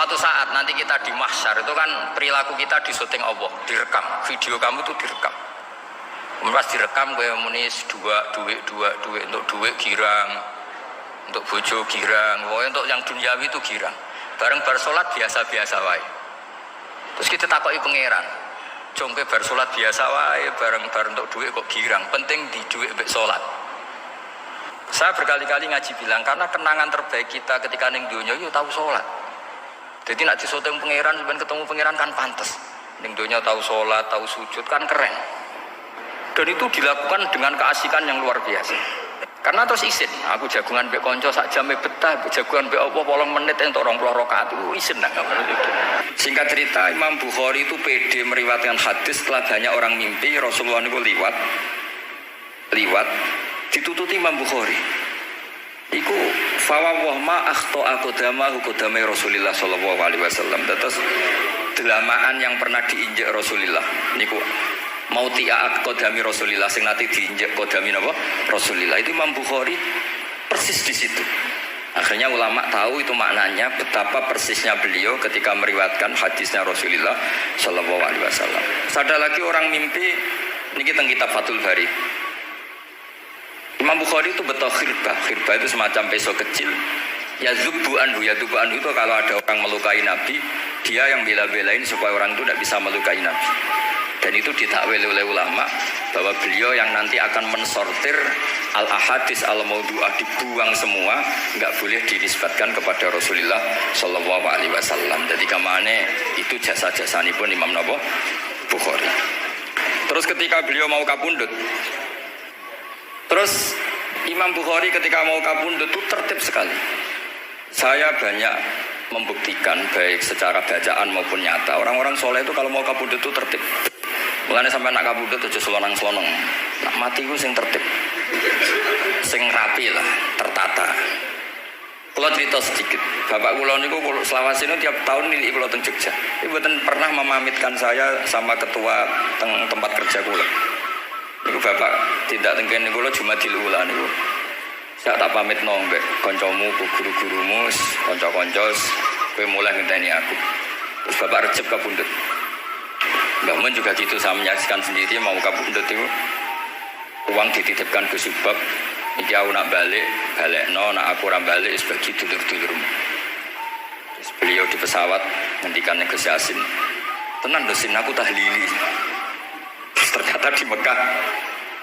suatu saat nanti kita di mahsyar itu kan perilaku kita disyuting Allah, direkam, video kamu itu direkam. Pas direkam gue munis duit untuk duit girang, untuk bojo girang, pokoknya untuk yang duniawi itu girang. Bareng bar salat biasa-biasa wae. Terus kita takoki pangeran, jongke bar salat biasa wae, bareng untuk duit kok girang. Penting di duit mbek salat. Saya berkali-kali ngaji bilang karena kenangan terbaik kita ketika ning donya yo tahu salat. Jadi nak disoteng pangeran sampean ketemu pangeran kan pantes. Ning donya tahu salat, tahu sujud kan keren. Dan itu dilakukan dengan keasikan yang luar biasa. Karena terus isin, aku jagungan mbek kanca sak jame betah, jagungan mbek apa 8 menit entuk 20 rakaat itu isin nang itu. Singkat cerita Imam Bukhari itu pede meriwayatkan hadis setelah banyak orang mimpi Rasulullah niku liwat ditututi Imam Bukhari. Iku fawwah ma akhta aqdamahu qadamai Rasulullah sallallahu alaihi wasallam. Terus delamaan yang pernah diinjak Rasulullah niku mautia qadami Rasulullah sing nate diinjak qadami napa Rasulullah. Itu Imam Bukhari persis di situ. Akhirnya ulama tahu itu maknanya betapa persisnya beliau ketika meriwayatkan hadisnya Rasulullah sallallahu alaihi wasallam. Ada lagi orang mimpi niki teng kitab Fathul Bari. Imam Bukhari itu betul khirbah itu semacam peso kecil. Yazubu anhu itu kalau ada orang melukai Nabi, dia yang bela-belain supaya orang itu tidak bisa melukai Nabi. Dan itu ditakwil oleh ulama bahwa beliau yang nanti akan mensortir al-ahadis al-maudu'ah, dibuang semua, nggak boleh dinisbatkan kepada Rasulullah Shallallahu Alaihi Wasallam. Jadi kamane itu jasa-jasa ini pun Imam Bukhari. Terus ketika beliau mau kapundhut, terus Imam Bukhari ketika mau kapundhut itu tertib sekali. Saya banyak membuktikan baik secara bacaan maupun nyata. Orang-orang soleh itu kalau mau kapundhut itu tertib. Mulane sampai nak kapundhut aja selonang-selonong. Nak mati ku sing tertib. Sing rapi lah, tertata. Kalau cerita sedikit, bapak kula niku selawasine tiap tahun nilai kula teng Jogja. Ibu pernah memamitkan saya sama ketua tempat kerja kula. Niku bapak tidak tengken niku cuma dilulan niku. Saya tak pamit nombek kancamu, guru-gurumu, kanca-kanca, kowe mulai ngenteni aku. Terus bapak recep kapundhut. Mbak Mun juga gitu, saya menyaksikan sendiri mau kapundhut itu. Uang dititipkan ke Subab. Iki aku nak balikno, nak aku ora balik sebagi dulur-dulurmu. Terus beliau di pesawat ngendikan ke Yasin. Tenan dosin aku tahlili. Ternyata di Mekah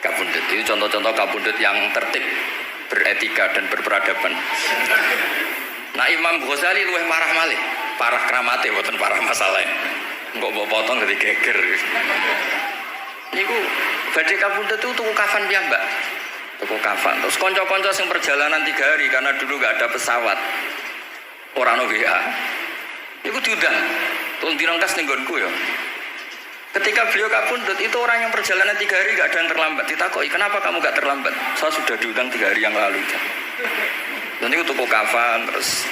kapundhut itu contoh-contoh kapundhut yang tertib, beretika dan berperadaban. Nah Imam Ghazali luwih parah kramate boten parah masalah. Engko mbok potong dari geger. Niku badhe kapundhut itu tuku kafan piyambak. Tuku kafan. Terus kanca-kanca sing perjalanan 3 hari karena dulu enggak ada pesawat. Ora ono WA. Niku diundang. Tolong dirangkas ning nggonku ya. Ketika beliau kapundhut itu orang yang perjalanan 3 hari gak ada yang terlambat. Ditakoki, kenapa kamu gak terlambat? Saya sudah diundang 3 hari yang lalu. Dan itu tuku kafan, terus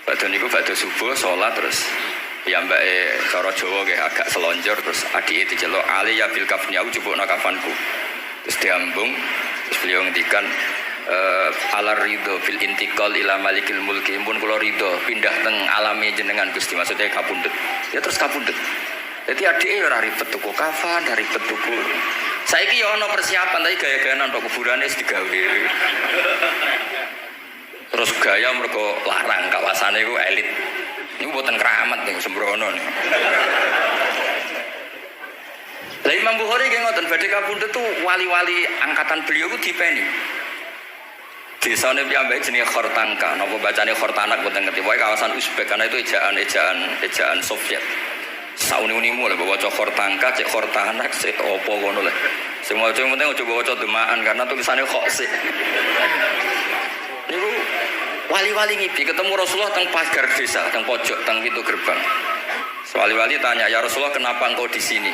badhe subuh sholat, terus ya mbak cara Jawa agak selonjor, terus adik itu celok ali ya bil kafni aku jupukno kafanku. Terus diambung, terus beliau ngendikan alar ridho fil intikal ila malikil mulki pun kula ridho pindah teng alami jenengan Gusti, maksudnya kapundhut. Ya terus kapundhut. Jadi adiknya ora ribet tuku kafan, ribet tuku. Saiki ya ana persiapan tapi gaya-gayanan tok kuburane wis digawe. Terus gaya mergo larang kawasane iku elit. Niku mboten keramat ning sembrono niku. Lah Imam Bukhari ki ngoten badhe kapundhut tuh wali-wali angkatan beliau ku dipeni. Desane piyambake jenenge Khortanka, napa bacane Khortanak mboten ngerti. Pokoke kawasan Uzbek karena itu ejaan Soviet. Sauni-unimu lho baca Khortanka, cek Khortanak, cek opo ngono lho. Sing maca penting aja waca demaan karena tulisannya kok sik. Niku wali-wali ngipi ketemu Rasulullah teng pagar desa, teng pojok, teng pintu gerbang. Wali-wali tanya, "Ya Rasulullah, kenapa engkau di sini?"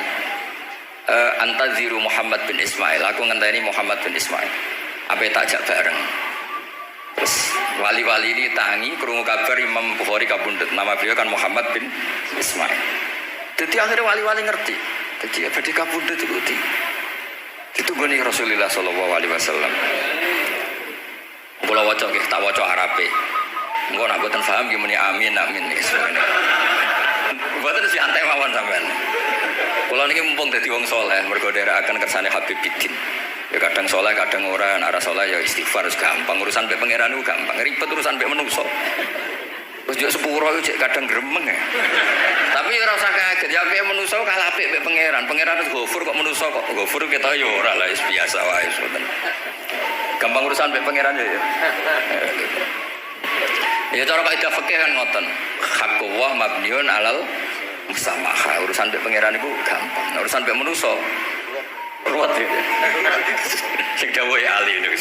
Antaziru Muhammad bin Ismail. Aku ngenteni Muhammad bin Ismail. Apa tak ajak bareng? Terus wali-wali ini tangi krungu kabar Imam Bukhari kapundhut. Nama beliau kan Muhammad bin Ismail. Jadi akhirnya wali-wali ngerti. Jadi badhe kapundhut itu ditunggoni Rasulullah sallallahu alaihi wasallam. Kula waca nggih, tak waca Arabe. Engko nak mboten paham nggih muni amin amin nggih semoga. Mboten si antek mawon sampean. Kula niki mumpung dadi wong saleh mergo nderekaken kersane Habib Bidin. Ya kadang saleh kadang ora, nek ora saleh ya istighfar wis gampang. Urusan mbek pangeran ku gampang, ribet urusan mbek manusa. Wis yo sepuro iku cek kadang gremeng ya. Tapi ora usah kaget, ya apik manusa kalah apik mbek pangeran. Pangeran wis Ghafur kok manusa kok Ghafur kita yo ora lah wis biasa wae ngoten. Gampang urusan mbek pangeran ya. Ya cara kaidah fikih kan ngoten. Haqqullah mabniun alal musamaha. Urusan mbek pangeran iku gampang. Nah, urusan mbek manusa ruwet ya. Sing dawuhe ahli niku.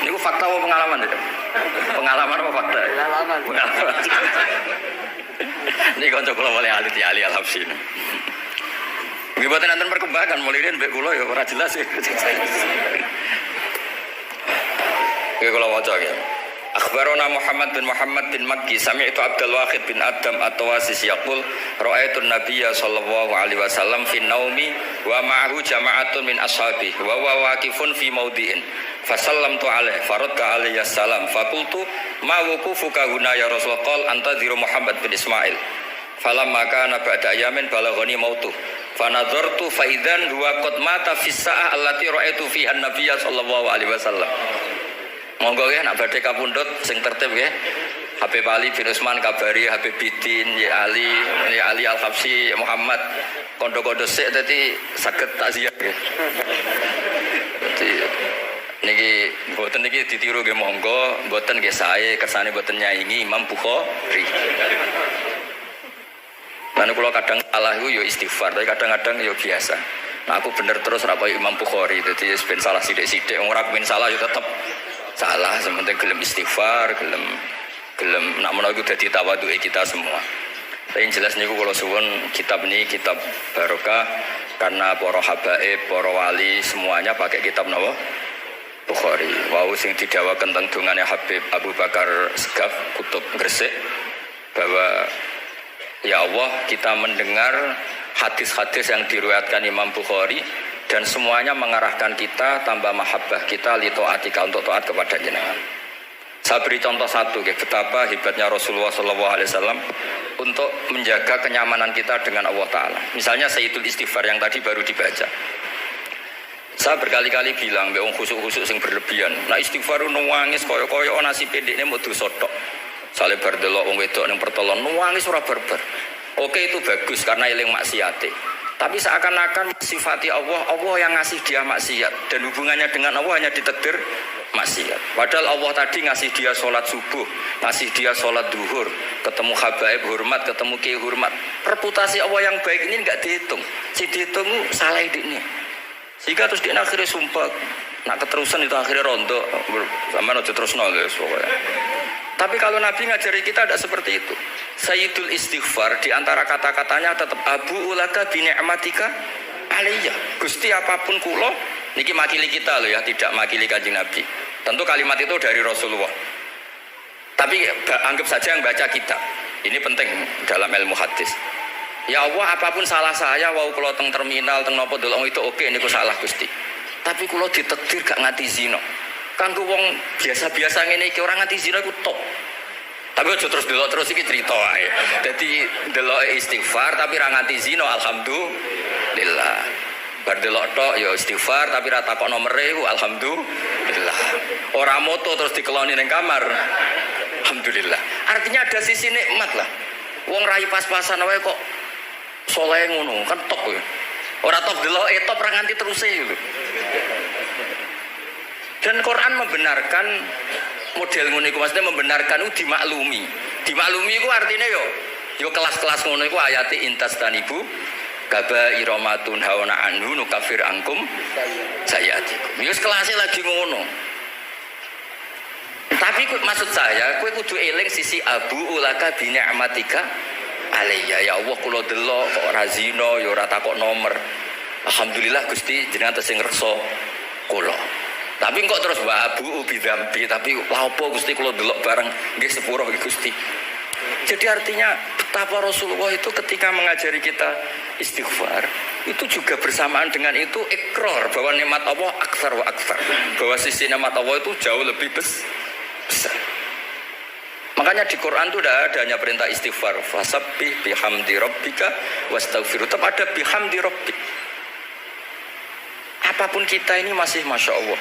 Niku fakta apa pengalaman ya? Pengalaman apa fakta? Pengalaman. Ini kanca kula oleh ahli Al-Habsyi. Nggih boten enten perkembangan mulai riyen mbek kula ya ora jelas ya. Nggih kula waca ya. Akhbarana Muhammad bin Makki sami'tu Abdul Wahid bin Adam at-Tawasis yaqul ra'aitu an-nabiyya sallallahu alaihi wasallam fi naumi wa ma'ahu jama'atun min ashabi wa huwa waqifun fi mawdi'in fasallamtu alaihi faradda alayhi assalam faqultu ma wuqufuka huna ya Rasulullah qal antadhiru Muhammad bin Ismail falamma kana ba'da ayamin balaghani mautu fanadhartu fa idzan huwa qad mata fi sa'ah allati ra'aitu fiha an-nabiyya sallallahu alaihi wasallam. Monggo ya nak badhe kapundhut sing tertib nggih. Habib Ali bin Utsman kabari Habib Bidin ya Ali Al-Habsyi Muhammad kondo-kondo sik dadi saged takziah nggih. Dadi niki mboten niki ditiru nggih monggo, mboten nggih sae kersane mboten nyaingi Imam Bukhari. Lan kula kadang salah iku ya istighfar, tapi kadang-kadang ya biasa. Nah aku bener terus ora kaya Imam Bukhari, dadi ben salah sithik-sithik wong ora ben salah ya tetep salah, sementing gelem istighfar, gelem nak menawa iku dadi tawadhuke kita semua. Tapi yang jelas niku kula suwun kitab ini kitab barokah karena para habaib, para wali semuanya pakai kitab napa? Bukhari. Wau sing didhawaken teng dongane Habib Abu Bakar Segaf Kutub Gresik bahwa ya Allah kita mendengar hadis-hadis yang diriwayatkan Imam Bukhari dan semuanya mengarahkan kita tambah mahabbah kita li taatika untuk taat kepada jenengan. Saya beri contoh satu betapa hebatnya Rasulullah SAW untuk menjaga kenyamanan kita dengan Allah Ta'ala. Misalnya Sayyidul Istighfar yang tadi baru dibaca. Saya berkali-kali bilang wong khusuk-khusuk sing berlebihan. Nah istighfar nangis koyo-koyo nasi pendekne mau dosa tok. Sale bar delok wong wedok ning pertolon nangis ora barbar. Oke itu bagus karena eling maksiate. Tapi seakan-akan sifati Allah yang ngasih dia maksiat dan hubungannya dengan Allah hanya ditakdir maksiat. Padahal Allah tadi ngasih dia sholat subuh, ngasih dia sholat duhur, ketemu habaib hormat, ketemu kiai hormat. Reputasi Allah yang baik ini enggak dihitung. Si dihitung salah ini. Sehingga terus dia akhirnya sumpah, nak keterusan itu akhirnya rontok, sama aja terus nulis pokoknya. Tapi kalau Nabi ngajari kita tidak seperti itu. Sayyidul Istighfar di antara kata-katanya tetap Abu ulaka bi ni'matika alayya. Gusti apapun kula niki makili kita loh ya, tidak makili Kanjeng Nabi. Tentu kalimat itu dari Rasulullah. Tapi anggap saja yang baca kita. Ini penting dalam ilmu hadis. Ya Allah apapun salah saya wau kula teng terminal teng napa delok itu oke niku salah Gusti. Tapi kula ditakdir gak nganti zina. Kanggo wong biasa-biasa ngene iki ora nganti zina iku top. Tapi aja terus delok terus iki cerita wae. Dadi delok istighfar tapi ra nganti zina alhamdulillah. Bar delok tok ya istighfar tapi ra takok nomere ku alhamdulillah. Ora moto terus dikeloni ning kamar. Alhamdulillah. Artinya ada sisi nikmat lah. Wong rai pas-pasan wae kok saleh ngono kan top ya. Ora top delok top ra nganti teruse lho. Dan Quran membenarkan model ngono iku, maksudnya membenarkan itu dimaklumi. Dimaklumi itu artinya yo kelas-kelas ngono iku ayate intas tanibu kaba iromatun hawana anhu nukafir angkum sayatikum. Yo kelasnya lagi ngono. Tapi maksud saya, kowe kudu eling sisi abu ulaka bi ni'matika alayya. Ya Allah kula delok kok ora zina ya ora takok nomor. Alhamdulillah Gusti jenengan tesih ngrekso kula. Tapi kok terus wabu bidambi tapi lha apa Gusti kula delok bareng nggih sepuro Gusti. Jadi artinya betapa Rasulullah itu ketika mengajari kita istighfar itu juga bersamaan dengan itu ikrar bahwa nikmat Allah aktsar wa aktsar. Bahwa sisi nikmat Allah itu jauh lebih besar. Makanya di Quran itu tidak ada hanya perintah istighfar. Fasabbih bihamdi rabbika wastaghfiru. Tetap ada bihamdi rabbik. Apapun kita ini masih Masya Allah.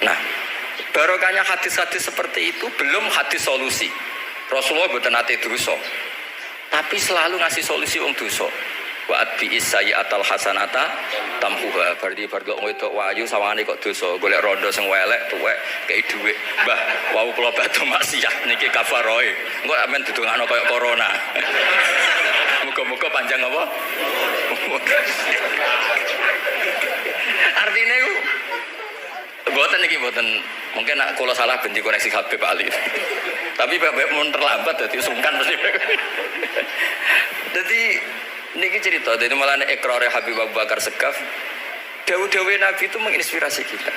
Nah, barokahnya hadis-hadis seperti itu belum hadis solusi. Rasulullah bukan nate dosa, tapi selalu ngasih solusi wong dosa. Wa atbi sayyi'atal hasanata tamhuha. Berarti bar kok wedok wayu sawangane kok dosa, golek rondo sing welek tuwek kei dhuwit. Mbah, wau kula badhe maksiat niki kafaroe. Engko amen didongakno kaya corona. Muga-muga panjang apa? Artinya itu buatan ini buatan mungkin kalau salah benci koreksi Habib Ali tapi Habib mau terlambat jadi sungkan mesti jadi ini cerita jadi malah ikrarnya Habib Abu Bakar Segaf dawu-dawu Nabi itu menginspirasi kita.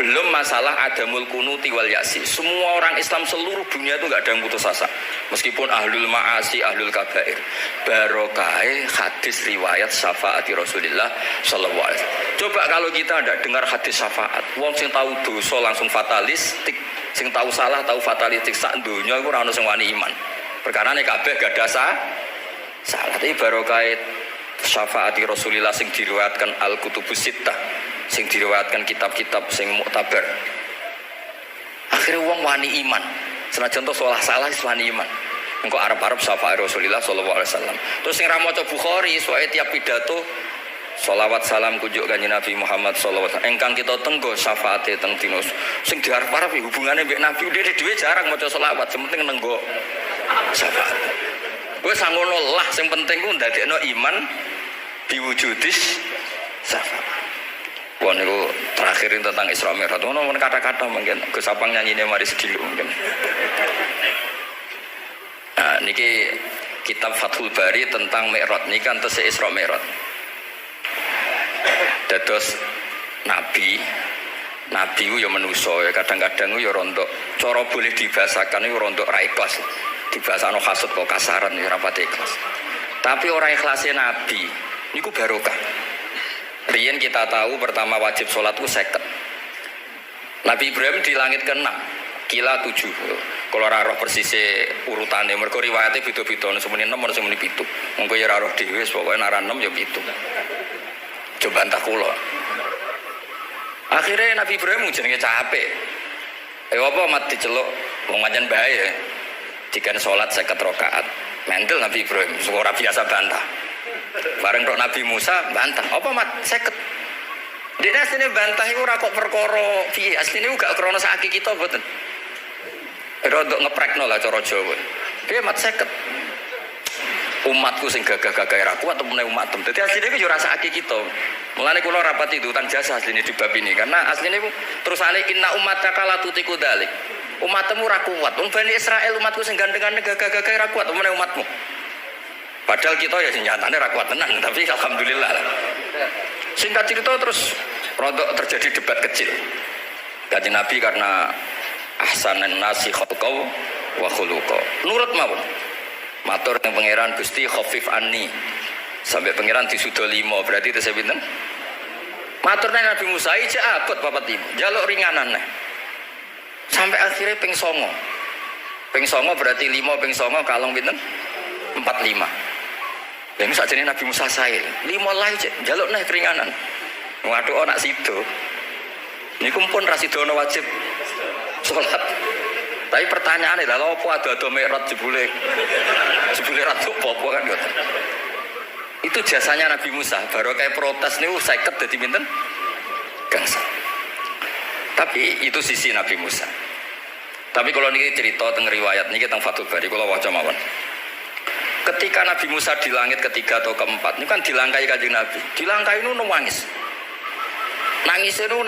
Belum masalah adamul kunuti wal yasi. Semua orang Islam seluruh dunia itu nggak ada yang putus asa. Meskipun ahlul ma'asi, ahlul kabair. Barokah hadis riwayat syafaati Rasulullah sallallahu alaihi wasallam. Coba kalau kita tidak dengar hadis syafaat, wong sing tahu dosa langsung fatalistik, sing tahu salah tahu fatalistik sak donya iku ora ono sing wani iman. Perkarane kabeh gak ada salah. Tapi barokah syafaati Rasulullah sing diriwayatkan Al-Kutubus Sittah. Sing diriwayatkan kitab-kitab sing muktabar. Akhirnya wong wani iman. Senajan to salah wani iman. Engko arep-arep syafaat Rasulullah sallallahu alaihi wasallam. Terus sing ra maca Bukhari soal tiap pidato sholawat salam kunjuk kanjeng Nabi Muhammad sallallahu alaihi wasallam. Engkang kita tenggo syafaate teng dinus. Sing diarep-arep hubungane mbek Nabi dhewe jarang maca sholawat, sing penting nenggo syafaat. Wis sangono lah sing penting ku ndadekno iman diwujudis syafaat. Wah niku terakhirin tentang Isra Mi'raj. Ono kata-kata mungkin Gus Sapang nyanyine mari sedhilu mungkin. Nah niki kitab Fathul Bari tentang Mi'raj niki kan tesih Isra Mi'raj. Dados nabi ku ya manusa ya kadang-kadang ya rontok cara boleh dibahasakan ya rontok ra ikhlas. Dibahasano hasud kok kasaran ya ora pati ikhlas. Tapi orang ikhlasnya nabi niku barokah. Riyen kita tahu pertama wajib sholat itu 50. Nabi Ibrahim di langit ke-6 kila 7. Kalau roh persis urutannya mereka riwayatnya beda-beda semuni 6 atau semuni 7. Mungkin ya roh dhewe pokoknya nara 6 ya 7. Coba entah kula. Akhirnya Nabi Ibrahim jenenge capek. Apa mat diceluk wong pancen bae. Dikan sholat 50 rakaat. Mental Nabi Ibrahim ora biasa bantah. Bareng kok Nabi Musa bantah, apa mat 50. Dene asline bantah iku ora kok perkara piye, asline gak krana sakake kita mboten. Rodok ngeprekno lah cara Jawa. Piye mat 50. Umatku sing gagah-gagah ra kuat temene umatem. Dadi asline iku yo ora sakake kita. Mulane kula rapati utang jasa asline di bab ini karena asline iku terusane inna ummataka la tutiku dzalik. Umatmu ra kuat. Wong Bani Israil umatku sing gandeng-gandeng gagah-gagah ra kuat temene umatmu. Padahal kita ya senjatanya rakuat tenang, tapi alhamdulillah. Singkat cerita terus rodok terjadi debat kecil. Kanjeng Nabi karena ahsanan nasi khalqau wa khuluqa. Nurut mawon. Matur yang pangeran Gusti khafif anni. Sampai pangeran disudo 5 berarti itu pinten? Matur nang Nabi Musa iki abot papat ibu. Jaluk ringanan neh. Sampai akhirnya ping 9. Ping 9 berarti 5 ping 9 kalong pinten? 45. Yang saat ini Nabi Musa saya 5 lah jaluk nih keringanan. Waduh anak situ. Ini kumpul rasidono wajib sholat. Tapi pertanyaannya lah, apa ada Mi'raj jebule ratu popo kan gitu. Itu jasanya Nabi Musa. Baru kayak protes nih, 50 jadi minten gangsa. Tapi itu sisi Nabi Musa. Tapi kalau ini cerita tentang riwayat ini tentang Fathul Bari, kalau wajah mawon. Ketika Nabi Musa di langit ketiga atau keempat, ini kan dilangkai kanjeng Nabi. Dilangkai itu nangis. Nangis itu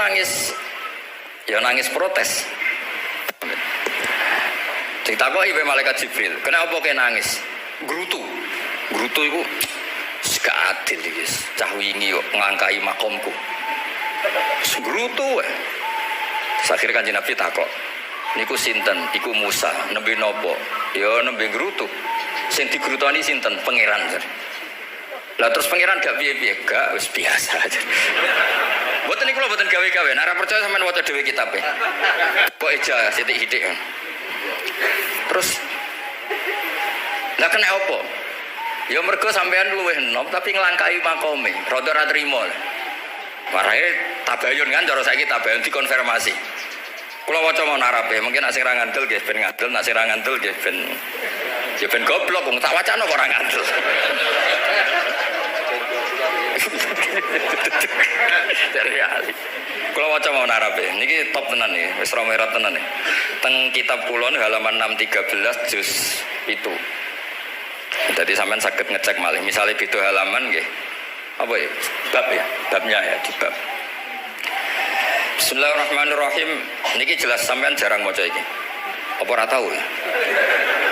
nangis protes. Ditakoki ibu malaikat Jibril, kenapa kayak nangis? Grutu itu gak adil iki. Cah wingi kok ngangkai makomku. Grutu. Akhirnya kanjeng Nabi takok, niku sinten? Iku Musa, nembe nopo? Ya nembe grutu. Sing digrutoni sinten? Pangeran. Lah terus pangeran gak piye-piye, gak wis biasa aja. Mboten niku lho mboten gawe-gawe. Nek ora percaya sampean waca dhewe kitabe. Kok eja sithik-sithik. Terus lah kena apa? Ya mergo sampean luwih enom tapi nglangkai makome, rada ra trimo. Marahe tabayun kan cara saiki tabayun dikonfirmasi. Kula waca mau narape, mungkin nek sing ra ngandel nggih ben ngandel, nek sing ra ngandel nggih ben ya ben goblok wong tak wacana kok ora ngandel. Dari ahli. Kula waca mau narape, niki top tenan nih, wis romerot tenan nih. Teng kitab kula halaman 613 juz itu. Jadi sampean saged ngecek malih, misalnya gitu halaman nggih. Apa ya? Bab ya, babnya ya di bab. Bismillahirrahmanirrahim. Niki jelas sampean jarang maca iki. Apa ora tahu ya?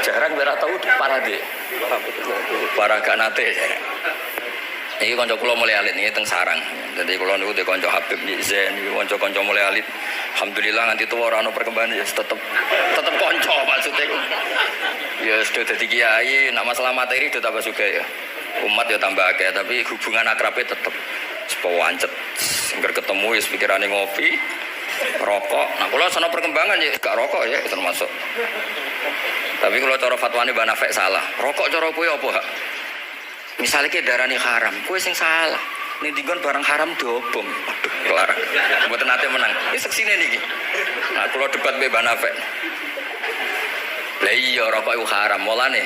Jarang ora tahu para de. Para ganate. Iki kanca kula mulai alit niki teng sarang. Dadi kula niku de kanca Habib Zen, iki kanca-kanca mulai alit. Alhamdulillah nganti tuwa ora ono perkembangan ya tetep kanca maksudnya. Ya sudah dadi kiai, nak masalah materi itu tambah juga ya. Umat ya tambah akeh tapi hubungan akrabe tetep sepawancet. Engger ketemu ya pikirane ngopi, rokok. Nah kula sono perkembangan ya gak rokok ya termasuk. Tapi kalau cara fatwane Mbah Nafek salah. Rokok cara kowe apa, Hak? Misalnya ke darani haram, kowe sing salah. Ning dinggon barang haram diobong. Aduh, kelar. Mboten nate menang. Iki seksine niki. Nah, kula debat mbek Mbah Nafek. Lah iya rokok iku haram, mulane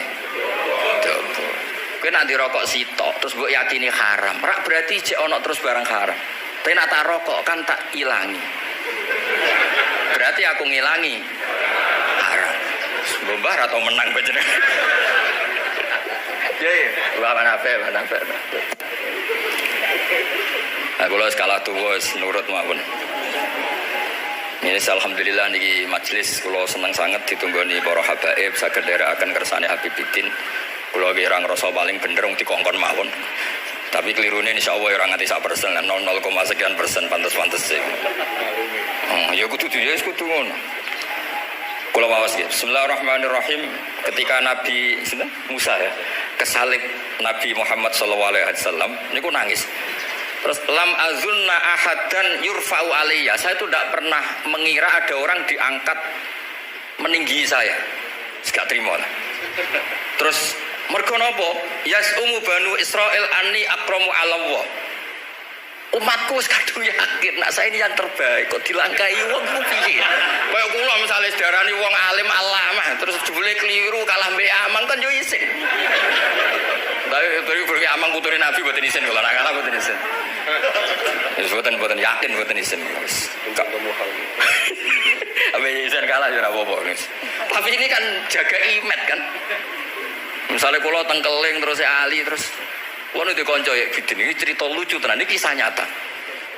diobong. Kowe nek rokok sitok terus mbok yakini haram, rak berarti jek ana terus barang haram. Tapi nek tak rokok kan tak ilangi. Berarti aku ngilangi haram. Mbah atau menang panjenengan. Ya, mana apa? Aku lo skala tua, nurut mawon. Ini alhamdulillah niki majelis kulo senang sangat ditunggoni para habaib saged akan kersane Habibidin. Kulo ki ora ngrasa paling bener wong dikongkon mawon. Tapi kelirune insyaallah ora nganti 1%, 0, sekian persen pantes-pantes sih. Ya kudu ya kudu ngono. Kula waos nggih. Bismillahirrahmanirrahim. Ketika Nabi Musa ya kesalib Nabi Muhammad sallallahu alaihi wasallam niku nangis. Terus lam azunna ahadan yurfa'u alayya. Saya itu tidak pernah mengira ada orang diangkat meninggi saya. Gak terima lah. Terus mergo napa? Yasumu banu Israil anni akramu Allah. Umatku wis kadung yakin nak saya ini yang terbaik kok dilangkai wong ku piye. Kaya kula misale sedarani wong alim alamah terus jebule keliru kalah mbek amang kan yo isin. Tapi berarti amang putune Nabi mboten isin kula nak kalah mboten isin. Wis mboten yakin mboten isin. Wis enggak temu hal. Abe isin kalah yo ora apa-apa. Tapi ini kan jaga imet kan. Misalnya kula teng Keling terus Ali terus wong itu konco ya bidin ini cerita lucu tenan ini kisah nyata.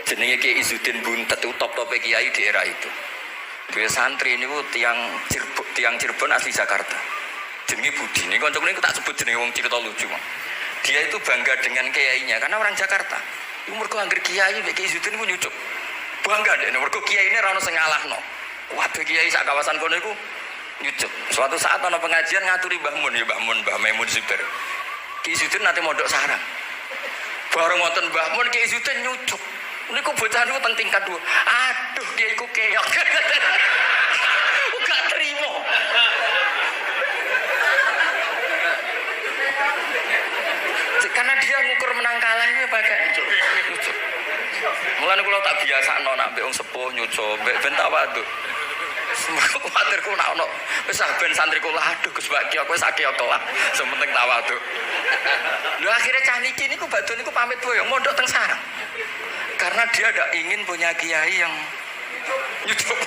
Jenenge Ki Izzuddin Buntet itu top-top kiai di era itu. Dia santri ini tiang Cirebon asli Jakarta. Jenenge Budi. Ini konco ini tak sebut jenenge wong cerita lucu. Dia itu bangga dengan kiainya karena orang Jakarta. Iku mergo anggere kiai mek Ki Izzuddin ku nyucuk. Bangga deh mergo kiai ini ra ono sing ngalahno. Kabeh kiai sak kawasan kono iku nyucuk. Suatu saat ana pengajian ngaturi Mbah Mun ya Mbah Maimun Zubair. Ki Izzuddin nanti mondok sarang. Bareng wonten Mbah Mun Ki Izzuddin nyucuk. Niku bocah niku teng tingkat 2. Aduh, dia iku keok. Gak terima. Karena dia ngukur menang kalahnya pakai nyucuk. Mulane kula tak biasakno nak mbek wong sepuh nyucuk, mbek ben tawadhu. Semoga kuatirku nak ono wis ben santriku lah aduh Gus Baki aku wis akeh kelah sementing tawadhu. Lho akhirnya cah niki niku badhe niku pamit wae mondok teng sarang. Karena dia tidak ingin punya kiai yang nyucuk.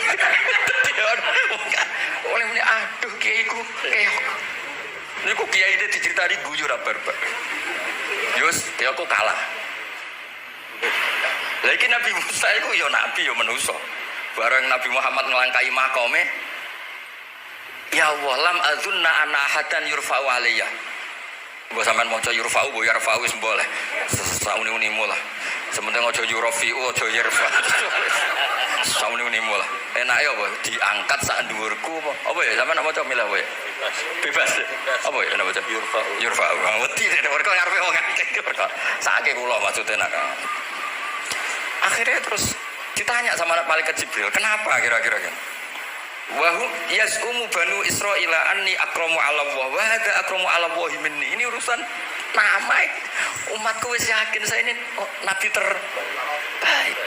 Oleh muni aduh kiaiku keok. Niku kiai ini diceritani guyu ra barbar. Yus, dia aku kalah. Lagi Nabi Musa itu ya nabi ya manusia. Bareng Nabi Muhammad ngelangkai makome. Ya Allah lam azunna ana hadan yurfa'u alayya. Mbok sampean maca yurfa'u mbok yarfa'u wis boleh. Sauni-unimu lah. Sementing aja yurfi'u aja yarfa. Sauni-unimu lah. Enake apa diangkat sak dhuwurku apa? Apa ya sampean maca milih apa ya? Bebas. Apa ya nama maca yurfa'u. Yurfa'u. Wedi nek mergo ngarepe wong akeh. Sakake kula maksude nak. Akhirnya terus ditanya sama malaikat Jibril, kenapa kira-kira kan? Wahum yasumu banu Israila anni akramu ala Allah wa hadza akramu ala Allah minni. Ini urusan nama umatku wis yakin saya ini nabi terbaik.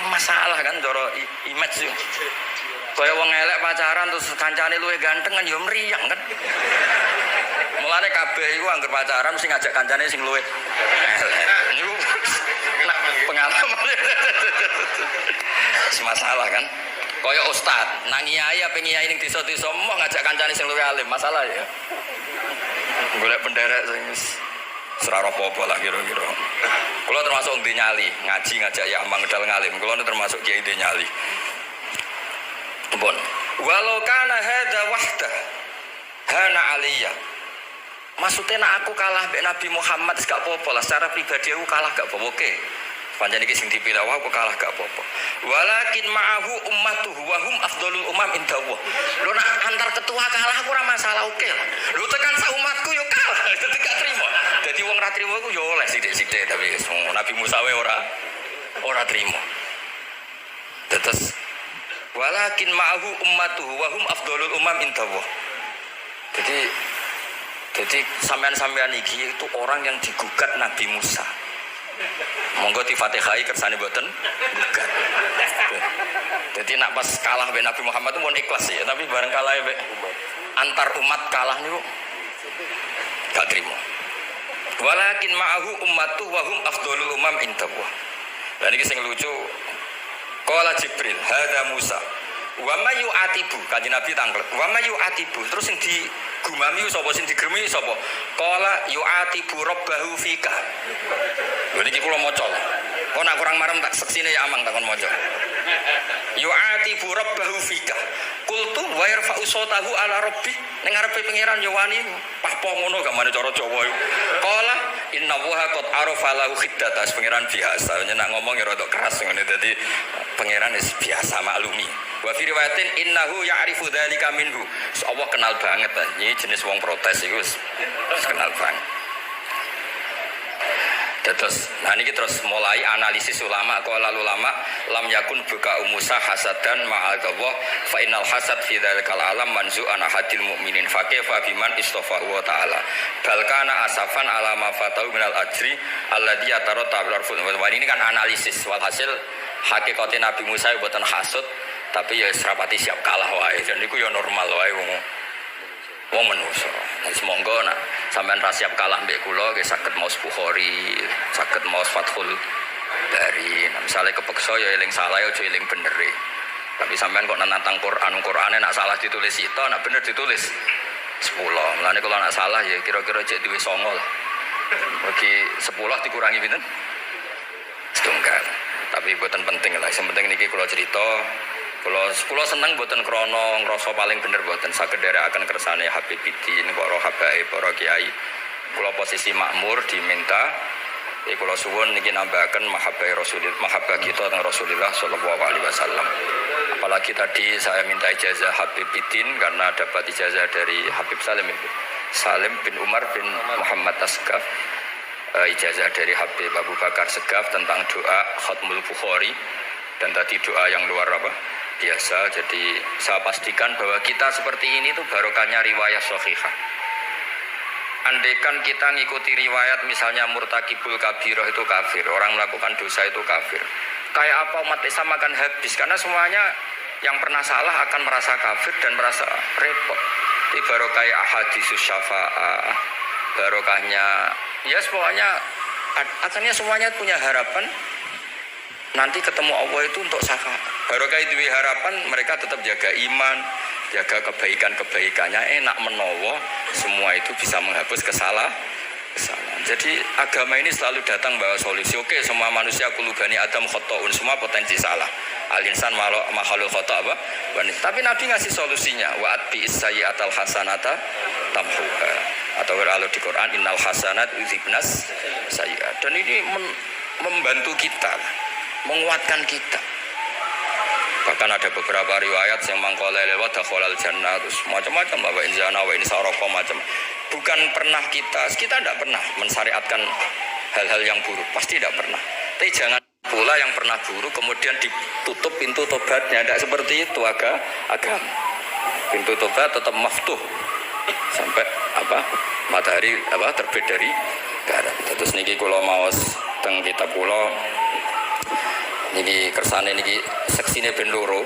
Masalah kan cara image yo. Kaya wong elek pacaran terus kancane luwih ganteng kan yo mriyang kan. Mulane kabeh iku anggere pacaran mesti ngajak kancane sing luwih elek. Niku pengalaman. Masalah kan. Kaya ustad, nang kiai apa kiai ning desa-desa mau ngajak kancane sing luwih alim, masalah ya. Golek penderek sing ora apa-apa lah kira-kira. Kula termasuk ndi nyali, ngaji ngajak ya mangdal ngalim. Kula termasuk kiai ndi nyali. Bon. Walau kana hadza wahda hana aliyah. Maksudnya nak aku kalah mbek Nabi Muhammad gak apa-apa lah, secara pribadi aku kalah gak apa-apa. Oke. Pancen iki sing dipilih wae aku kalah gak apa-apa. Walakin ma'ahu ummatuhu wa hum afdhalul umam indallah. Lho nak antar ketua kalah aku ora masalah oke lah. Lho tekan sak umatku yo kalah, dadi gak trimo. Dadi wong ra trimo iku yo oleh sithik-sithik tapi Nabi Musa wae ora trimo. Terus walakin ma'ahu ummatuhu wa hum afdhalul umam indallah. Jadi sampean-sampean iki itu orang yang digugat Nabi Musa. Monggo di Fatihai kersane mboten gugat. Jadi nak pas kalah be Nabi Muhammad itu mohon ikhlas ya, tapi bareng kalah be antar umat kalah niku gak trimo. Walakin ma'ahu ummatu wa hum afdhalul umam indallah. Lah niki sing lucu. Qala Jibril, hadza Musa. Wa may yu'atibu, kanjeng Nabi tanglet. Wa may yu'atibu, terus sing digumami sapa sing digremi sapa? Qala yu'atibu rabbahu fika. Lho niki kula maca. Kok nak kurang marem tak seksine ya amang takon maca. Yu'atibu rabbahu fika. Qultu wa yarfa'u sautahu ala rabbi. Ning ngarepe pangeran yo wani pahpo ngono gak mane cara Jawa iku. Qala inna wa qad arafa lahu khiddatas pangeran biasa. Nyenak ngomong ya rada keras ngene dadi pangeran wis biasa maklumi. Wa fi riwayatin innahu ya'rifu dzalika minhu. Allah kenal banget ta. Iki jenis wong protes iku wis kenal banget. Terus, nah ini terus mulai analisis ulama. Qala ulama lam yakun buka Musa hasadan ma'adallah fa innal hasad fi dzalikal alam manzu'an ahadil mu'minin fa kaifa biman istafa wa ta'ala bal kana asafan ala ma fatau minal ajri alladhi yatarotta bil arfud. Ini kan analisis walhasil hakikate Nabi Musa mboten hasud tapi ya serapati siap kalah wae. Dan niku ya normal wae wong manusa. Semoga nak sampean ra siap kalah mbek kula nggih saged maos Bukhari, saged maos Fathul Bari. Nah, misale kepeksa ya eling salah aja eling bener. Tapi sampean kok nantang Qur'ane nak salah ditulis itu, nak bener ditulis 10. Mulane kalau nak salah ya kira-kira cek duwe 9 lah. Bagi 10 dikurangi pinten? Setunggal. Tapi mboten penting lah. Sing penting niki kula cerita. Kula seneng mboten krana ngrasa paling bener mboten saged nderekaken kersane Habibidin para habaib para kiai. Kula posisi makmur diminta kula suwun niki nambahaken mahabbah Rasulillah, mahabbah kita teng Rasulullah sallallahu alaihi wasallam. Apalagi tadi saya minta ijazah Habibidin karena dapat ijazah dari Habib Salim bin Umar bin Muhammad Asgaf. Ijazah dari Habib Abu Bakar Segaf tentang doa Khatmul Bukhari dan tadi doa yang luar biasa. Jadi saya pastikan bahwa kita seperti ini tuh barokahnya riwayat sahihah. Andaikan kita ngikuti riwayat misalnya murtakibul kabirah itu kafir, orang melakukan dosa itu kafir, kayak apa umat Islam akan habis karena semuanya yang pernah salah akan merasa kafir dan merasa repot. Ini barokah ahaditsus syafa'ah, barokahnya ya pokoknya akhirnya semuanya punya harapan nanti ketemu Allah itu untuk syafaat. Barokah itu harapan mereka tetap jaga iman, jaga kebaikannya, enak menowo semua itu bisa menghapus kesalahan. Jadi agama ini selalu datang bawa solusi. Oke, semua manusia kulubani Adam khotoun, semua potensi salah. Al-insan makhluk khota apa? Tapi Nabi ngasih solusinya. Wa'at bi sayyi'atal hasanata tamhuha. Atau kalau di Quran innal hasanat yuzhibnas sayyi'at. Dan ini membantu kita, menguatkan kita. Bahkan ada beberapa riwayat yang mangkala lewat dakhalal jannah terus macam-macam bahwa inzana wa insarqa macam. Bukan pernah kita tidak pernah mensyariatkan hal-hal yang buruk, pasti tidak pernah. Tapi jangan pula yang pernah buruk kemudian ditutup pintu tobatnya, tidak seperti itu agama. Pintu tobat tetap maftuh sampai matahari terbit dari barat. Terus niki kula maos teng kitab kula niki kersane niki seksine ben loro.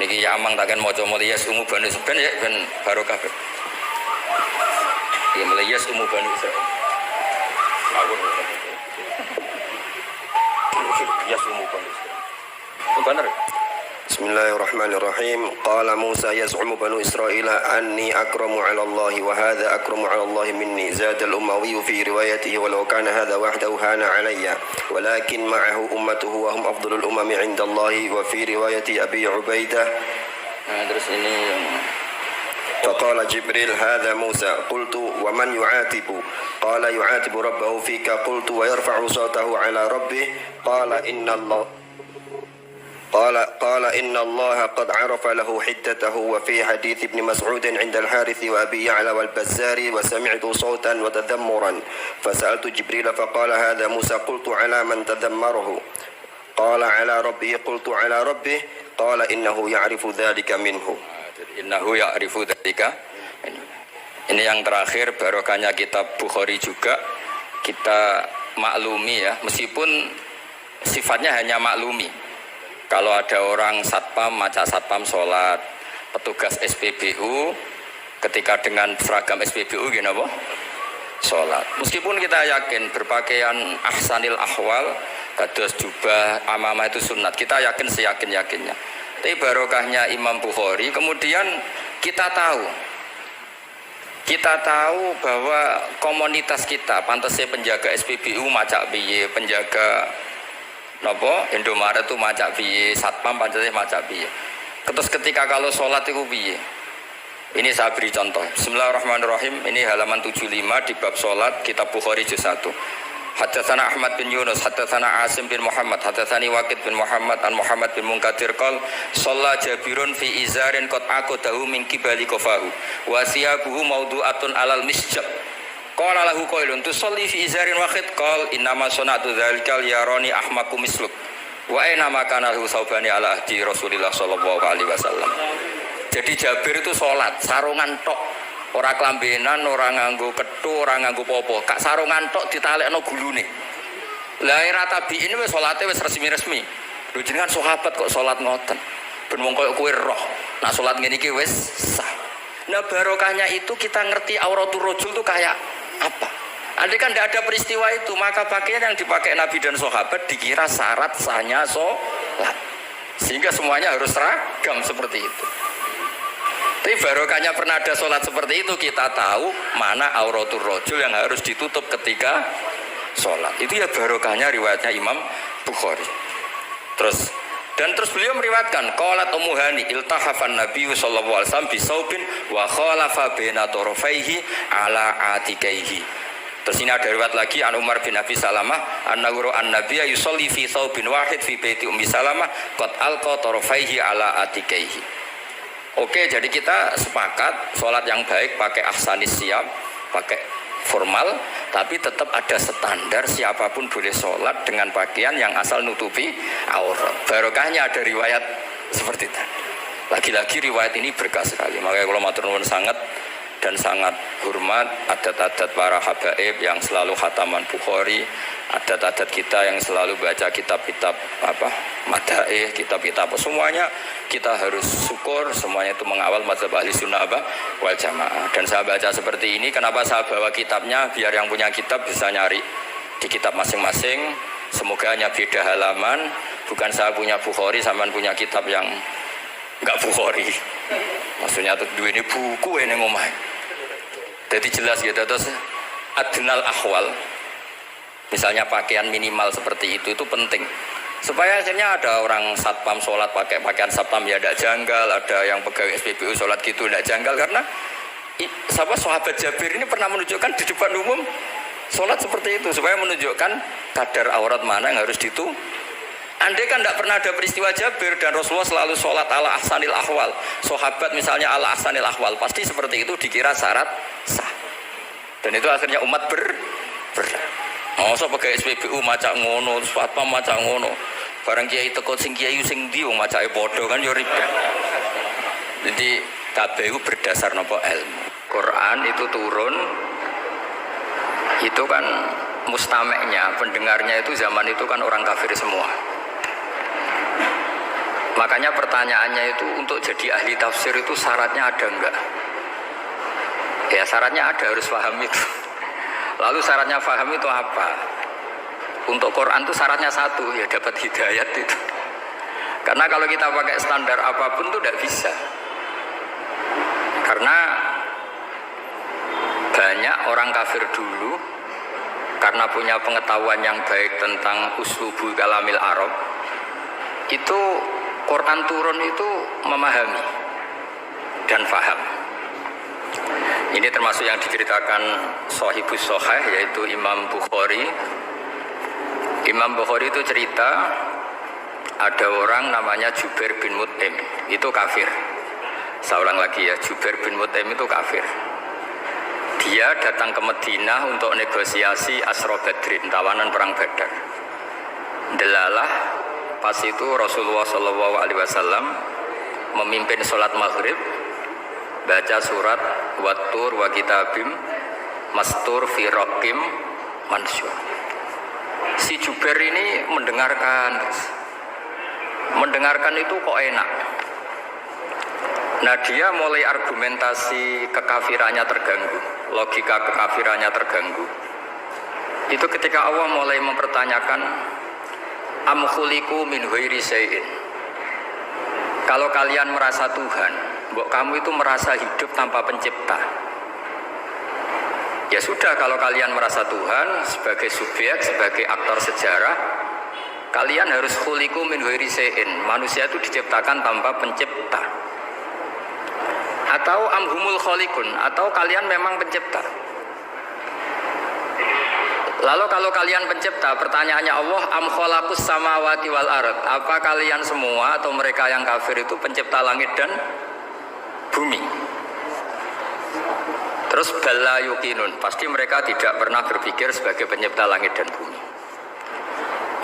Niki ya amang takkan maca muliyas umu bani Israil ya ben barokah. Ya muliyas umu bani Israil. Ya umu bani Israil. Benar. Bismillahirrahmanirrahim. Qala Musa yaz'umu banu Israil anni akramu 'ala Allah wa hadha akramu 'ala Allah minni. Zada al-Umawi fi riwayatihi walau kana hadha wahdahu hana 'alayya walakin ma'ahu ummatuhu wa hum afdalul umami 'inda Allah wa fi riwayati Abi Ubaidah. Terus ini فقال جبريل هذا موسى قلت ومن يعاتب قال يعاتب ربه فيك قلت ويرفع صوته على ربه قال إن الله قد عرف له حدته. وفي حديث ابن مسعود عند الحارث وأبي يعلى والبزار وسمعت صوتا وتذمرا فسألت جبريل فقال هذا موسى قلت على من تذمره قال على ربه قلت على ربه قال إنه يعرف ذلك منه. Innahu ya'rifu dzalika. Ini yang terakhir barokahnya kitab Bukhari juga kita maklumi ya, meskipun sifatnya hanya maklumi. Kalau ada orang satpam maca satpam sholat, petugas SPBU ketika dengan seragam SPBU gini apa? Sholat. Meskipun kita yakin berpakaian ahsanil ahwal, kados jubah, amamah itu sunat, kita yakin seyakin-yakinnya. Tapi barokahnya Imam Bukhari, kemudian kita tahu bahwa komunitas kita, pantasnya penjaga SPBU macak piye, penjaga Indomaret itu macak piye, satpam pantasnya macak piye. Terus ketika kalau sholat itu piye. Ini saya beri contoh. Bismillahirrahmanirrahim. Ini halaman 75 di bab sholat kitab Bukhari juz 1. Hadatsana Ahmad bin Yunus, hadatsana Asim bin Muhammad, hadatsani Waqid bin Muhammad an Muhammad bin Munkadir qol shalla Jabirun fi izarin qad aqadahu min qibali qafahu wa siyabuhu mawdu'atun alal misjab. Qala lahu qailun tusalli fi izarin waqid qol innama sanatu dzalikal yarani ahmaku misluk wa aina ma kana lahu saubani ala ahdi Rasulillah sallallahu alaihi wasallam. Jadi Jabir itu salat sarungan tok. Ora kelambenan, ora nganggo kethu, ora nganggo popo. Kak sarungan tok ditalekno gulune. Lah era tabiin wis salate wis resmi-resmi. Lho jenengan sahabat kok salat ngoten. Ben wong koyo kowe roh. Nah salat ngene iki wis sah. Nah barokahnya itu kita ngerti auratul rajul itu kayak apa. Andai kan tidak ada peristiwa itu, maka pakaian yang dipakai Nabi dan sahabat dikira syarat sahnya salat. Sehingga semuanya harus seragam seperti itu. Tapi barokahnya pernah ada sholat seperti itu, kita tahu mana auratul rajul yang harus ditutup ketika sholat. Itu ya barokahnya riwayatnya Imam Bukhari. Terus beliau meriwayatkan qalat Ummu Hani iltahafan Nabi sallallahu alaihi wasallam bi saubin wa khalafa baina tarafaihi ala atikaihi. Terus ini ada riwayat lagi an Umar bin Abi Salamah annahu an-nabiyya yusolli fi saubin wahid fi baiti Ummi Salamah qad alqa tarafaihi ala atikaihi. Oke, jadi kita sepakat sholat yang baik pakai ahsanis siap, pakai formal, tapi tetap ada standar siapapun boleh sholat dengan pakaian yang asal nutupi aurat. Barokahnya ada riwayat seperti tadi. Lagi-lagi riwayat ini berkah sekali. Makanya kalau matur nuwun sangat dan sangat hormat adat-adat para habaib yang selalu khataman Bukhari, adat-adat kita yang selalu baca kitab-kitab madaih, kitab-kitab semuanya kita harus syukur, semuanya itu mengawal mazhab ahli sunnah wal jamaah. Dan saya baca seperti ini, kenapa saya bawa kitabnya, biar yang punya kitab bisa nyari di kitab masing-masing. Semoga hanya beda halaman, bukan saya punya Bukhari sampean punya kitab yang enggak Bukhari. Maksudnya tuh dua ini buku ini ngomong. Jadi jelas ya, terus adnal ahwal, misalnya pakaian minimal seperti itu penting. Supaya akhirnya ada orang satpam sholat pakai pakaian satpam ya tidak janggal, ada yang pegawai SPBU sholat gitu tidak janggal, karena sahabat Jabir ini pernah menunjukkan di depan umum sholat seperti itu, supaya menunjukkan kadar aurat mana yang harus Andai kan tidak pernah ada peristiwa Jabir dan Rasulullah selalu sholat ala ahsanil ahwal, sahabat misalnya ala ahsanil ahwal, pasti seperti itu dikira syarat sah. Dan itu akhirnya umat so pakai SPBU macak ngono, satpam macak ngono. Barang kiai teko sing kiai sing ndi wong macake padha kan yo ribet. Jadi kabeh iku berdasar napa ilmu. Quran itu turun itu kan mustameknya, pendengarnya itu zaman itu kan orang kafir semua. Makanya pertanyaannya itu untuk jadi ahli tafsir itu syaratnya ada enggak? Ya syaratnya ada, harus paham itu. Lalu syaratnya paham itu apa? Untuk Quran itu syaratnya satu, ya dapat hidayat itu. Karena kalau kita pakai standar apapun itu tidak bisa. Karena banyak orang kafir dulu karena punya pengetahuan yang baik tentang uslubul kalamil Arab, itu Quran turun itu memahami dan faham. Ini termasuk yang diceritakan Shahibus Shahih, yaitu Imam Bukhari. Imam Bukhari itu cerita ada orang namanya Jubair bin Mut'im, itu kafir. Saya ulang lagi ya, Jubair bin Mut'im itu kafir. Dia datang ke Madinah untuk negosiasi Asra Badrin, tawanan perang Badar. Delalah pas itu Rasulullah SAW memimpin sholat maghrib, baca surat Wattur wa kitabim mastur fi raqim mansyur. Si Jubair ini mendengarkan itu kok enak. Nah dia mulai argumentasi kekafirannya terganggu, logika kekafirannya terganggu. Itu ketika Allah mulai mempertanyakan am khuliqu min ghairi syai'in. Kalau kalian merasa Tuhan, mbok kamu itu merasa hidup tanpa pencipta. Ya sudah, kalau kalian merasa Tuhan sebagai subjek, sebagai aktor sejarah, kalian harus khuliqu min ghairi syai'in. Manusia itu diciptakan tanpa pencipta. Atau amhumul khaliqun, atau kalian memang pencipta. Lalu kalau kalian pencipta, pertanyaannya Allah, am khalaqus samawati wal ard, apa kalian semua atau mereka yang kafir itu pencipta langit dan bumi? Terus bala yuqinun, pasti mereka tidak pernah berpikir sebagai pencipta langit dan bumi.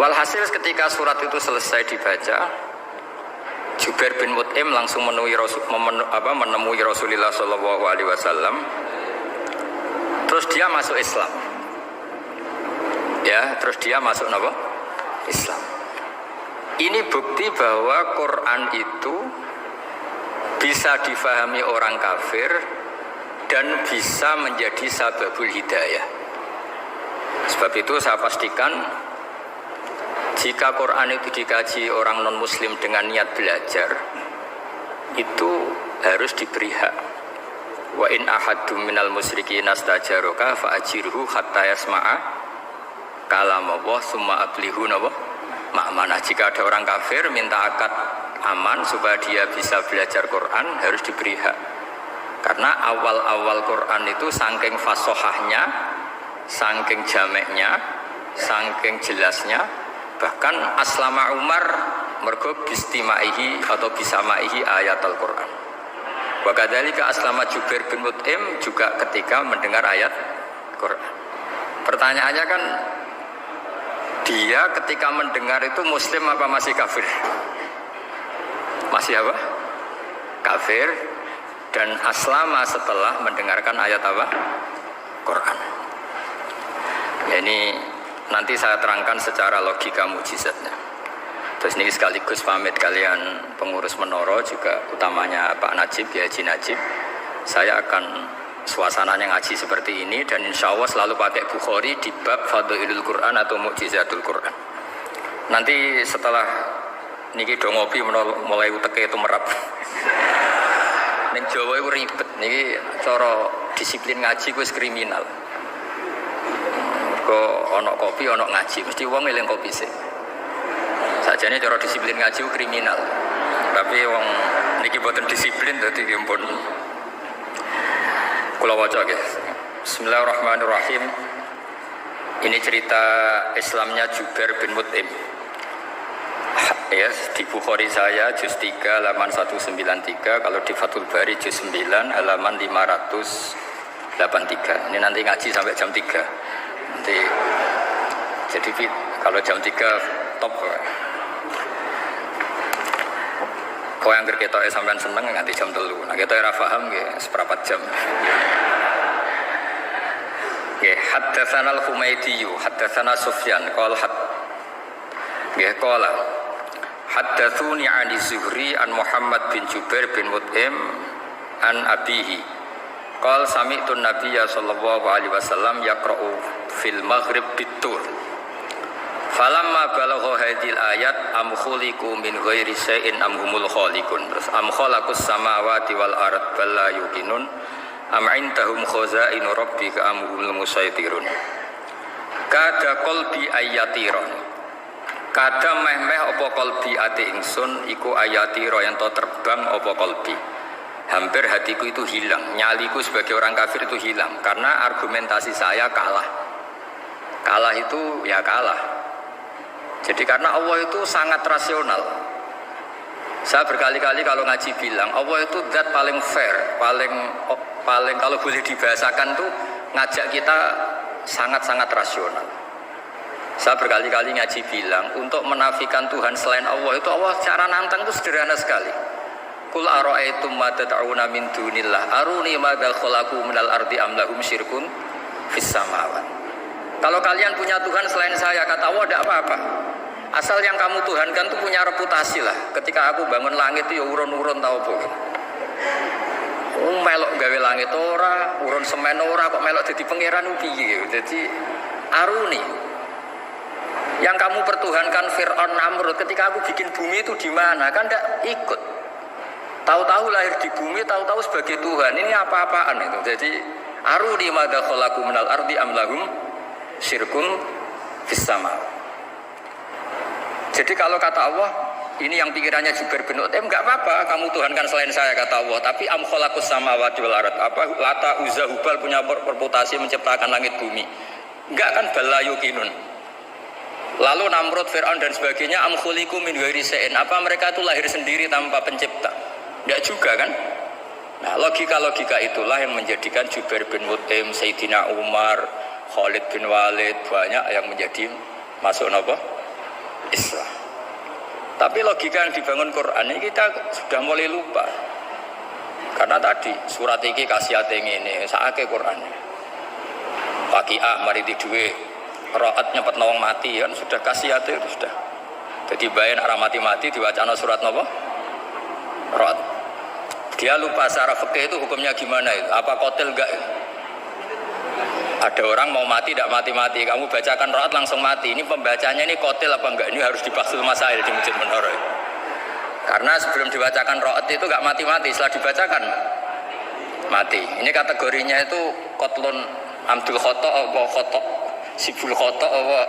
Walhasil ketika surat itu selesai dibaca, Jubair bin Mut'im langsung menemui Rasulullah SAW. Terus dia masuk Islam. Ya, terus dia masuk apa? Islam. Ini bukti bahwa Quran itu bisa difahami orang kafir dan bisa menjadi sababul hidayah. Sebab itu saya pastikan jika Quran itu dikaji orang non-muslim dengan niat belajar, itu harus diberi hak. Wa in ahadum minal musyrikin astajaroka fa'ajirhu hatta yasma'a kalam Allah summa ablihu ma'manah. Jika ada orang kafir minta akad aman supaya dia bisa belajar Quran, harus diberi hak. Karena awal-awal Quran itu saking fasohahnya, saking jameknya, saking jelasnya, bahkan aslama Umar mergo bistimaihi atau bisamaihi ayat Al-Quran. Wa kadzalika aslama Jubair bin Mut'im juga ketika mendengar ayat Quran. Pertanyaannya kan, dia ketika mendengar itu muslim apa masih kafir? Masih apa? Kafir. Dan aslama setelah mendengarkan ayat apa? Quran. Ya, ini nanti saya terangkan secara logika mukjizatnya. Terus ini sekaligus pamit kalian pengurus Menoro, juga utamanya Pak Najib, ya Haji Najib. Saya akan suasananya ngaji seperti ini, dan insya Allah selalu pakai Bukhari di bab Fadhailul Quran atau Mukjizatul Quran. Nanti setelah niki do ngopi mulai uteke itu merap. Ning Jawa iku ribet niki, cara disiplin ngaji kuwi kriminal. Kok ono kopi ono ngaji, mesti wong eling kopi sih. Sajane cara disiplin ngaji ku kriminal. Tapi wong niki boten disiplin dadi pun kula waca nggih. Bismillahirrahmanirrahim. Ini cerita Islamnya Jubair bin Mut'im. Ya, di Bukhari saya juz 3 halaman 193, kalau di Fathul Bari juz 9 halaman 583. Ini nanti ngaji sampai jam 3. Nanti jadi kalau jam 3 top. Kau yang kita sampean seneng nganti jam 3. Nah kita ora paham nggih seperempat jam. Nggih, haddatsana al-Humaydi, haddatsana Sufyan, qala nggih qala haddatsuni 'ani Zuhri an Muhammad bin Jubair bin Mut'im an abihi. Qala sami'tu an-nabiyya sallallahu alaihi wasallam yaqra'u fil maghrib bit-tur. Falamma balagha hadhil ayat am khuliqu min ghairi syai'in am humul khaliqun. Terus am khalaqus samawati wal ard bal la yuqinun am indahum khazainu rabbika am humul musaytirun. Kada qalbi ayatiron. Kada meh-meh apa qalbi ati ingsun iku ayatiro yang to terbang apa qalbi. Hampir hatiku itu hilang, nyaliku sebagai orang kafir itu hilang karena argumentasi saya kalah. Kalah itu ya kalah. Jadi karena Allah itu sangat rasional. Saya berkali-kali kalau ngaji bilang Allah itu zat paling fair, paling kalau boleh dibahasakan tuh ngajak kita sangat-sangat rasional. Saya berkali-kali ngaji bilang untuk menafikan Tuhan selain Allah itu Allah secara nantang itu sederhana sekali. Qul ara'aytum ma tad'una min dunillah aruni madza khalaqu minal ardi am lahum syirkun fis samawati. Kalau kalian punya Tuhan selain saya, kata Allah, tidak apa-apa. Asal yang kamu tuhankan itu punya reputasi lah. Ketika aku bangun langit itu ya urun-urun tau apa. Melok gawe langit ora, urun semen ora, kok melok jadi pangeran piye. Jadi aruni. Yang kamu pertuhankan Fir'aun Namrud, ketika aku bikin bumi itu di mana? Kan tidak ikut. Tahu-tahu lahir di bumi, tahu-tahu sebagai Tuhan. Ini apa-apaan itu. Jadi aruni madza khalaqu minal ardi am lahum syirkun fis sama. Jadi kalau kata Allah, ini yang pikirannya Jubair bin Mut'im, enggak apa-apa kamu tuhankan selain saya kata Allah, tapi am khalaqus samawati wal ard. Apa Lata Uzza Hubal punya reputasi menciptakan langit bumi? Enggak kan balayukinun. Lalu Namrud, Fir'aun dan sebagainya am khuliqu min ghairi syai'in. Apa mereka itu lahir sendiri tanpa pencipta? Enggak juga kan? Nah, logika-logika itulah yang menjadikan Jubair bin Mut'im, Sayyidina Umar, Khalid bin Walid banyak yang menjadi masuk apa? Islam. Tapi logika yang dibangun Quran ini kita sudah mulai lupa. Karena tadi surat iki kasihate ngene, sakake Quran. Waqiah mari duwe raat nyepet nawang mati kan sudah kasihate itu sudah. Jadi bayan arah mati-mati diwacana surat napa? Raat. Dia lupa secara fikih itu hukumnya gimana itu? Apa kotil enggak? Ada orang mau mati tidak mati-mati, kamu bacakan raat langsung mati. Ini pembacanya ini kotil apa enggak? Ini harus dibahas masail di Masjid Menara. Karena sebelum dibacakan raat itu enggak mati-mati, setelah dibacakan mati. Ini kategorinya itu kotlun amdul khoto apa khoto sibul khoto apa.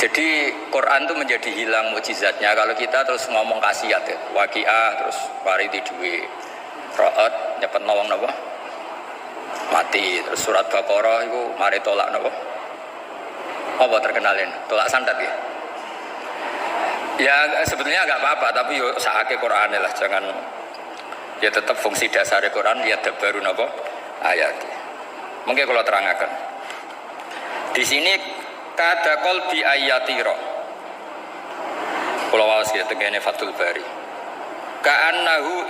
Jadi Quran itu menjadi hilang mukjizatnya kalau kita terus ngomong kasiat ya. Waqiah terus waridi duwe raat nyepet nawang napa? Mati. Terus surat Baqarah itu mari tolak napa? Apa terkenalin? Tolak sandat ya? Ya sebetulnya enggak apa-apa tapi yo sakake Qur'ane lah, jangan ya tetap fungsi dasar Quran lihat baru napa ayat. Mungkin kalau terangkan. Di sini kada qalbi ayatira. Kula waos ya tengene Fathul Bari. Ka'annahu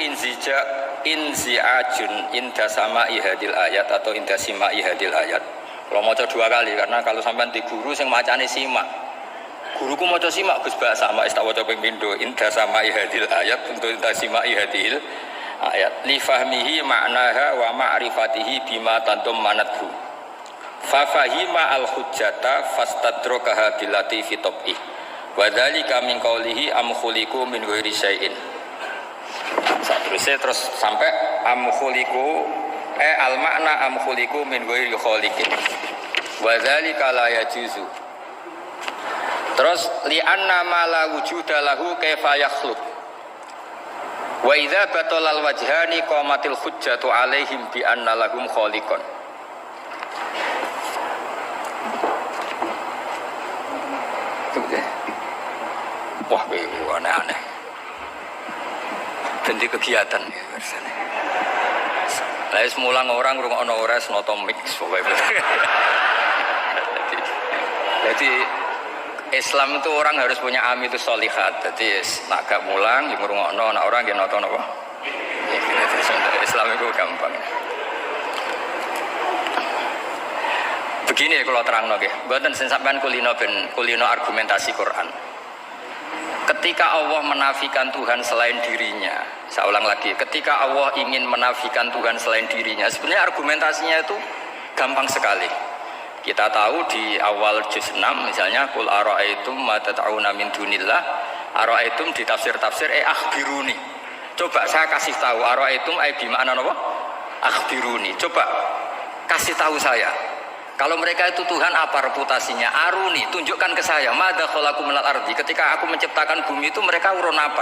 inzi'ajun inda sama'i hadil ayat atau inda sima'i hadil ayat. Kalau maca 2 kali karena kalau sampean di guru sing macane simak. Guruku maca simak Gus Bak sama istawa ping pindho inda sama'i hadil ayat untuk inda sima'i hadil ayat li fahmihi ma'naha wa ma'rifatihi bima tantum manathu. Fa fahima al hujjata fastadrakaha bilati fi tab'i. Wa dzalika min qawlihi am khuliqu min ghairi syai'in. Terus sampai am khuliqu al makna am khuliqu min ghairi khaliqin. Wa dzalika la yajuzu. Terus li anna ma la wujuda lahu kaifa yakhluq. Wa idza batala al wajhani qamatil hujjatu alaihim bi anna lahum khaliqan. Wah, aneh-aneh. Ganti kegiatan ya rasane. Lah semulang orang rungokno ora senoto mix pokoke. Jadi Islam itu orang harus punya amitus sholihat. Jadi nak gak mulang, ya ngrungokno, nak orang nggih nonton apa. Islam itu gampang. Begini kalau terang nggih, mboten sing sampean kulino argumentasi Quran. Ketika Allah menafikan Tuhan selain dirinya, saya ulang lagi, ketika Allah ingin menafikan Tuhan selain dirinya, sebenarnya argumentasinya itu gampang sekali. Kita tahu di awal juz 6 misalnya qul ara'aitum ma tata'una min dunillah, ara'aitum di tafsir-tafsir akhbiruni. Coba saya kasih tahu ara'aitum bi makna apa? Akhbiruni. Coba kasih tahu saya. Kalau mereka itu Tuhan apa reputasinya? Aruni, tunjukkan ke saya. Madza khalaqu minal ardi. Ketika aku menciptakan bumi itu mereka urun apa?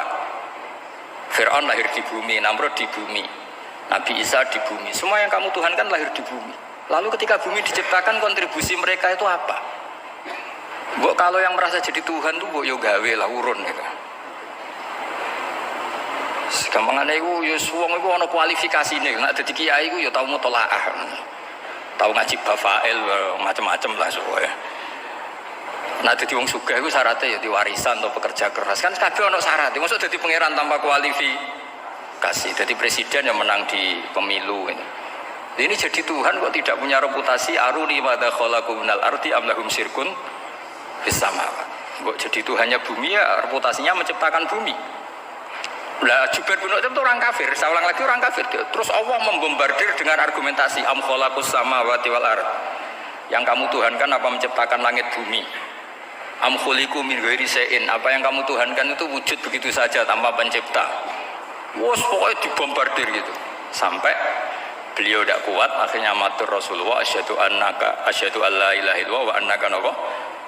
Fir'aun lahir di bumi, Namrud di bumi, Nabi Isa di bumi. Semua yang kamu tuhankan lahir di bumi. Lalu ketika bumi diciptakan kontribusi mereka itu apa? Mbok kalau yang merasa jadi Tuhan tuh mbok yo gawe lah urun gitu. Gampangane iku yo wong iku ana kualifikasine, nek dadi kiai iku yo tau mutolaah. Tau ngaji bafail macam-macam lah soalnya. Nah dadi wong sugih iku syaratnya ya diwarisan atau pekerja keras. Kan kabeh ana syarat. Mosok dadi pangeran tanpa kualifikasi. Dadi presiden yang menang di pemilu ini. Ini jadi Tuhan kok tidak punya reputasi aruni madza khalaqu minal ardi am lahum syirkun fis samawat. Kok jadi Tuhannya bumi ya reputasinya menciptakan bumi. Lah Jubair bin Mut'im itu orang kafir, saya ulang lagi orang kafir. Terus Allah membombardir dengan argumentasi am khalaqus samawati wal ard. Yang kamu tuhankan apa menciptakan langit bumi? Am khuliqu min ghairi syai'in. Apa yang kamu tuhankan itu wujud begitu saja tanpa pencipta. Wos pokoknya dibombardir gitu. Sampai beliau tidak kuat, akhirnya matur Rasulullah asyhadu alla ilaha illallah wa annaka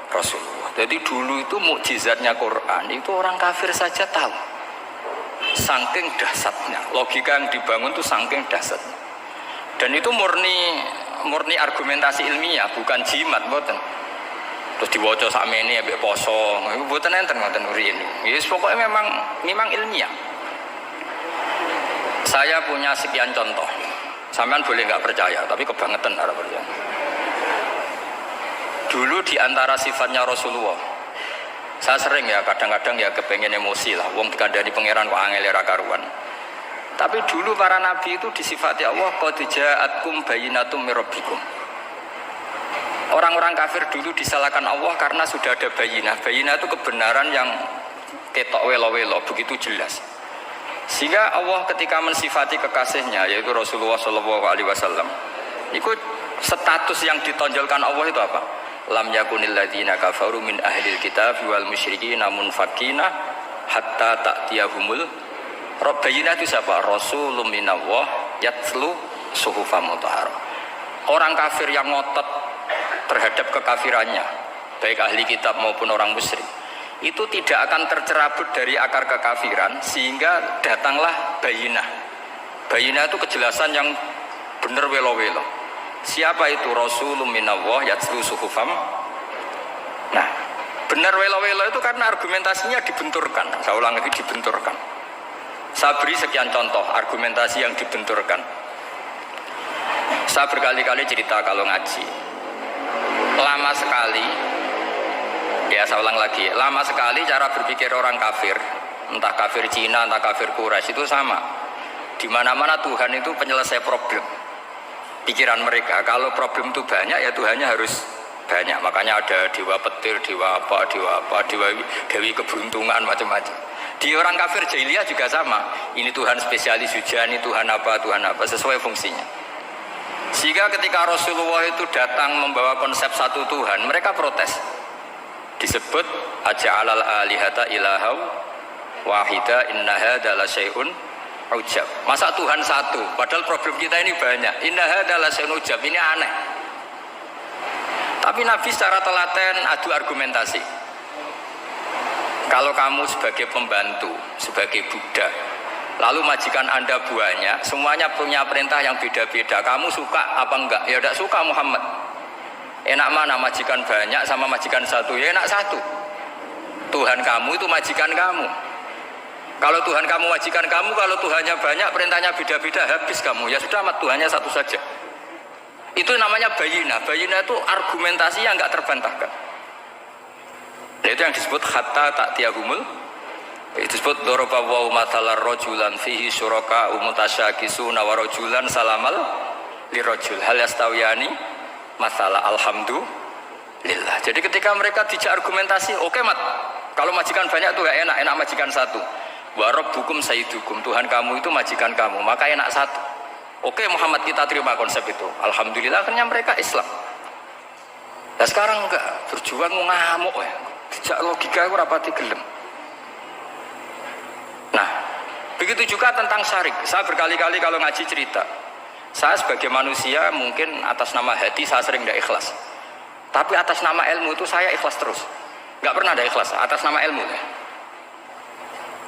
Rasulullah. Jadi dulu itu mukjizatnya Quran itu orang kafir saja tahu. Saking dahsyatnya, logika yang dibangun itu saking dahsyatnya. Dan itu murni argumentasi ilmiah, bukan jimat, mboten. Terus diwaca sakmene ambek poso, mboten enten ngoten riyen. Yes, pokoknya memang ilmiah. Saya punya sekian contoh. Sampean boleh nggak percaya, tapi kebangetan harap percaya. Dulu di antara sifatnya Rasulullah, saya sering ya kadang-kadang ya kepengen emosi lah. Wong dikandani pangeran kok angel ra karuan. Tapi dulu para nabi itu disifati Allah qad ja'atkum bayyinatum mir rabbikum. Orang-orang kafir dulu disalahkan Allah karena sudah ada bayinah. Bayinah itu kebenaran yang ketok welo-welo, begitu jelas. Sehingga Allah ketika mensifati kekasihnya yaitu Rasulullah SAW, itu status yang ditonjolkan Allah itu apa? Lam yakunil ladzina kafaru min ahlil kitab wal musyrikin munfakina hatta ta'tiyahumul Rabbayina. Itu siapa? Rasulun minallah yatlu suhufam mutahharah. Orang kafir yang ngotot terhadap kekafirannya, baik ahli kitab maupun orang musyrik, itu tidak akan tercerabut dari akar kekafiran sehingga datanglah bayinah. Bayinah itu kejelasan yang benar welo-welo. Siapa itu? Rasulun minallah yatlu suhufam. Nah, benar welo-welo itu karena argumentasinya dibenturkan. Saya ulang lagi, dibenturkan. Saya beri sekian contoh argumentasi yang dibenturkan. Saya berkali-kali cerita kalau ngaji. Lama sekali, ya saya ulang lagi, lama sekali cara berpikir orang kafir, entah kafir Cina, entah kafir Quraisy itu sama. Di mana-mana Tuhan itu penyelesai problem. Pikiran mereka, kalau problem itu banyak ya Tuhannya harus banyak. Makanya ada dewa petir, dewa dewi keberuntungan, macam-macam. Di orang kafir jahiliyah juga sama. Ini Tuhan spesialis hujan, ini Tuhan apa, sesuai fungsinya. Sehingga ketika Rasulullah itu datang membawa konsep satu Tuhan, mereka protes. Disebut aja'alal alihata ilahau wahida inna hadza la syai'un ujab. Masa Tuhan satu, padahal problem kita ini banyak. Inna hadza la syai'un ujab, ini aneh. Tapi Nabi secara telaten adu argumentasi. Kalau kamu sebagai pembantu, sebagai budak, lalu majikan Anda banyak, semuanya punya perintah yang beda-beda. Kamu suka apa enggak? Ya tidak suka Muhammad. Enak mana majikan banyak sama majikan satu? Ya enak satu. Tuhan kamu itu majikan kamu. Kalau Tuhan kamu majikan kamu, kalau Tuhannya banyak, perintahnya beda-beda, habis kamu. Ya sudah, Tuhannya satu saja. Itu namanya bayinah. Bayinah itu argumentasi yang enggak terbantahkan. Nah, itu yang disebut hatta ta'tiyahumul. Itu disebut daraba wa mathalar rajulan fihi syuraka umutasyakisuna wa rajulan salamal lirajul hal yastawiyani masalah alhamdulillah. Jadi ketika mereka dijak argumentasi, oke mat, kalau majikan banyak tuh gak enak, enak majikan satu. Wa rabbukum sayyidukum, Tuhan kamu itu majikan kamu, maka enak satu. Oke Muhammad, kita terima konsep itu. Alhamdulillah akhirnya mereka Islam. Nah sekarang enggak, berjuang ngamuk ya. Dijak logika aku rapati gelem. Nah, begitu juga tentang syarik. Saya berkali-kali kalau ngaji cerita, saya sebagai manusia mungkin atas nama hati saya sering tidak ikhlas, tapi atas nama ilmu itu saya ikhlas terus, nggak pernah ada ikhlas atas nama ilmu ya.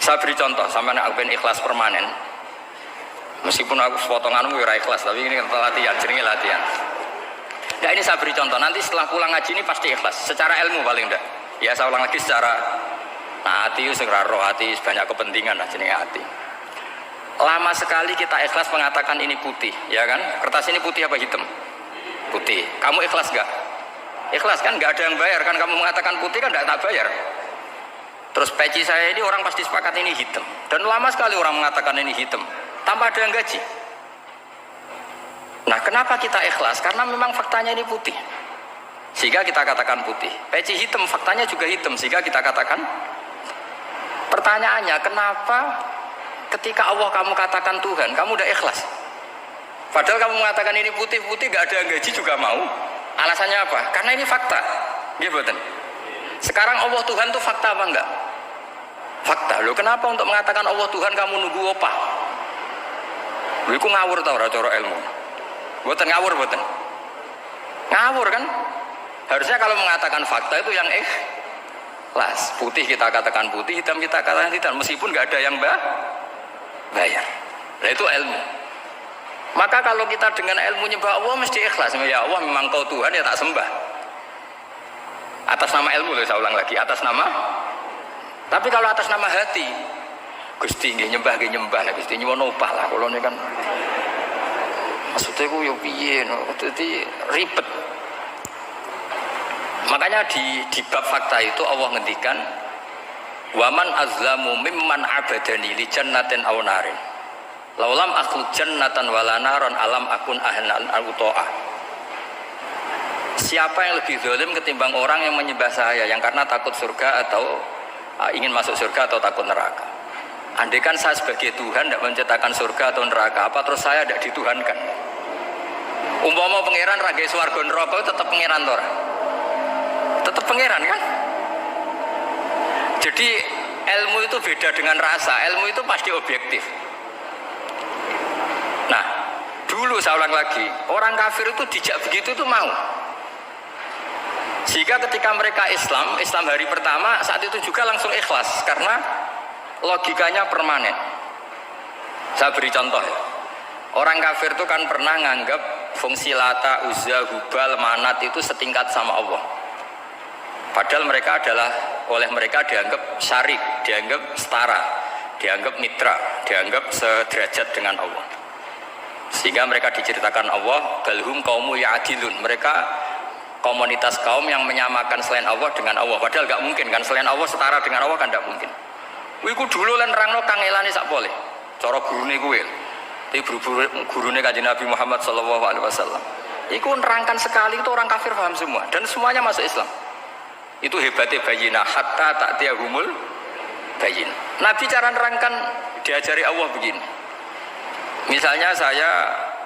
Saya beri contoh, sama aku pengen ikhlas permanen, meskipun aku potonganmu ya ikhlas, tapi ini latihan, jenenge latihan. Nah ini saya beri contoh, nanti setelah pulang ngaji ini pasti ikhlas, secara ilmu paling enggak. Ya saya ulang lagi secara hati, segera roh hati, banyak kepentingan lah jenenge hati. Lama sekali kita ikhlas mengatakan ini putih, ya kan? Kertas ini putih apa hitam? Putih. Kamu ikhlas gak? Ikhlas kan? Gak ada yang bayar kan? Kamu mengatakan putih kan gak tak bayar. Terus peci saya ini orang pasti sepakat ini hitam. Dan lama sekali orang mengatakan ini hitam, tanpa ada yang gaji. Nah kenapa kita ikhlas? Karena memang faktanya ini putih, sehingga kita katakan putih. Peci hitam, faktanya juga hitam, sehingga kita katakan. Pertanyaannya, kenapa ketika Allah kamu katakan Tuhan, kamu udah ikhlas? Padahal kamu mengatakan ini putih-putih, gak ada yang gaji juga mau. Alasannya apa? Karena ini fakta. Gitu. Sekarang Allah Tuhan itu fakta apa enggak? Fakta. Loh kenapa untuk mengatakan Allah Tuhan kamu nunggu apa? Loh itu ngawur tau cara ilmu. Buatan ngawur, buatan. Ngawur kan? Harusnya kalau mengatakan fakta itu yang ikhlas. Putih kita katakan putih, hitam kita katakan hitam, meskipun nggak ada yang bayar. Nah itu ilmu. Maka kalau kita dengan ilmu nyembah Allah mesti ikhlas. Ya Allah memang kau Tuhan ya tak sembah. Atas nama ilmu loh, saya ulang lagi, atas nama. Tapi kalau atas nama hati, Gusti nggih nyembah lah, Gusti nyuwun opah lah kula ini kan. Maksudnya ku yo piye no, dadi ribet. Makanya di bab fakta itu Allah ngendikan waman azlamu mimman abadani li jannatin aw narin laulam akhluq jannatan wala naron alam akun ahlan al-ta'ah. Siapa yang lebih zalim ketimbang orang yang menyembah saya yang karena takut surga atau ingin masuk surga atau takut neraka. Andaikan saya sebagai Tuhan tidak menciptakan surga atau neraka, apa terus saya tidak dituhankan? Umpama pangeran ragai swarga neraka tetap pangeran tora, tetap pangeran kan? Jadi ilmu itu beda dengan rasa, ilmu itu pasti objektif. Nah, dulu saya ulang lagi, orang kafir itu dijak begitu itu mau. Sehingga ketika mereka Islam hari pertama saat itu juga langsung ikhlas karena logikanya permanen. Saya beri contoh ya. Orang kafir itu kan pernah nganggap fungsi Lata, Uzza, Hubal, Manat itu setingkat sama Allah. Padahal mereka oleh mereka dianggap syarik, dianggap setara, dianggap mitra, dianggap sederajat dengan Allah. Sehingga mereka diceritakan Allah, balhum qaumu ya'dilun. Mereka komunitas kaum yang menyamakan selain Allah dengan Allah. Padahal gak mungkin kan, selain Allah setara dengan Allah kan gak mungkin. Iku dulu lan nerangno kangelane sak boleh. Cara gurune kuwi. Tapi gurune Kanjeng Nabi Muhammad sallallahu alaihi wasallam. Iku nerangkan sekali itu orang kafir paham semua dan semuanya masuk Islam. Itu hebatnya bayina hatta ta'tiyahumul bayin. Nabi cara nerangkan diajari Allah begini. Misalnya saya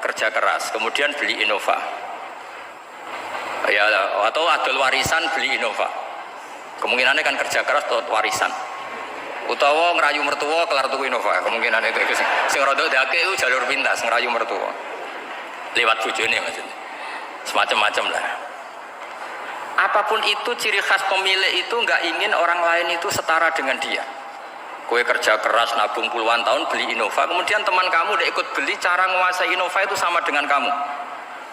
kerja keras, kemudian beli Innova. Ya, atau adol warisan beli Innova. Kemungkinannya kan kerja keras atau warisan. Utawa ngerayu mertua kelar tuku Innova, kemungkinan itu sing rada dake itu jalur pintas ngerayu mertua lewat bojone maksudnya semacam-macam lah. Apapun itu ciri khas pemilik itu nggak ingin orang lain itu setara dengan dia. Kue kerja keras nabung puluhan tahun beli Innova, kemudian teman kamu udah ikut beli, cara menguasai Innova itu sama dengan kamu.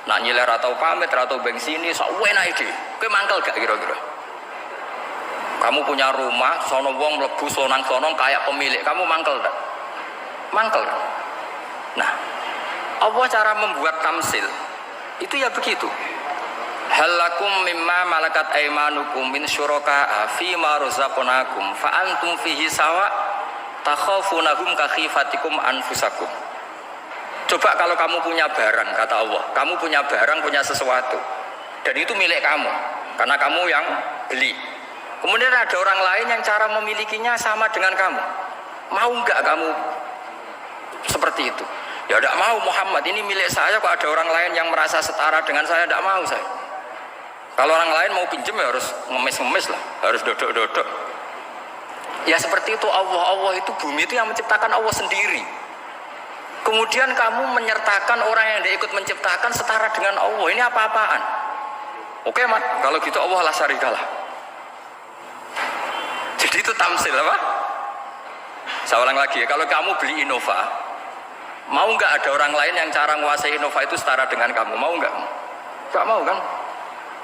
Nak nyiler atau pamit atau bensin sok enak ide. Kue mangkel gak kira-kira? Kamu punya rumah, sono wong mlebu sonang-sonong kayak pemilik, kamu mangkel tak? Mangkel. Nah, Allah cara membuat tamsil itu ya begitu. halakum mimma malakat aimanukum min syuraka'a fi ma razaqnakum fa antum fihi sawa takhafunahum ka khifatikum anfusakum. Coba kalau kamu punya barang, kata Allah, kamu punya barang, punya sesuatu, dan itu milik kamu karena kamu yang beli. Kemudian ada orang lain yang cara memilikinya sama dengan kamu, mau nggak kamu seperti itu? Ya tidak mau, Muhammad ini milik saya, kok ada orang lain yang merasa setara dengan saya, tidak mau saya. Kalau orang lain mau pinjam ya harus ngemis-ngemis lah, harus dodok-dodok. Ya seperti itu Allah itu, bumi itu yang menciptakan Allah sendiri. Kemudian kamu menyertakan orang yang tidak ikut menciptakan setara dengan Allah, ini apa-apaan? Oke mat, kalau gitu Allah la syarikalah. Jadi itu tamsil apa? Saya ulang lagi ya, kalau kamu beli Innova, mau nggak ada orang lain yang cara menguasai Innova itu setara dengan kamu? Mau nggak? Nggak mau kan?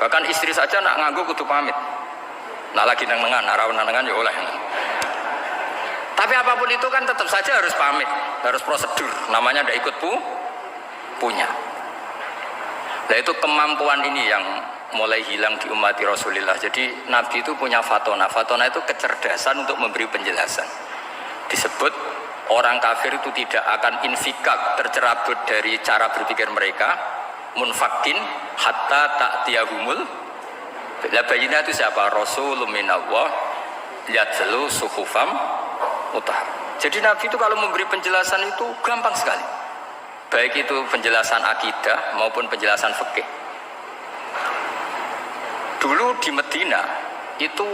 Bahkan istri saja nak nganggo kudu pamit. Nah lagi nang-nangan, arawan-nangan ya oleh. Tapi apapun itu kan tetap saja harus pamit, harus prosedur. Namanya ndak ikut punya. Nah itu kemampuan ini yang mulai hilang di umat Rasulullah. Jadi Nabi itu punya fatona. Fatona itu kecerdasan untuk memberi penjelasan. Disebut orang kafir itu tidak akan infikak, tercerabut dari cara berpikir mereka, munfakin hatta ta'tiyahumul. La bayina itu siapa? Rasulun minallah yatlu suhufam utahar. Jadi Nabi itu kalau memberi penjelasan itu gampang sekali. Baik itu penjelasan akidah maupun penjelasan fikih. Dulu di Medina itu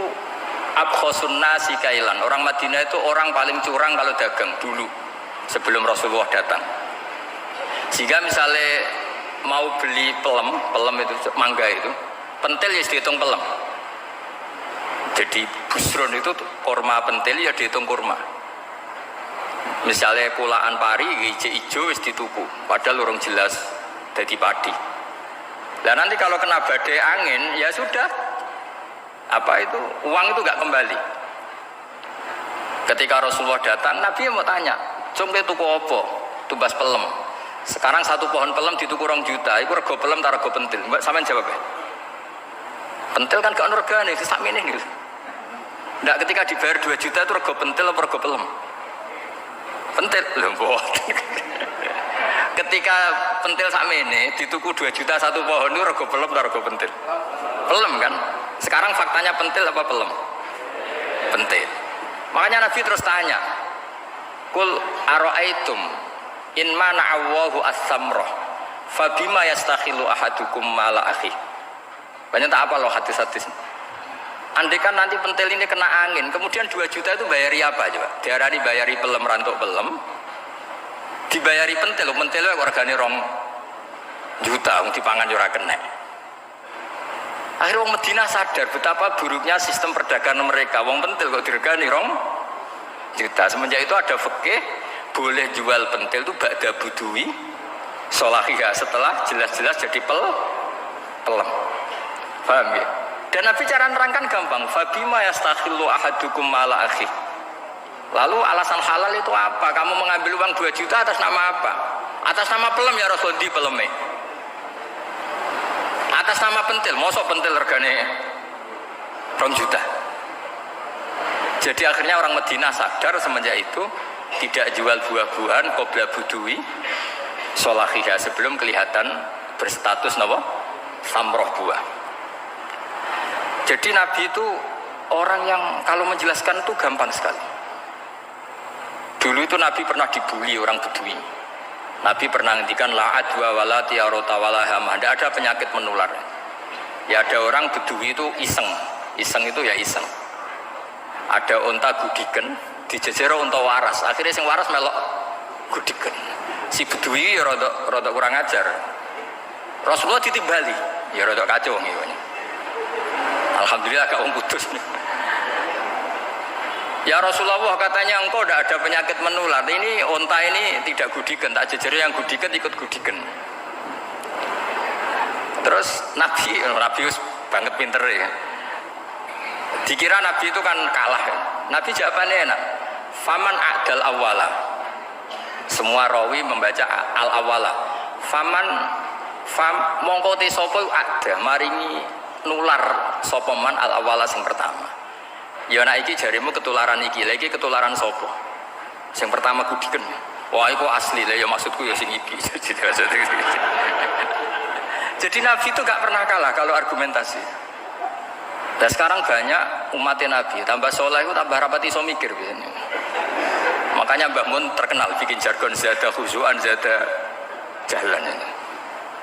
abkhosun nasi kailan. Orang Madinah itu orang paling curang kalau dagang dulu sebelum Rasulullah datang. Jika misalnya mau beli pelem itu mangga itu, pentil ya dihitung pelem. Jadi busron itu kurma pentil ya dihitung kurma. Misalnya kulaan pari hijau wis dituku, padahal urung jelas jadi padi. Dan nanti kalau kena badai angin ya sudah, apa itu uang itu nggak kembali. Ketika Rasulullah datang, Nabi mau tanya, "Cung tuku apa?" Tumbas pelem. Sekarang satu pohon pelem dituku 2 juta, itu rego pelem ta rego pentil? Mbak sampean jawab ya. Pentil kan gak ono regane, sakmene gitu. Ndak ketika dibayar 2 juta itu rego pentil apa rego pelem? Pentil lho mbok. Ketika pentil sakmene dituku 2 juta satu pohon itu rego pelem ta rego pentil? Pelem kan? Sekarang faktanya pentil apa pelem? Pentil. Makanya Nabi terus tanya, "Kul ara'aitum in mana'awahu as-samrah fabima yastakhilu ahadukum mala akhi." Banyak tak apa loh hadis-hadis. Andai kan nanti pentil ini kena angin, kemudian 2 juta itu bayari apa coba? Diarani bayari pelem rantuk pelem, dibayari pentil, pentilnya wargane 2 juta, dipangan ora kena. Akhirnya orang Madinah sadar betapa buruknya sistem perdagangan mereka. Wong pentil kok diregani 2 juta. Semenjak itu ada fikih boleh jual pentil itu ba'da budui solahiyah, setelah jelas-jelas jadi pelem. Paham ya? Dan Nabi cara nerangkan gampang. Fabima yastakhillu ahadukum mala akhi. Lalu alasan halal itu apa? Kamu mengambil uang 2 juta atas nama apa? Atas nama pelem ya Rasul, di peleme. Atas nama pentil, mosok pentil regane 2 juta. Jadi akhirnya orang Madinah sadar semenjak itu tidak jual buah-buahan qobla budui solahiyah, sebelum kelihatan berstatus napa? Samroh buah. Jadi Nabi itu orang yang kalau menjelaskan itu gampang sekali. Dulu itu Nabi pernah dibully orang Bedui. Nabi pernah ngendikan la adwa wala tiarota wala hamah. Tidak ada penyakit menular. Ya ada orang Bedui itu iseng. Iseng itu ya iseng. Ada unta gudiken, dijejero unta waras. Akhirnya sing waras melok gudiken. Si Bedui ya rada kurang ajar. Rasulullah ditimbali, ya rada kacau ngene. Alhamdulillah gak putus. Ya Rasulullah, katanya engkau tidak ada penyakit menular. Ini unta ini tidak gudiken, tak jejero yang gudiken ikut gudiken. Terus Nabi banget pinter ya. Dikira Nabi itu kan kalah ya. Nabi jawabannya enak. Faman a'dal awala. Semua rawi membaca al awala. fam mongko te sapa ada maringi nular sapa man al awala sing pertama. Ya nek iki jarimu ketularan iki, lha iki ketularan sapa? Sing pertama kudiken. Wah iku asli lah ya maksudku ya sing iki. Jadi Nabi itu gak pernah kalah kalau argumentasi. Dan sekarang banyak umatnya Nabi, tambah soleh itu tambah rapat iso mikir biasanya. Makanya Mbah Mun terkenal bikin jargon zada khuzuan, zada jalan ini.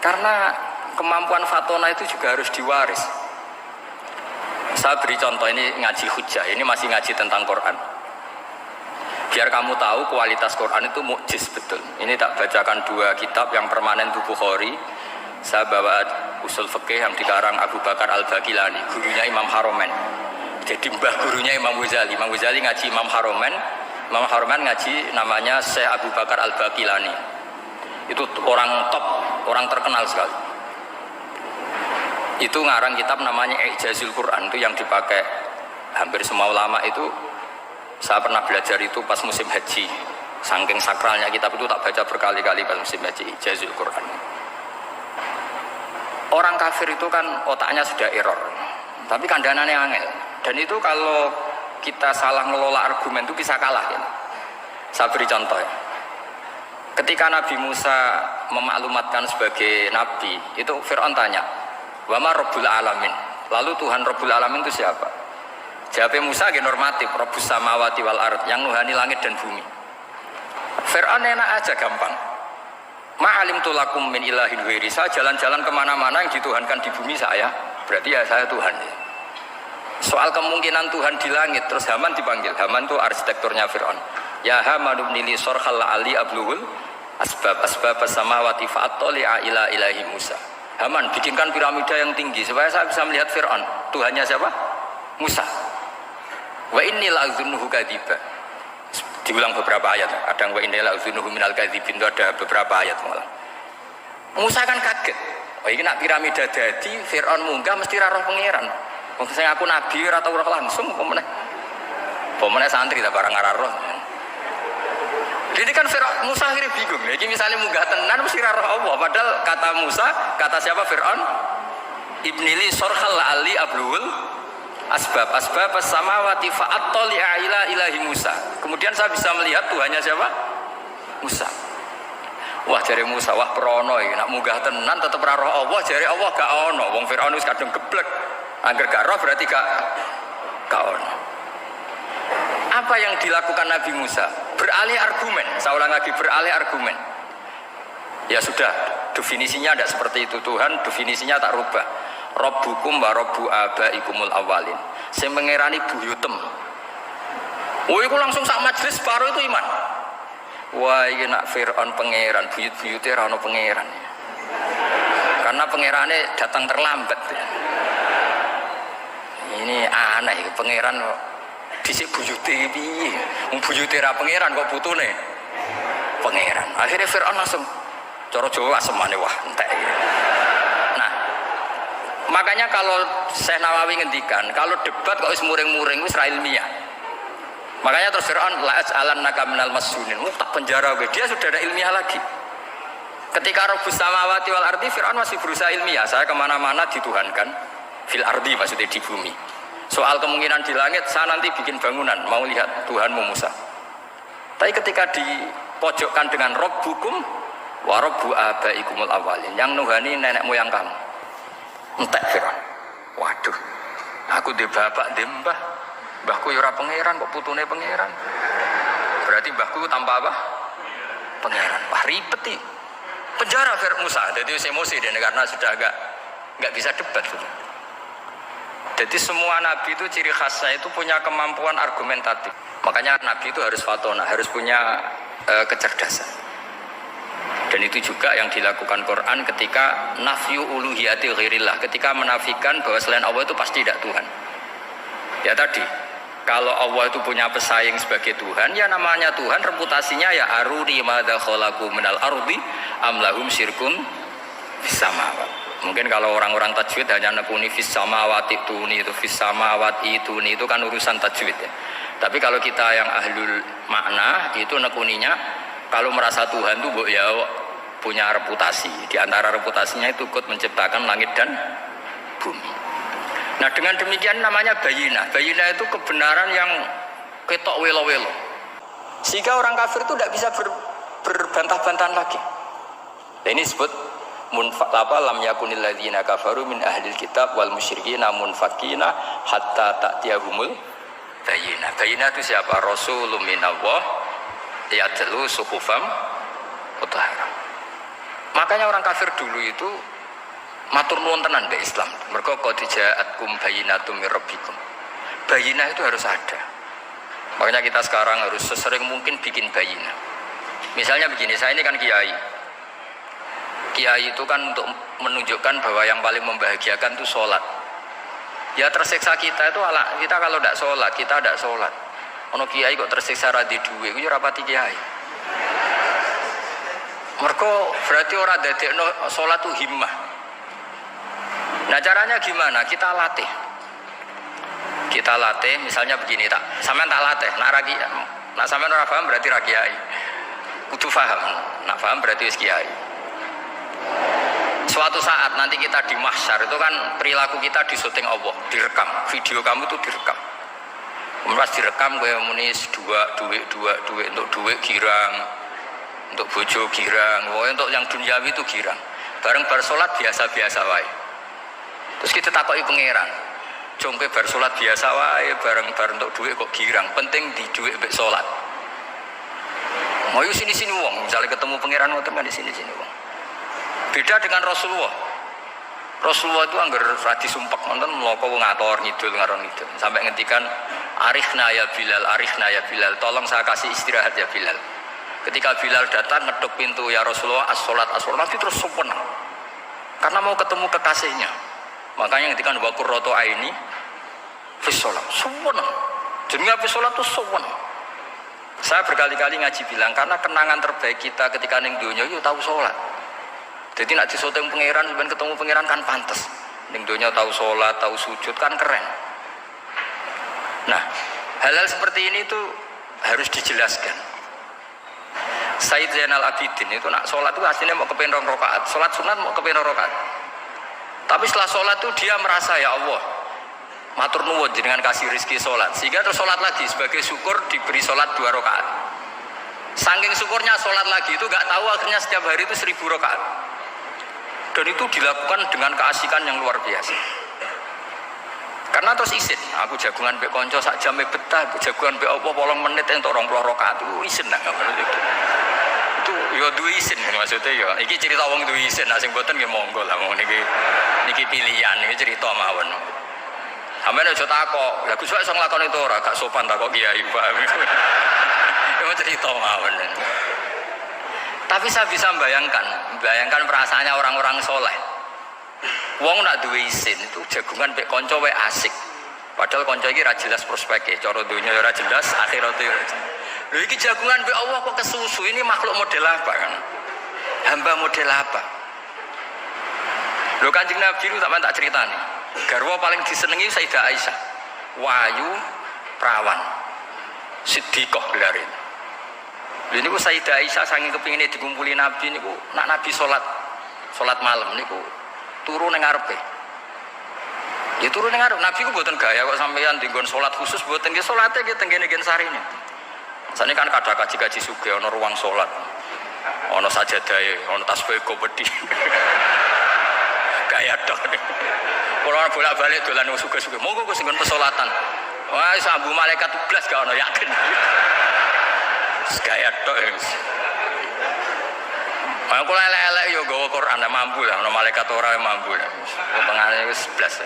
Karena kemampuan fatona itu juga harus diwaris. Saya beri contoh, ini ngaji hujjah, ini masih ngaji tentang Quran. Biar kamu tahu kualitas Quran itu mukjiz betul. Ini tak bacakan dua kitab yang permanen itu Bukhari. Saya bawa usul fikih yang dikarang Abu Bakar Al-Baqilani, gurunya Imam Haromen. Jadi mbah gurunya Imam Ghazali. Imam Ghazali ngaji Imam Haromen. Imam Haromen ngaji namanya Syekh Abu Bakar Al-Baqilani. Itu orang top, orang terkenal sekali. Itu ngarang kitab namanya Ijazul Quran, itu yang dipakai hampir semua ulama itu. Saya pernah belajar itu pas musim haji. Saking sakralnya kitab itu tak baca berkali-kali pas musim haji, Ijazul Quran. Orang kafir itu kan otaknya sudah error, tapi kandanannya angel. Dan itu kalau kita salah ngelola argumen itu bisa kalah. Ya. Saya beri contoh ya. Ketika Nabi Musa memaklumatkan sebagai Nabi, itu Fir'aun tanya, Wama Rabbul Alamin. Lalu Tuhan Rabbul Alamin itu siapa? Jawabnya Musa ya normatif, Rabbus Samawati wal Ard, yang nuhani langit dan bumi. Fir'aun enak aja, gampang. Ma'alim tulakum min ilahin ghairi. Saya jalan-jalan kemana-mana yang dituhankan di bumi saya, berarti ya saya Tuhan. Soal kemungkinan Tuhan di langit, terus Haman dipanggil. Haman itu arsitekturnya Fir'aun. Ya Haman ibnili sorkhal ali abluhul asbab samawati fa'attali'a ila ilahi Musa. Haman bikinkan piramida yang tinggi supaya saya bisa melihat Fir'aun. Tuhannya siapa? Musa. Wa inni la'adzunuhu kadziba. Diulang beberapa ayat, ada wa inna la'udzunuhu minal kadzibin, itu ada beberapa ayat malah. Musa kan kaget. Oh ini nak piramida dadi Fir'aun munggah mesti ra roh pangeran. Wong sing aku nabi ora tau roh langsung pemenang santri ta barang ora roh. Jadi kan Fir'aun Musa akhirnya bingung. Iki misalnya munggah tenan mesti ra roh Allah, padahal kata Musa, kata siapa Fir'aun? Ibnili sorkhal ali ablul asbab samawati fa'attali'a ila ilahi Musa. Kemudian saya bisa melihat Tuhannya siapa? Musa. Wah jare Musa, wah prono iki nak munggah tenan tetep ra roh Allah, jare Allah gak ono. Wong Firaun wis kadung geblek. Angger gak roh berarti gak ono. Apa yang dilakukan Nabi Musa? Beralih argumen. Saya ulang lagi, beralih argumen. Ya sudah, definisinya tidak seperti itu. Tuhan definisinya tak rubah. Rabbukum wa rabbu abaikumul awalin. Sing mengerani buyutem. Wah iku langsung sak majelis separuh itu iman. Wah iki nak Fir'aun pangeran, buyut-buyute ora ono pangeran. Karena pangerane datang terlambat. Ini aneh pangeran dhisik buyute piye? Wong buyute ra pangeran kok putune pangeran. Akhirnya Fir'aun langsung cara Jawa semane wah entek iki. Makanya kalau Syekh Nawawi ngendikan, kalau debat kok wis muring-muring wis ra ilmiah. Makanya terus Fir'aun la aj'alannaka minal masjunin. Tak penjara dia sudah ada ilmiah lagi. Ketika Rabbus samawati wal ardi, Fir'aun masih berusaha ilmiah. Saya kemana-mana dituhankan fil ardi, maksudnya di bumi. Soal kemungkinan di langit, saya nanti bikin bangunan mau lihat Tuhanmu Musa. Tapi ketika dipojokkan dengan Rabbukum wa rabbu abaikumul awalin, yang nuhani nenek moyang kamu. Entek Fir'aun. Waduh, aku di bapak, di mbah. Mbahku yura pangeran, kok putune pangeran. Berarti mbahku tanpa apa? Pangeran. Wah ribet nih. Penjara Fir'aun Musa. Jadi emosi dia karena sudah agak bisa debat. Jadi semua nabi itu ciri khasnya itu punya kemampuan argumentatif. Makanya nabi itu harus fatona, harus punya kecerdasan. Dan itu juga yang dilakukan Quran ketika nafyu uluhiyati ghairillah, ketika menafikan bahwa selain Allah itu pasti tidak Tuhan. Ya tadi, kalau Allah itu punya pesaing sebagai Tuhan, ya namanya Tuhan, reputasinya ya aruni madza khalaqu minal ardi am lahum syirkun fis samawat. Mungkin kalau orang-orang tajwid hanya nekuni fis samawati tuni itu fis samawati tuni itu kan urusan tajwid ya. Tapi kalau kita yang ahlul makna itu nekuninya kalau merasa Tuhan itu ya punya reputasi. Di antara reputasinya itu ikut menciptakan langit dan bumi. Nah dengan demikian namanya bayinah. Bayinah itu kebenaran yang ketok welo-welo. Sehingga orang kafir itu tidak bisa berbantah-bantahan lagi. Nah, ini disebut lam yakunil ladzina kafaru min ahlil kitab wal musyrikina munfakina hatta ta'tiyahumul bayinah. Bayinah itu siapa? Rasulun minallah yatlu suhufam mutahharah. Makanya orang kafir dulu itu matur nuwun tenan mbek Islam. Mergo qad ja'atkum bayyinatum mir rabbikum. Bayinah itu harus ada. Makanya kita sekarang harus sesering mungkin bikin bayinah. Misalnya begini, saya ini kan kiai. Kiai itu kan untuk menunjukkan bahwa yang paling membahagiakan itu sholat. Ya tersiksa kita itu kita kalau tidak sholat, kita tidak sholat. Ono kiai kok tersiksa radhi duwe, itu rapati kiai. Mergo berarti orang dadekno sholat itu himmah. Nah caranya gimana? Kita latih. Kita latih, misalnya begini, sampean tak latih, nak sampean ora paham berarti ra kiai. Kudu paham, nak paham berarti wis kiai. Suatu saat nanti kita di mahsyar itu kan perilaku kita disuting Allah, direkam, video kamu itu direkam. Pas direkam kowe muni duit untuk duit girang, untuk bojo girang, untuk yang duniawi itu girang. Bareng bar salat biasa-biasa wae. Terus kita takoki pangeran. Jongke bar salat biasa wae, bareng-bareng untuk duit kok girang. Penting di duit mbek salat. Mau sini-sini wong, misalnya ketemu pangeran ngoten kan di sini-sini wong. Beda dengan Rasulullah. Rasulullah itu anggar radi sumpek nonton mloko ngator ngidul ngaron ngidul. Sampai ngendikan arifna ya Bilal, tolong saya kasih istirahat ya Bilal. Ketika Bilal datang ngeduk pintu, ya Rasulullah as-sholat, Nabi terus sempurna. Karena mau ketemu kekasihnya. Makanya ngendikan wa qurratu aini fi sholat, sempurna. Jenenge fi sholat itu sempurna. Saya berkali-kali ngaji bilang karena kenangan terbaik kita ketika ning donya itu tahu sholat. Jadi nak disoteng pangeran, sebenarnya ketemu pangeran kan pantas. Ning donya tahu sholat, tahu sujud kan keren. Nah, hal-hal seperti ini tuh harus dijelaskan. Sayyid Zainal Abidin itu nak sholat itu aslinya mau kepengen 2 rakaat, sholat sunat mau kepengen 2 rakaat. Tapi setelah sholat tuh dia merasa ya Allah, matur nuwun jenengan kasih rezeki sholat, sehingga terus sholat lagi sebagai syukur diberi sholat 2 rakaat. Saking syukurnya sholat lagi itu gak tahu akhirnya setiap hari itu 1000 rakaat. Dan itu dilakukan dengan keasikan yang luar biasa. Karena terus isin, aku jagungan mbek kanca sak jame betah, jagungan mbek apa 8 menit entuk 20 rakaat itu isin nak itu ya duwe isin maksudnya ya. Iki cerita wong duwe isin, nah sing mboten nggih monggo lah wong niki pilihan, iki cerita mawon. Sampeyan aja takok, lha Gus iso nglakoni itu ora, gak sopan takok kiai, Pak. Itu cerita mawon. Tapi saya bisa bayangkan perasaannya orang-orang soleh. Wong nak duwe isin itu jagungan mbek kanca wae asik. Padahal kanca iki ra jelas prospeke, cara dunya ya ora jelas, akhirat ya ora jelas. Lho iki jagungan mbek Allah kok kesusu, ini makhluk model apa kan? Hamba model apa? Lho Kanjeng Nabi itu tak ceritani. Garwa paling disenengi Sayyidah Aisyah. Wayu perawan. Siddiqah gelare. Lha niku Sayyidah Aisyah saking kepingine dikumpuli Nabi niku nak Nabi salat malam niku turu ning ngarepe. Ya turu ning ngarep. Nabi ku mboten gaya kok sampeyan dinggon salat khusus mboten nggih salate nggih teng kene sarine. Masane kan kada kaji-kaji sugih ana ruang salat. Ana sajadahe, ana tasbih kompeti. Gaya tok. Kula bolak-balik dolan sugih-sugih. Monggo Gus nggon pesolatan. Wah, sambu malaikat 12 gak ono yakin. Gaya tok. Aku elek-elek yo gawa Quran mampu lah, ana malaikat ora mampu lah. Pengane wis 11.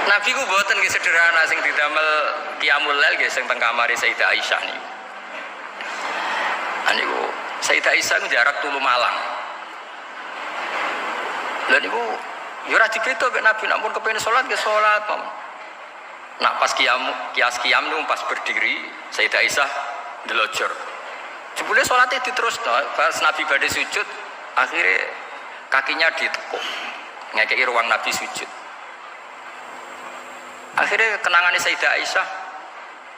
Nabi ku mboten nggih sederhana sing didamel qiyamul lail nggih sing teng kamare Sayyidah Aisyah niku. Niku Sayyidah Aisyah ku jarak tulu Malang. Lha niku yo ora dibeda mek Nabi nek pun kepengin salat nggih salat. Nak pas qiyam niku pas berdiri Sayyidah Aisyah ndelojor. Jebule salate diterusno, pas Nabi badhe sujud, akhirnya kakinya ditekuk. Ngekeki ruang Nabi sujud. Akhirnya kenangannya Sayyidah Aisyah,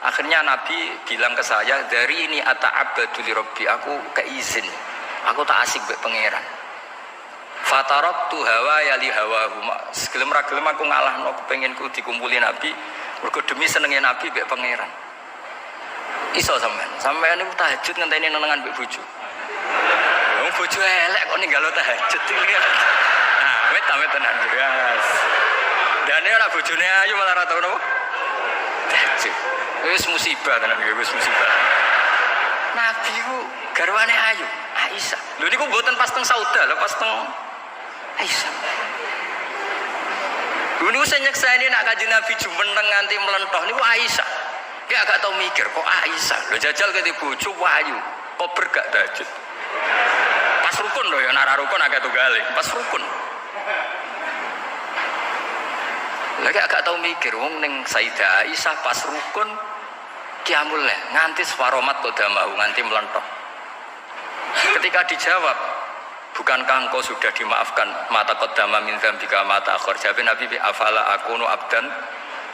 akhirnya Nabi bilang ke saya, dari ini ata'abbadu li Rabbi, aku keizin Aku tak asik mbek pangeran. Fatarok tu hawa ya li hawa huma. Segelem ra gelem aku ngalahno kepenginku dikumpuli Nabi. Mergo demi senenge Nabi mbek pangeran. Iso sampean niku tahajud ngenteni nenengan mbek bojo. Wong bojo elek kok ninggalo tahajud iki. Nah, wet tenan guys. Dane ora bojone ayu malah ra tau napa? Tahajud. Wis musibah tenan iki, wis musibah. Nabi ku garwane ayu, Aisyah. Lho niku mboten pas teng Sauda, lho pas teng Aisyah. Lho niku sing nyekseni nak Kanjeng Nabi jumeneng nganti mlentoh niku Aisyah. Ya agak tau mikir kok Aisyah. Lho jajal kete bojo ayu, kok bergak tahajud. Pas rukun lho ya nek rukun agak tunggale, pas rukun. Lagi agak tau mikir wong ning Sayyidah Aisyah pas rukun qiyamul lail nganti swaromat qodamahu nganti melentok. Ketika dijawab, bukankah engkau sudah dimaafkan mata qodama min dzambika mata akhir? Jawab Nabi, afala akunu abdan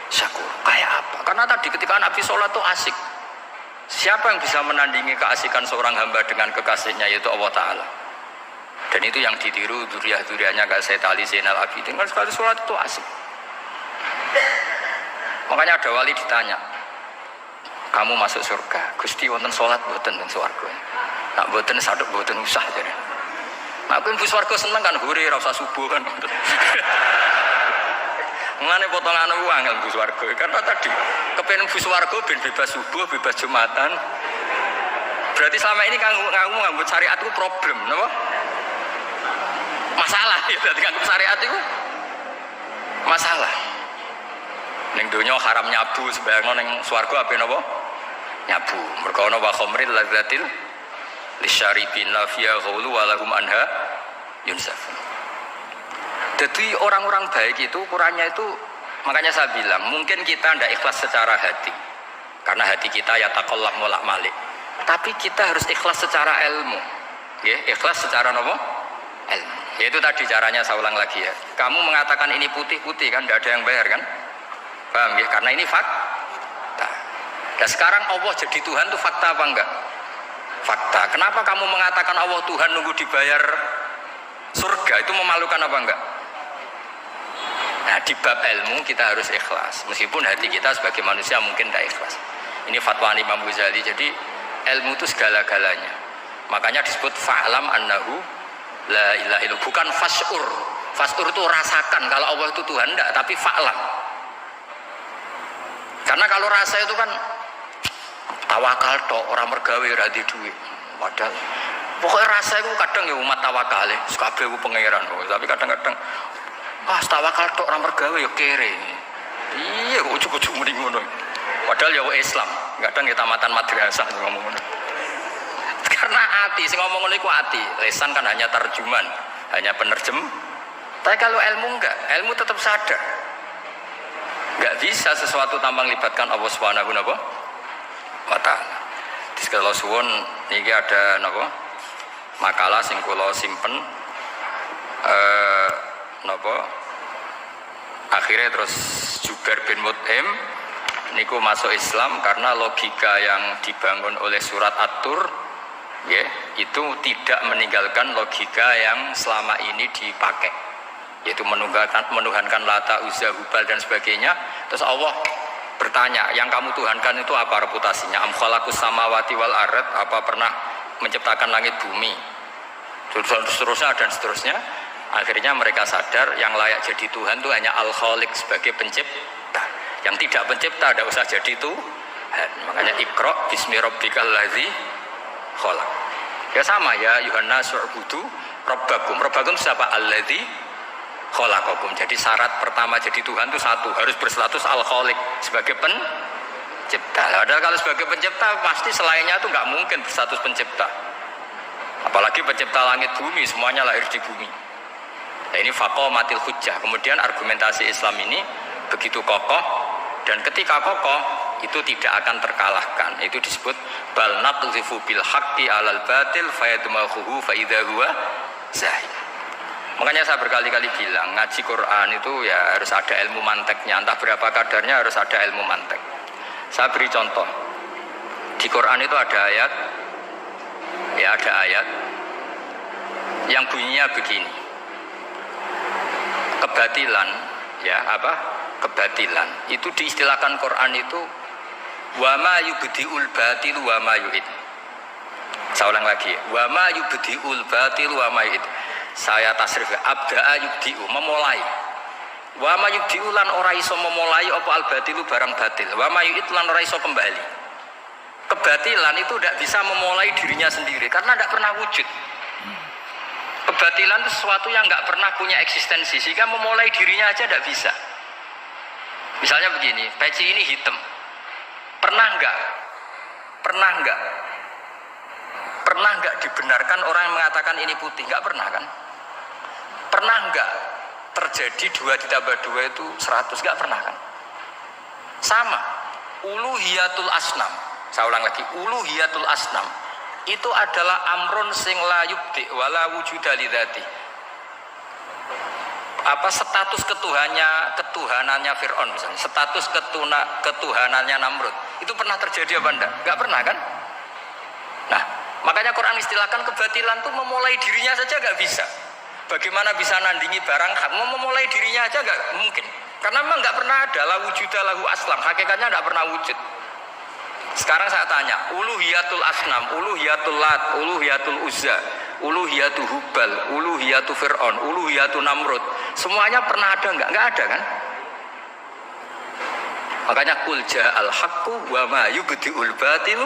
syakur. Kayak apa? Karena tadi ketika Nabi sholat itu asik. Siapa yang bisa menandingi keasikan seorang hamba dengan kekasihnya, yaitu Allah Ta'ala. Dan itu yang ditiru duriah-duriahnya kayak Sayyid Ali Zainal Abidin. Kan sekali sholat itu asik. Makanya ada wali ditanya, kamu masuk surga, Gusti wonten sholat mboten teng swarga. Nak mboten saduk mboten usah jare. Nak kowe mlebu swarga seneng kan gure ora usah subuh kan. Ngene potongan ku angel mlebu swarga. Karena tadi kepen mlebu swarga ben bebas subuh, bebas Jumatan. Berarti selama ini kamu ngambut syariat itu problem, napa? Masalah ya, berarti ngambut syariat itu masalah. Ning donya haram nyabu, sebayangno ning swarga ape napa? Nyabu. Mergo ana wa khamril ladzatil lisyaribin la fiya ghulu wa lahum anha yunsafun. Jadi orang-orang baik itu ukurannya itu, makanya saya bilang mungkin kita tidak ikhlas secara hati karena hati kita ya taqallab molak malik, tapi kita harus ikhlas secara ilmu ya, ikhlas secara apa? Ilmu. Yaitu tadi caranya saya ulang lagi ya, kamu mengatakan ini putih-putih kan tidak ada yang bayar kan, paham ya, karena ini fakta. Dan sekarang Allah jadi Tuhan itu fakta apa enggak? Fakta. Kenapa kamu mengatakan Allah Tuhan nunggu dibayar surga, itu memalukan apa enggak? Nah, di bab ilmu kita harus ikhlas, meskipun hati kita sebagai manusia mungkin tidak ikhlas. Ini fatwa Imam Ghazali. Jadi ilmu itu segala-galanya. Makanya disebut fa'lam annahu la ilaha illallah, bukan fas'ur. Fas'ur itu rasakan kalau Allah itu Tuhan, enggak, tapi fa'lam. Karena kalau rasa itu kan tawakal tok, orang mergawe ora di duit. Padahal pokoknya rasa itu kadang ya umat tawakal ya, kabeh ku pangeran, tapi kadang-kadang tawakal tok orang mergawe ya kere. Iya, ujug-ujug muni ngono. Padahal ya Islam, kadang ya tamatan madrasah ngomong ngono. Karena hati sing ngomong ngono iku hati, lisan kan hanya terjemahan, hanya penerjem. Tapi kalau ilmu enggak, ilmu tetap sadar. Enggak bisa sesuatu tanpa melibatkan Allah Subhanahu wa ta'ala. Terus kalau suwun niki ada napa? Makalah sing kula simpen napa? Akhirnya terus Jubair bin Mut'im niku masuk Islam karena logika yang dibangun oleh surat At-Tur ya, itu tidak meninggalkan logika yang selama ini dipakai, yaitu menuhankan Lata, Uzza, Hubal dan sebagainya. Terus Allah bertanya, yang kamu tuhankan itu apa reputasinya? Am khalaqus samawati wal ard, apa pernah menciptakan langit bumi? Seterusnya dan seterusnya. Akhirnya mereka sadar yang layak jadi Tuhan itu hanya Al-Khaliq sebagai pencipta. Yang tidak pencipta tidak usah jadi Tuhan. Makanya Iqra bismi rabbikal ladzi khalaq. Ya sama ya, Yuhanna su'budu rabbakum. Rabbakum siapa? Alladzi khalaqakum. Jadi syarat pertama jadi Tuhan itu satu, harus berstatus Al-Khaliq sebagai pencipta. Padahal kalau sebagai pencipta pasti selainnya itu nggak mungkin berstatus pencipta. Apalagi pencipta langit bumi, semuanya lahir di bumi. Nah, ini faqamatil hujjah. Kemudian argumentasi Islam ini begitu kokoh, dan ketika kokoh itu tidak akan terkalahkan. Itu disebut bal naqdhifu bil haqqi 'alal batil fayadmaghuhu fa idza huwa zahid. Makanya saya berkali-kali bilang ngaji Quran itu ya harus ada ilmu manteknya, entah berapa kadarnya harus ada ilmu mantek. Saya beri contoh. Di Quran itu ada ayat, ya ada ayat yang bunyinya begini. Kebatilan, ya apa? Kebatilan itu diistilahkan Quran itu wa ma yubdiul batil wa ma yu'id. Saya ulang lagi, wa ma yubdiul batil wa ma yu'id. Saya tasrif, abda'a yubdiu, memulai. Wa ma yubdiu lan ora iso memulai apa al batilu barang batil. Wa ma yu'id lan ora iso kembali. Kebatilan itu tidak bisa memulai dirinya sendiri karena tidak pernah wujud. Kebatilan itu sesuatu yang nggak pernah punya eksistensi, sehingga memulai dirinya aja tidak bisa. Misalnya begini, peci ini hitam. Pernah nggak? Pernah nggak dibenarkan orang yang mengatakan ini putih? Nggak pernah kan? Pernah nggak terjadi 2 ditambah 2 itu 100? Nggak pernah kan? Sama. Uluhiyatul asnam. Saya ulang lagi, uluhiyatul asnam itu adalah amrun sing la yubdi wala wujuda lidzati. Apa status ketuhanannya Fir'aun misalnya, status ketuhanannya Namrud itu pernah terjadi apa enggak? Enggak pernah kan? Nah, makanya Quran istilahkan kebatilan itu memulai dirinya saja enggak bisa. Bagaimana bisa nandingi barang hak? Memulai dirinya aja enggak mungkin. Karena memang enggak pernah ada la wujuda lahu aslam, hakikatnya enggak pernah wujud. Sekarang saya tanya, uluhiyatul asnam, uluhiyatul lat, uluhiyatul uzza, uluhiyatul hubal, uluhiyatul fir'aun, uluhiyatul namrud, semuanya pernah ada enggak? Enggak ada kan? Makanya qul ja'al haqqu wa ma yubdi'ul batilu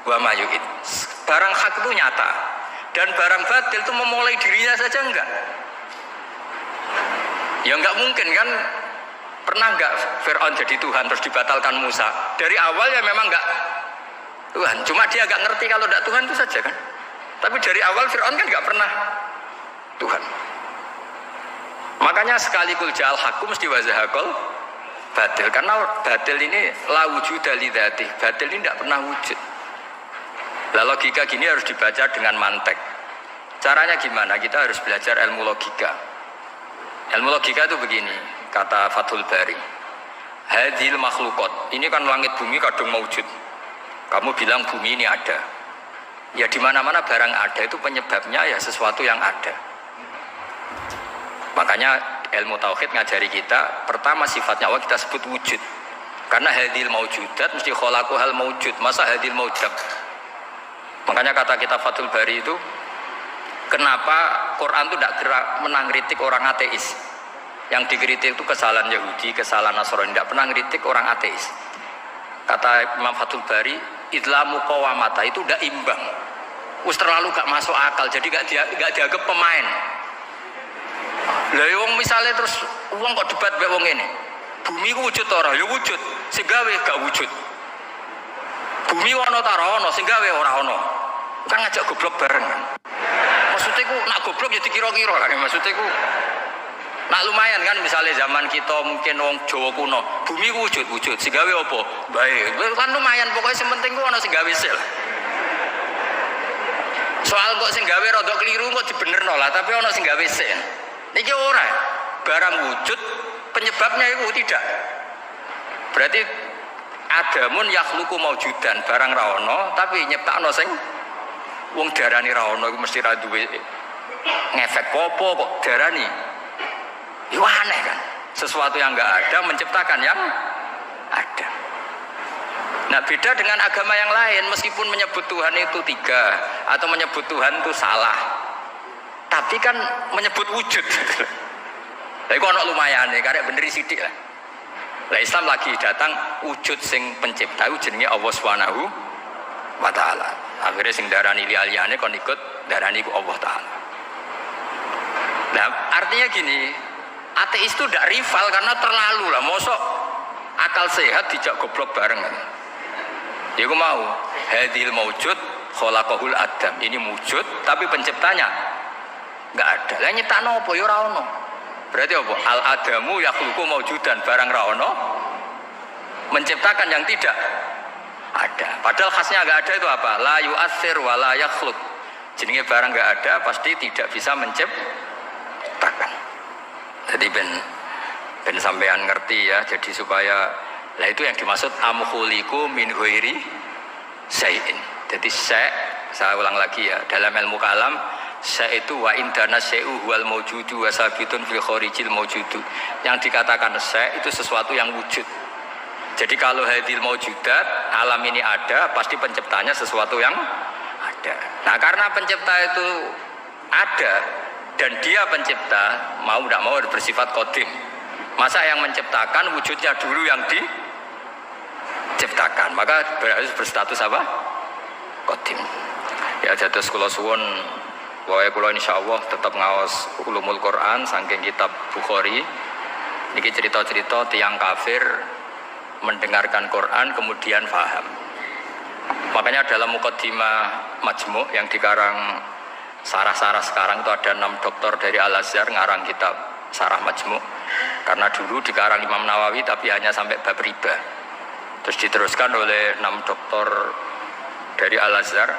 wa ma yu'id. Barang hak itu nyata dan barang batil itu memulai dirinya saja enggak? Ya enggak mungkin kan? Pernah enggak Fir'aun jadi Tuhan terus dibatalkan Musa? Dari awal ya memang enggak Tuhan, cuma dia enggak ngerti kalau enggak Tuhan itu saja kan. Tapi dari awal Fir'aun kan enggak pernah Tuhan. Makanya sekali kul ja'al haqqu mesti wazahakul batil, karena batil ini la wujuda lidzati. Batil ini enggak pernah wujud. Lah logika gini harus dibaca dengan mantek. Caranya gimana? Kita harus belajar ilmu logika. Ilmu logika itu begini, kata Fathul Bari, hadhil makhlukot, ini kan langit bumi kadung maujud. Kamu bilang bumi ini ada, ya di mana-mana barang ada itu penyebabnya ya sesuatu yang ada. Makanya ilmu tauhid ngajari kita, pertama sifatnya Allah kita sebut wujud, karena hadhil maujudat mesti kholaqu hal maujud, masa hadhil maujud. Makanya kata kita Fathul Bari itu, kenapa Quran itu tidak gerak menang kritik orang ateis? Yang dikritik itu kesalahan Yahudi, kesalahan Nasrani, tidak pernah kritik orang ateis. Kata Imam Fathul Bari, idlamu qawamata itu tidak imbang, terlalu gak masuk akal, jadi gak dianggap pemain. Lah wong misalnya terus wong kok debat mbek wong ini, bumi ku wujud ora? Ya wujud, sing gawe gak wujud. Bumi ana ta ora ana, sing gawe ora ana. Kan ngajak goblok bareng kan. Maksudnya ku nak goblok ya dikira-kira lah, maksudnya ku nak lumayan kan, misalnya zaman kita mungkin wong Jawa kuno, bumi ku wujud, sing gawe apa? Baik, kan lumayan, pokoknya sing penting ku ana sing gawe sel. Soal kok sing gawe rada keliru kok dibenerno lah, tapi ana sing gawe sel. Niki ora, barang wujud penyebabnya itu tidak. Berarti adamun yakhluqu maujudan, barang ra ono tapi nyiptakno sing wong darani ra ono iku mesti ra duwe ngefek apa kok darani. Ya aneh kan, sesuatu yang enggak ada menciptakan yang ada. Nah beda dengan agama yang lain, meskipun menyebut Tuhan itu 3 atau menyebut Tuhan itu salah, tapi kan menyebut wujud. Lah iku ana lumayan nih, karek beneri sithik lah. Lah Islam lagi datang wujud sing pencipta jenenge Allah Subhanahu wa taala. Akhirnya sing darani liyane kon ikut darani ku Allah taala. Nah, artinya gini, ateis itu tidak rival karena terlalu lah, mosok akal sehat dijak goblok bareng kan. Ya aku mau hadil maujud khalaqahul adam, ini wujud tapi penciptanya enggak ada. Lah nyiptakno apa ya ora ono. Berarti apa? Al adamu yakhluqu maujudan, barang ra ono menciptakan yang tidak ada. Padahal khasnya enggak ada itu apa? La yu'athir wa la yakhluq. Jenenge barang enggak ada pasti tidak bisa menciptakan. Jadi ben sampean ngerti ya, jadi supaya lah itu yang dimaksud amkhuliku min ghairi syai'in. Jadi saya ulang lagi ya, dalam ilmu kalam Syai itu wa indana syai'u huwal maujudu wa sabitun fil kharijil maujudu. Yang dikatakan syai itu sesuatu yang wujud. Jadi kalau hadil maujudat, alam ini ada, pasti penciptanya sesuatu yang ada. Nah, karena pencipta itu ada dan dia pencipta, mau tidak mau bersifat qadim. Masa yang menciptakan wujudnya dulu yang diciptakan, maka harus berstatus apa? Qadim. Ya jatuh kula suwun wae kula insyaallah tetap ngaos ulumul Quran saking kitab Bukhari. Niki cerita-cerita tiyang kafir mendengarkan Quran kemudian paham. Makanya dalam mukaddimah Majmu' yang dikarang sarah-sarah sekarang itu ada 6 doktor dari Al-Azhar ngarang kitab Sarah Majmu'. Karena dulu dikarang Imam Nawawi tapi hanya sampai bab riba. Terus diteruskan oleh 6 doktor dari Al-Azhar.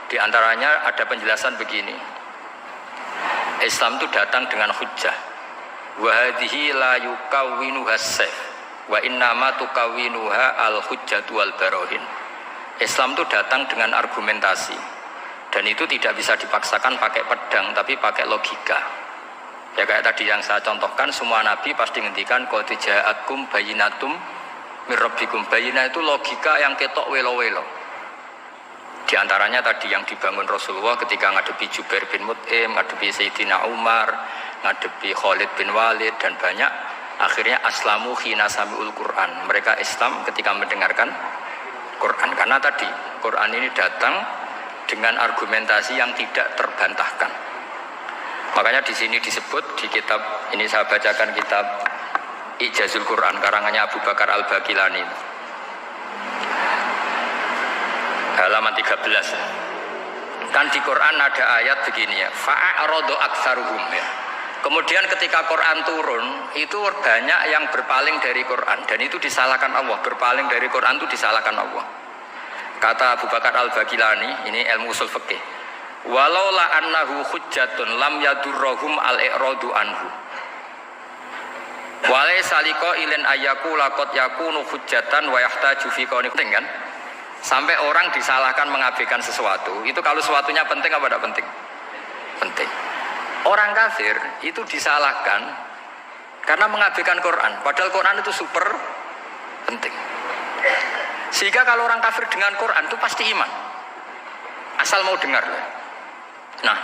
Di antaranya ada penjelasan begini. Islam itu datang dengan hujjah. Wa hadhihi la yukawwinuha as-sayf wa innama tukawwinuha al-hujjatu wal barohin. Islam itu datang dengan argumentasi. Dan itu tidak bisa dipaksakan pakai pedang tapi pakai logika. Ya kayak tadi yang saya contohkan, semua nabi pasti ngendikan qad ja'akum bayyinatum mir rabbikum. Bayyinah itu logika yang ketok welo-welo. Di antaranya tadi yang dibangun Rasulullah ketika ngadepi Jubair bin Mut'im, ngadepi Sayyidina Umar, ngadepi Khalid bin Walid dan banyak. Akhirnya aslamu khina sami'ul Quran. Mereka Islam ketika mendengarkan Quran. Karena tadi Quran ini datang dengan argumentasi yang tidak terbantahkan. Makanya di sini disebut di kitab ini, saya bacakan kitab Ijazul Quran karangannya Abu Bakar Al-Baqilani. Halaman 13. Kan di Quran ada ayat begini ya, fa'aradu aktsaruhum ya. Kemudian ketika Quran turun, itu banyak yang berpaling dari Quran dan itu disalahkan Allah. Berpaling dari Quran itu disalahkan Allah. Kata Abu Bakar Al-Baqilani, ini ilmu usul fikih. Walaula annahu hujjatun lam yadurruhum al-i'radu anhu. Walaysa liqailin ayyaku laqad yakunu hujjatan wa yahtaju fi qawni, kan? Sampai orang disalahkan mengabaikan sesuatu, itu kalau sesuatunya penting apa tidak penting? Penting. Orang kafir itu disalahkan karena mengabaikan Quran, padahal Quran itu super penting. Sehingga kalau orang kafir dengan Quran itu pasti iman, asal mau dengar. Nah,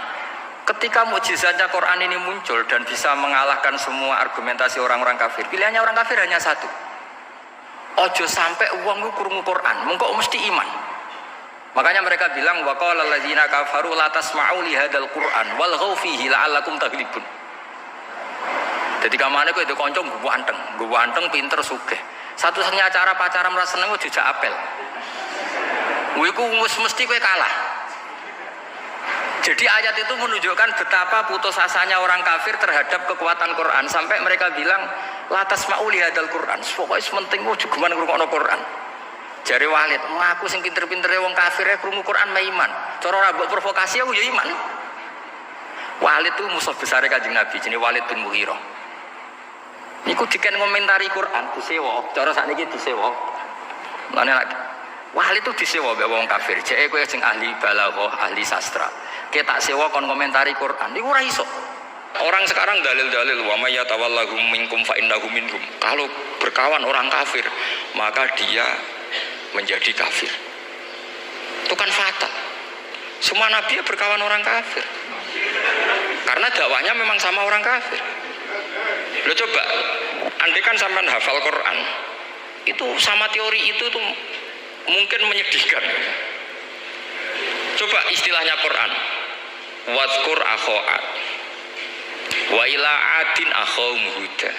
ketika mukjizatnya Quran ini muncul dan bisa mengalahkan semua argumentasi orang-orang kafir, pilihannya orang kafir hanya satu. Ojo sampai uangmu krungu Quran, mengko mesti iman. Makanya mereka bilang wa qala alladzina kafaru la tasma'u li hadzal Qur'an walghaw fihi la'allakum taghlibun. Jadi kamane kowe itu kanca ganteng, pinter sugih. Satu-satunya cara pacaran merasa seneng jejak apel. Kuwi ku mesti kowe kalah. Jadi ayat itu menunjukkan betapa putus asanya orang kafir terhadap kekuatan Quran sampai mereka bilang latas ma'uli hadal Quran. Pokoknya sementing juga mana ngrungokno Quran. Jare Walid, aku sing pinter-pintere wong kafir krungu Quran mah iman. Cara ora mbok provokasi aku ya iman. Walid itu musuh besar Kanjeng Nabi, jenenge Walid bin Mughirah. Niku diken ngomentari Quran disewa, cara sakniki disewa. Mane Walid itu disewa mbek wong kafir. Jeke kowe sing ahli balaghah, ahli sastra. Kita sewa kon komentari Quran. Niku ora iso. Orang sekarang dalil-dalil wa may yatawallahu minkum fa innahu minhum. Kalau berkawan orang kafir, maka dia menjadi kafir. Itu kan fatal. Semua nabi berkawan orang kafir. Karena dakwahnya memang sama orang kafir. Lo coba, andai kan sampean hafal Quran, itu sama teori itu tuh mungkin menyedihkan. Coba istilahnya Quran. Wadhkur akho'at wa ila adin akhom huda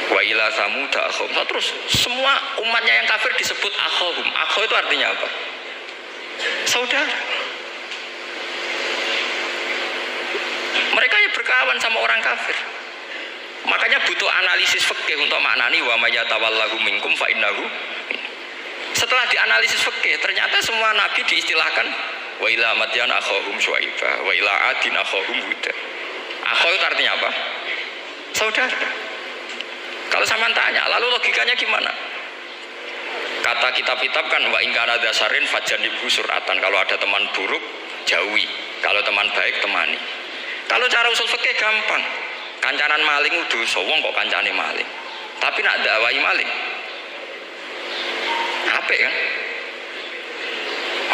wa ila samuda akhom. Nah, terus semua umatnya yang kafir disebut akhom. Akhom itu artinya apa? Saudara. Mereka yang berkawan sama orang kafir. Makanya butuh analisis fikih untuk maknani wa may yatawallahu minkum fa innahu. Setelah dianalisis fikih, ternyata semua nabi diistilahkan wa ila madyan akhahum syuaiba wa ila adin akhahum huda. Akho itu artinya apa? Saudara. Kalau sama tanya, lalu logikanya gimana? Kata kitab-kitab kan wa in kana dasarin fajanibu suratan. Kalau ada teman buruk, jauhi. Kalau teman baik temani. Kalau cara usul fikih gampang. Kancanan maling dosa, wong kok kancane maling. Tapi nak dakwai maling. Apik kan?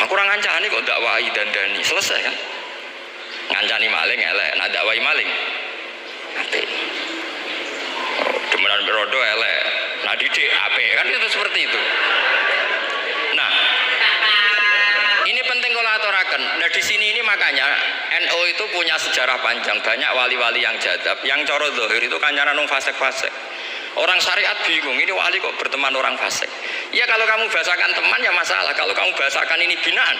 Aku orang ngancani kok dakwai dandani, selesai kan? Ngancani maling elek, nak dakwai maling. Apik. Demenan rodo elek, nak didik apik kan itu seperti itu. Nah, ini penting kalau aturaken. Nah di sini ini makanya NU itu punya sejarah panjang, banyak wali-wali yang jadab, yang coro zahir itu kancanan nung fasik-fasik. Orang syariat bingung, ini wali kok berteman orang fasik. Ya kalau kamu bahasakan teman ya masalah, kalau kamu bahasakan ini binaan.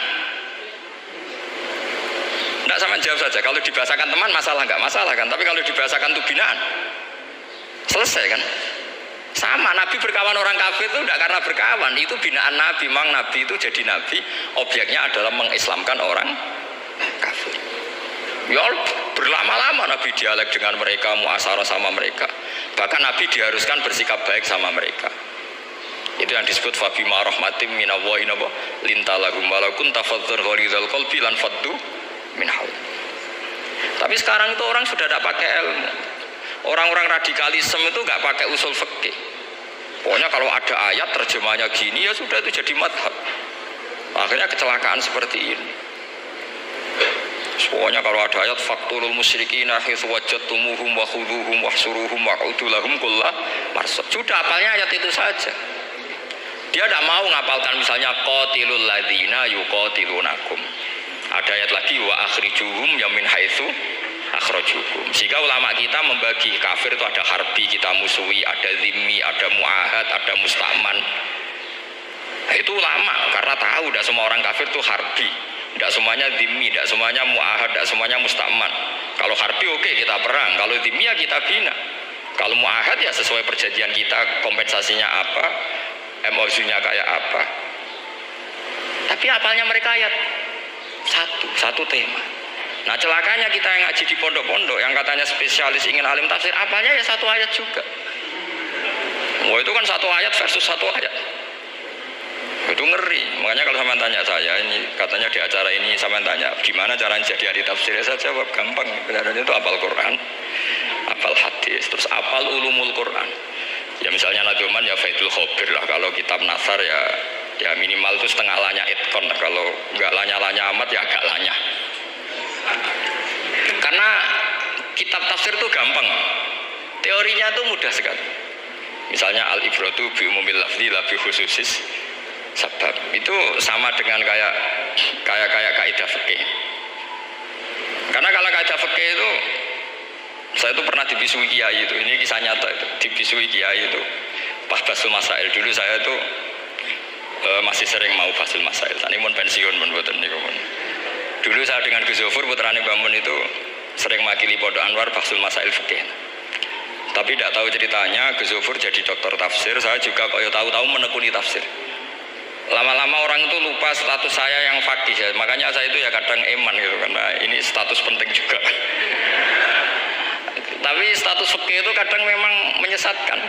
Tidak sama jawab saja, kalau dibahasakan teman masalah nggak masalah kan, tapi kalau dibahasakan itu binaan, selesai kan? Sama, Nabi berkawan orang kafir itu tidak karena berkawan, itu binaan Nabi. Memang Nabi itu jadi Nabi, objeknya adalah mengislamkan orang kafir. Ya berlama-lama Nabi dialek dengan mereka, muasyarah sama mereka. Bahkan Nabi diharuskan bersikap baik sama mereka. Itu yang disebut fabima rahmatim minallahi lintalahum walau kunta fadzan ghalidhal qalbi lan faddu min haul. Tapi sekarang itu orang sudah tidak pakai ilmu. Orang-orang radikalisme itu nggak pakai usul fikih. Pokoknya kalau ada ayat terjemahnya gini ya sudah itu jadi madhab. Akhirnya kecelakaan seperti ini. Pokoknya kalau ada ayat faktulul musyrikina haitsu wajadtumuhum wa khudhuhum wahsuruhum wa'udu lahum kulla marsad. Sudah hafalnya ayat itu saja. Dia tidak mau ngapalkan misalnya qatilul ladzina yuqatilunakum. Ada ayat lagi wa akhrijuhum ya min haitsu akhrajukum. Sehingga ulama kita membagi kafir itu ada harbi, kita musuhi, ada zimmi, ada muahad, ada mustaman. Nah, itu ulama karena tahu tidak semua orang kafir itu harbi. Tidak semuanya dhimmi, tidak semuanya mu'ahad, tidak semuanya mustaman. Kalau harbi oke, kita perang, kalau dhimmi ya kita bina. Kalau mu'ahad ya sesuai perjanjian kita, kompensasinya apa, MOU-nya kayak apa. Tapi apalnya mereka ayat satu tema. Nah celakanya kita yang ngaji di pondok-pondok yang katanya spesialis ingin alim tafsir, apalnya ya satu ayat juga. Wah itu kan satu ayat versus satu ayat. Itu ngeri. Makanya kalau sama tanya saya, ini katanya di acara ini sama tanya, gimana caranya jadi ahli tafsir? Saya jawab gampang. Benarannya itu apal Quran, apal hadis, terus apal ulumul Quran. Ya misalnya nadoman ya Faidul Khobir lah. Kalau kitab Nasar ya minimal itu setengah lanya itkon. Kalau nggak lanya-lanya amat ya agak lanya. Karena kitab tafsir itu gampang. Teorinya itu mudah sekali. Misalnya al-ibratu bi umumil lafzi la bi khususis sebab. Itu sama dengan kayak kaidah fikih. Karena kalau kaidah fikih itu saya itu pernah dibisui kiai itu. Ini kisah nyata itu. Dibisui kiai itu pas basul masail dulu saya itu masih sering mau basul masail. Tadi mun pensiun mun boten niku. Dulu saya dengan Gus Zofur putrane Bamun itu sering makili Pondok Anwar basul masail fikih. Tapi tidak tahu ceritanya Gus Zofur jadi dokter tafsir, saya juga kok tahu-tahu menekuni tafsir. Lama-lama orang itu lupa status saya yang fakih ya. Makanya saya itu ya kadang eman gitu karena ini status penting juga. Tapi status fikih itu kadang memang menyesatkan.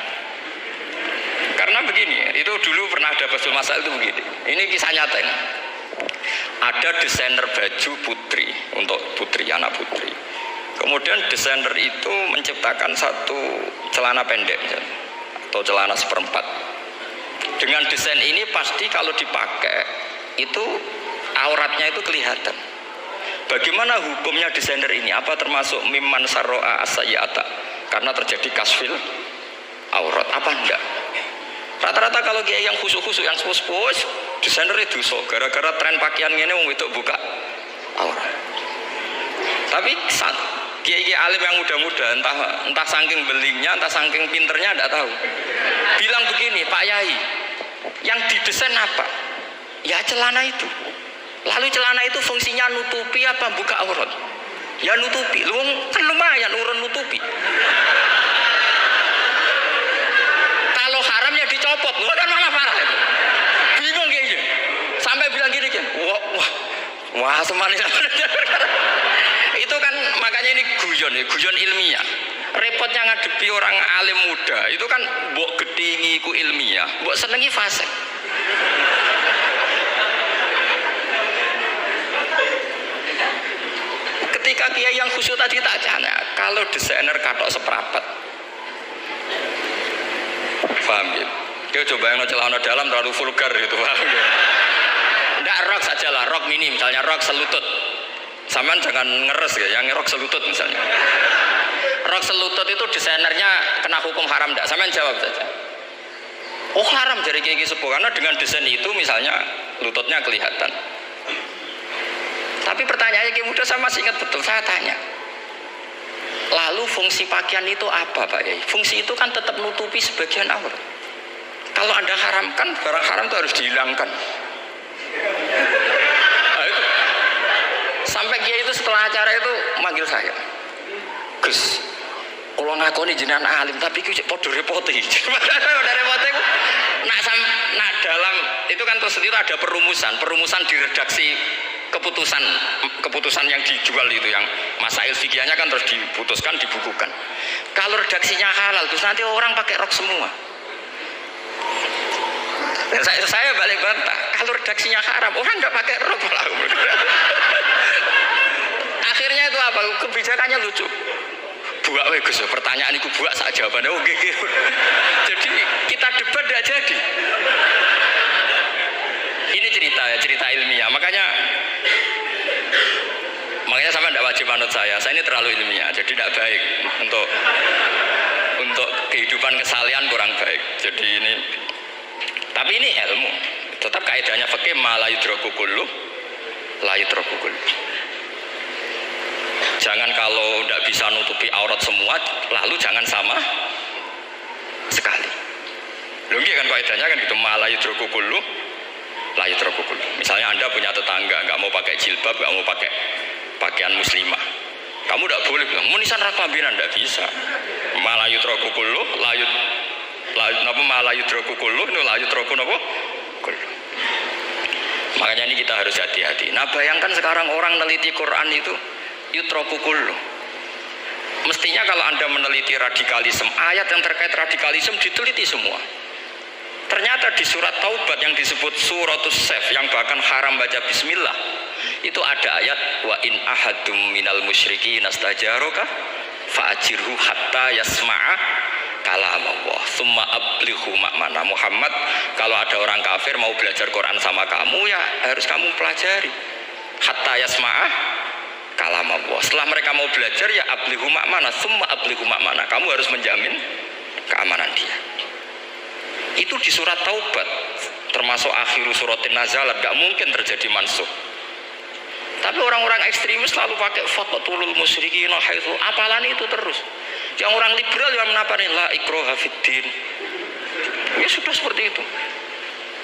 Karena begini, itu dulu pernah ada basul masail itu begini. Ini kisah nyata ini. Ada desainer baju putri untuk putri, anak putri. Kemudian desainer itu menciptakan satu celana pendek atau celana seperempat. Dengan desain ini pasti kalau dipakai itu auratnya itu kelihatan. Bagaimana hukumnya desainer ini? Apa termasuk mimman sarro'a as-sayyata? Karena terjadi kasfil aurat. Apa enggak? Rata-rata kalau kiai yang khusus-khusus, yang sepuh-sepuh, desainer itu gara-gara tren pakaian ini mau itu buka aurat. Tapi kiai alim yang muda-muda, entah saking belingnya, entah saking pinternya, tidak tahu. Bilang begini, Pak Yai, yang didesain apa? Ya celana itu. Lalu celana itu fungsinya nutupi apa buka aurat? Ya nutupi. Lu kan lumayan urun nutupi. Kalau haram ya dicopot. Lu kan malah parah. Bingung kayaknya. Sampai bilang gini kan, wah semanis. Itu kan makanya ini guyon ilmiah. Repotnya ngadepi orang alim muda itu kan mbok gedingi ku ilmiah, mbok senengi fasik. logika kiai yang khusyuk tadi tak tanya, kalau desainer katok seprapat, paham ya? Dia coba yang celana dalam terlalu vulgar itu, paham ya? Enggak, rok sajalah, rok mini misalnya, rok selutut. Sampean jangan ngeres ya, yang rok selutut misalnya. Rok selutut itu desainernya kena hukum haram enggak? Sampean jawab saja. Oh haram dari kiai sepuh, karena dengan desain itu misalnya lututnya kelihatan. Tapi pertanyaannya Kiai Muda saya masih ingat betul, saya tanya. Lalu fungsi pakaian itu apa Pak Yai? Fungsi itu kan tetap nutupi sebagian aurat. Kalau Anda haramkan, barang haram itu harus dihilangkan. Nah, itu. Sampai Kiai itu setelah acara itu manggil saya. Gus, kalau ngakoni jenengan alim, tapi itu podo repoti. Udah repoti itu. Nah dalam itu kan terus itu ada perumusan di redaksi keputusan yang dijual itu, yang masail fikihnya kan terus diputuskan, dibukukan. Kalau redaksinya halal terus nanti orang pakai rok semua. Dan saya balik bantah, kalau redaksinya haram orang nggak pakai rok malah. Akhirnya itu apa? Kebijakannya lucu. Buak we Gus, pertanyaan itu buak sak jawabannya oke. Jadi kita debat tidak jadi. Ini cerita ilmiah. Makanya sampai tidak wajib manut saya ini terlalu ilmiah, jadi tidak baik untuk kehidupan kesalian, kurang baik. Jadi ini, tapi ini ilmu. Tetap kaidahnya fikih ma la yudraku kullu la yudraku kullu. Jangan kalau tidak bisa nutupi aurat semua, lalu jangan sama sekali. Lagi kan kaidahnya kan gitu, ma la yudraku kullu la yudraku kullu. Misalnya Anda punya tetangga nggak mau pakai jilbab, nggak mau pakai pakaian muslimah, kamu tidak boleh bilang munisan raklambinan, tidak bisa. Malayut rokukulu, malayut rokukulu, nulayut rokunopo. Makanya ini kita harus hati-hati. Nah bayangkan sekarang orang meneliti Quran itu yutrokukulu. Mestinya kalau Anda meneliti radikalisme, ayat yang terkait radikalisme diteliti semua. Ternyata di surat Taubat yang disebut suratus Saf, yang bahkan haram baca bismillah, itu ada ayat wa in ahadum minal musyrikin nastajaroka fa'ajirhu hatta yasma'a kalam Allah summa ablighu ma'mana. Muhammad, kalau ada orang kafir mau belajar Quran sama kamu, ya harus kamu pelajari hatta yasma'a kalam Allah. Setelah mereka mau belajar, ya ablighu ma'mana, summa ablighu ma'mana, kamu harus menjamin keamanan dia. Itu di surat Taubat, termasuk akhiru suratin nazalat, gak mungkin terjadi mansuh. Tapi orang-orang ekstremis selalu pakai faqatulul musyrikin haitsu, apalan itu terus. Yang orang liberal yang menapani la ikraha fiddin. Ya sudah seperti itu.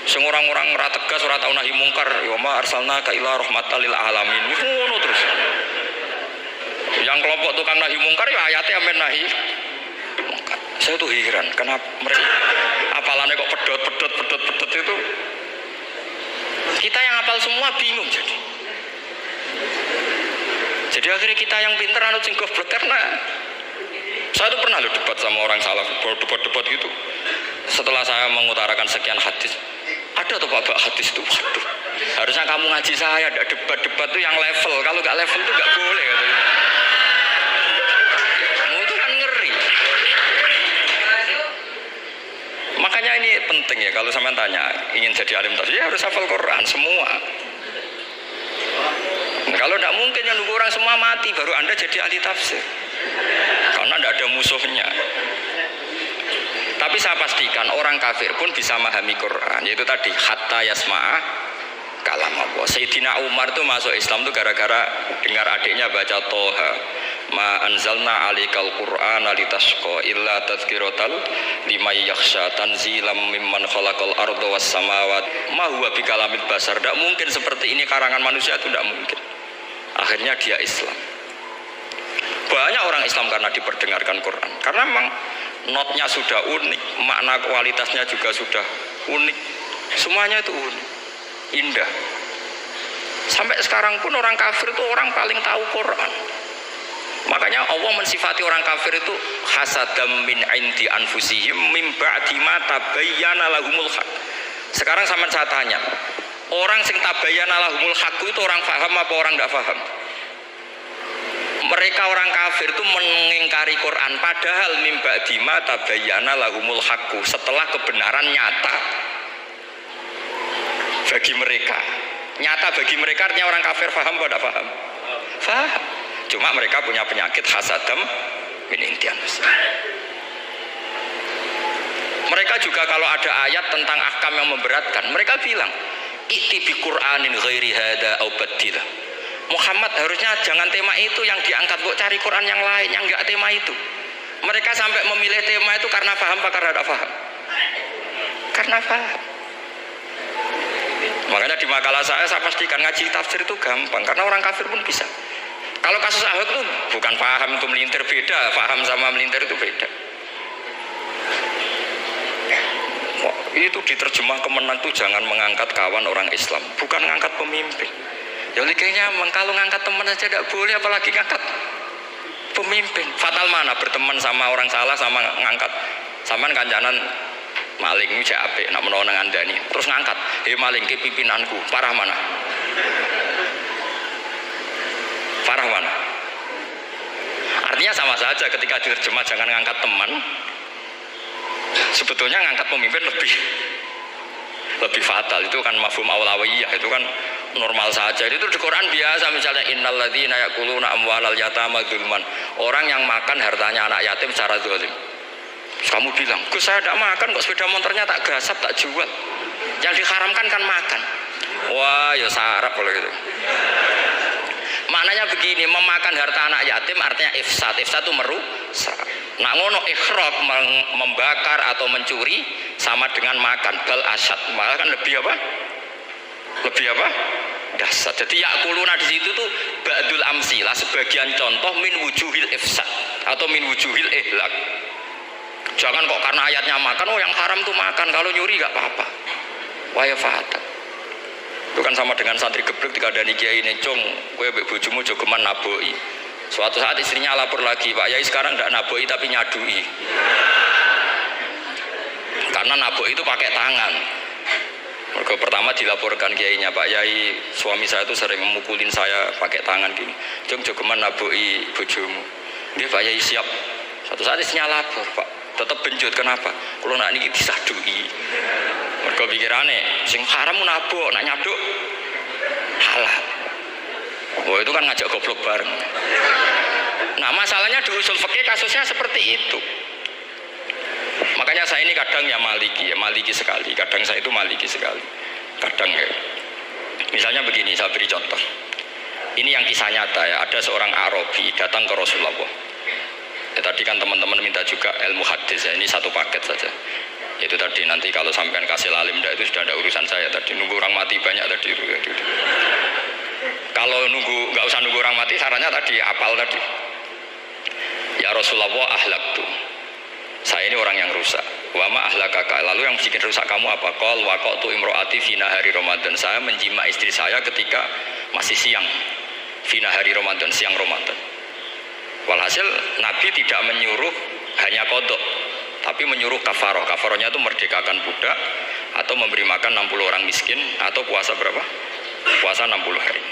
Sing orang-orang ora tegas, ora tau nahi mungkar, ya ma arsalnaka ila rahmatal lil alamin. Ngono terus. Yang kelompok tukang nahi mungkar ya ayatnya amen nahi mungkar. Saya tuh heran, kenapa mereka apalannya kok pedot itu. Kita yang hafal semua bingung jadi. Jadi akhirnya kita yang pinter anut sing goblok, karena saya tuh pernah debat sama orang salaf, debat gitu. Setelah saya mengutarakan sekian hadis, ada tuh Pak hadis tuh, waduh, harusnya kamu ngaji saya, ada debat tuh yang level, kalau nggak level tuh nggak boleh katanya. Itu kan ngeri. Makanya ini penting ya, kalau sampean tanya ingin jadi alim tafsir, ya harus hafal Quran semua. Kalau tidak mungkin yang nunggu orang semua mati baru Anda jadi ahli tafsir, karena tidak ada musuhnya. Tapi saya pastikan orang kafir pun bisa memahami Quran, yaitu tadi hatta yasma'a kalam Allah. Sayyidina Umar tuh masuk Islam tuh gara-gara dengar adiknya baca Toha, ma anzalna alikal Qur'ana litasqa illa tadhkiratal liman yakhsha tanzilam mimman khalaqal arda was samawati ma huwa bikalamil basar. Tidak mungkin seperti ini karangan manusia, itu tidak mungkin. Akhirnya dia Islam. Banyak orang Islam karena diperdengarkan Quran, karena memang notnya sudah unik, makna kualitasnya juga sudah unik, semuanya itu unik, indah. Sampai sekarang pun orang kafir itu orang paling tahu Quran. Makanya Allah mensifati orang kafir itu hasadam min indi anfusihim mim ba'di ma tabayyana lahumul haq. Sekarang sama saya tanya, orang sing tabayyana lahumul haq itu orang paham apa orang tidak paham? Mereka orang kafir itu mengingkari Quran padahal mimba dima tabayyana lahumul haqqu, setelah kebenaran nyata bagi mereka. Nyata bagi mereka artinya orang kafir paham atau tidak paham? Paham. Cuma mereka punya penyakit hasadam min intian. Mereka juga kalau ada ayat tentang ahkam yang memberatkan, mereka bilang i'ti bi Qur'anin ghairi hada au badila. Muhammad harusnya jangan tema itu yang diangkat, kok cari Quran yang lain yang enggak tema itu. Mereka sampai memilih tema itu karena paham apa karena tidak paham? Karena paham. Makanya di makalah saya pastikan ngaji tafsir itu gampang karena orang kafir pun bisa. Kalau kasus Ahok itu bukan paham itu melintir, beda. Paham sama melintir itu beda. Itu diterjemah kemenang itu jangan mengangkat kawan orang Islam, bukan mengangkat pemimpin. Ya kayaknya kalau ngangkat teman saja tidak boleh, apalagi ngangkat pemimpin. Fatal mana berteman sama orang salah sama ngangkat. Saman kancanan maling ini capek, nak menolong ngandani. Terus ngangkat, maling ke pimpinanku, parah mana? Parah mana? Artinya sama saja ketika diterjemah jangan ngangkat teman. Sebetulnya ngangkat pemimpin lebih fatal. Itu kan mafhum awlawiyah, itu kan normal saja. Itu di Quran biasa, misalnya innalladzina ya'kuluna amwalal yatama dzulman, orang yang makan hartanya anak yatim secara zalim. Kamu bilang, Gus saya tidak makan kok, sepeda motornya tak gasap, tak jual. Yang diharamkan kan makan. Wah ya sarap kalau gitu. Maknanya begini, memakan harta anak yatim artinya ifsad. Ifsad itu merusak. Nak ngono ikhraq, membakar atau mencuri sama dengan makan. Bal asyad, malah kan lebih apa? Lebih apa? Dasar. Jadi yakuluna di situ tuh ba'dul amsilah, sebagian contoh min wujuhil ifsad atau min wujuhil ihlak. Jangan kok karena ayatnya makan, oh yang haram tuh makan, kalau nyuri gak apa-apa. Wah ya fatal. Itu kan sama dengan santri geblek ketika ada kiai necong, kowe mbek bojomu jogeman naboi. Suatu saat istrinya lapor lagi, Pak Yai sekarang tidak naboi tapi nyadui. Karena naboi itu pakai tangan. Mereka pertama dilaporkan kiainya, Pak Yai suami saya itu sering memukulin saya pakai tangan gini. Jong jogeman naboi bojomu. Dia Pak Yai siap. Suatu saat istrinya lapor, Pak. Tetap benjut, kenapa? Kalau nak ini disadui. Mereka pikirannya, sing haram nabok, nak nyaduk halal. Wah itu kan ngajak goblok bareng. Nah masalahnya di usul fikih kasusnya seperti itu. Makanya saya ini kadang ya maliki sekali. Kadang saya itu maliki sekali. Kadang ya. Misalnya begini, saya beri contoh. Ini yang kisah nyata ya. Ada seorang Arabi datang ke Rasulullah. Ya, tadi kan teman-teman minta juga ilmu hadis ya. Ini satu paket saja. Itu tadi nanti kalau sampean kasih lalim dah itu sudah ada urusan saya tadi. Nunggu orang mati banyak tadi. Kalau nggak usah nunggu orang mati, sarannya tadi apal tadi. Ya Rasulullah ahlaktu. Saya ini orang yang rusak. Wa ma ahlakaka. Lalu yang bikin rusak kamu apa? Qol waqatu imroati fi nahari Ramadan. Saya menjima istri saya ketika masih siang. Fi nahari Ramadan, siang Ramadan. Walhasil Nabi tidak menyuruh hanya kodok, tapi menyuruh kafaroh. Kafarohnya itu merdekakan budak atau memberi makan 60 orang miskin atau puasa berapa? Puasa 60 hari.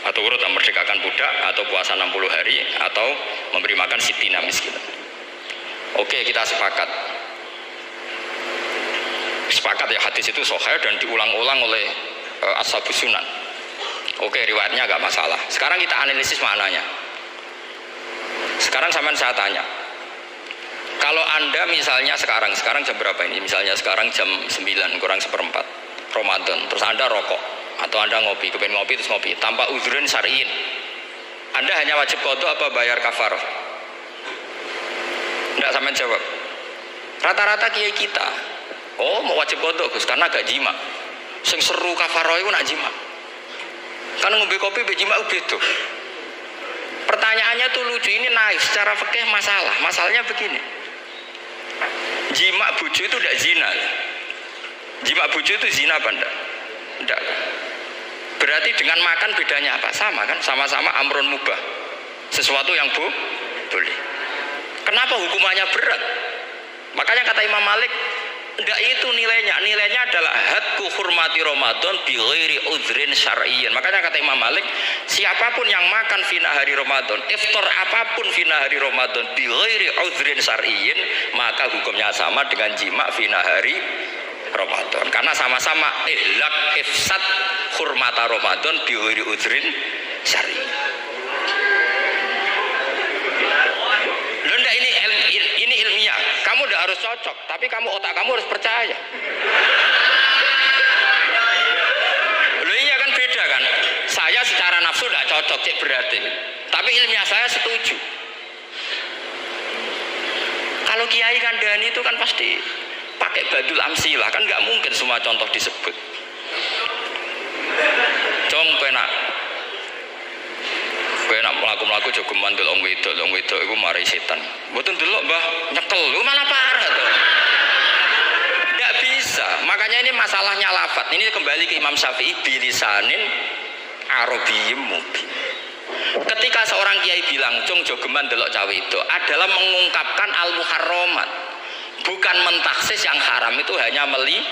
Atau urut merdekakan budak atau puasa 60 hari atau memberi makan sitina miskin. Oke, kita sepakat. Sepakat ya, hadis itu sahih dan diulang-ulang oleh ashabus sunan. Oke, riwayatnya agak masalah. Sekarang kita analisis maknanya. Sekarang sampean saya tanya. Kalau Anda misalnya sekarang jam berapa ini? Misalnya sekarang jam 9 kurang seperempat Ramadan, terus Anda rokok atau Anda ngopi, kepengen ngopi terus ngopi tanpa udzurun syar'iin. Anda hanya wajib qadha apa bayar kafarah? Enggak, sampean jawab. Rata-rata kiai kita, oh mau wajib qadha Gus karena gak jima. Sing seru kafarah itu nak jima. Kan ngombe kopi be jima beda. Pertanyaannya tuh lucu, ini naif secara fikih masalah. Masalahnya begini. Jima bojo itu tidak zina. Jima bojo itu zina apa enggak? Enggak. Berarti dengan makan bedanya apa? Sama kan? Sama-sama amrun mubah. Sesuatu yang boleh. Kenapa hukumannya berat? Makanya kata Imam Malik, Ndak itu nilainya. Nilainya adalah hadku hurmati Ramadan bi ghairi udhrin syar'iyyin. Makanya kata Imam Malik, siapapun yang makan fi nahari Ramadan, iftar apapun fi nahari Ramadan bi ghairi udhrin syar'iyyin, maka hukumnya sama dengan jima fi nahari Ramadan. Karena sama-sama ihlak ifsad hurmata Ramadan bi ghairi udhrin syar'iyyin. Lunda ini ilmiah. Kamu udah harus cocok, tapi otak kamu harus percaya. Loh iya kan beda kan. Saya secara nafsu udah cocok cek berarti. Tapi ilmiah saya setuju. Kalau Kiai Kandhani itu kan pasti pakai badul amsilah, kan nggak mungkin semua contoh disebut. Cong penak melaku-melaku jogeman delok wedok iku mari setan. Mboten delok Mbah, nyekel. Lu malah parah to. Enggak bisa. Makanya ini masalahnya lafaz. Ini kembali ke Imam Syafi'i bilisanin arabiyyim mubin. Ketika seorang kiai bilang cung jogeman delok cawe itu adalah mengungkapkan al-muharramat. Bukan mentaksis yang haram itu hanya melihat.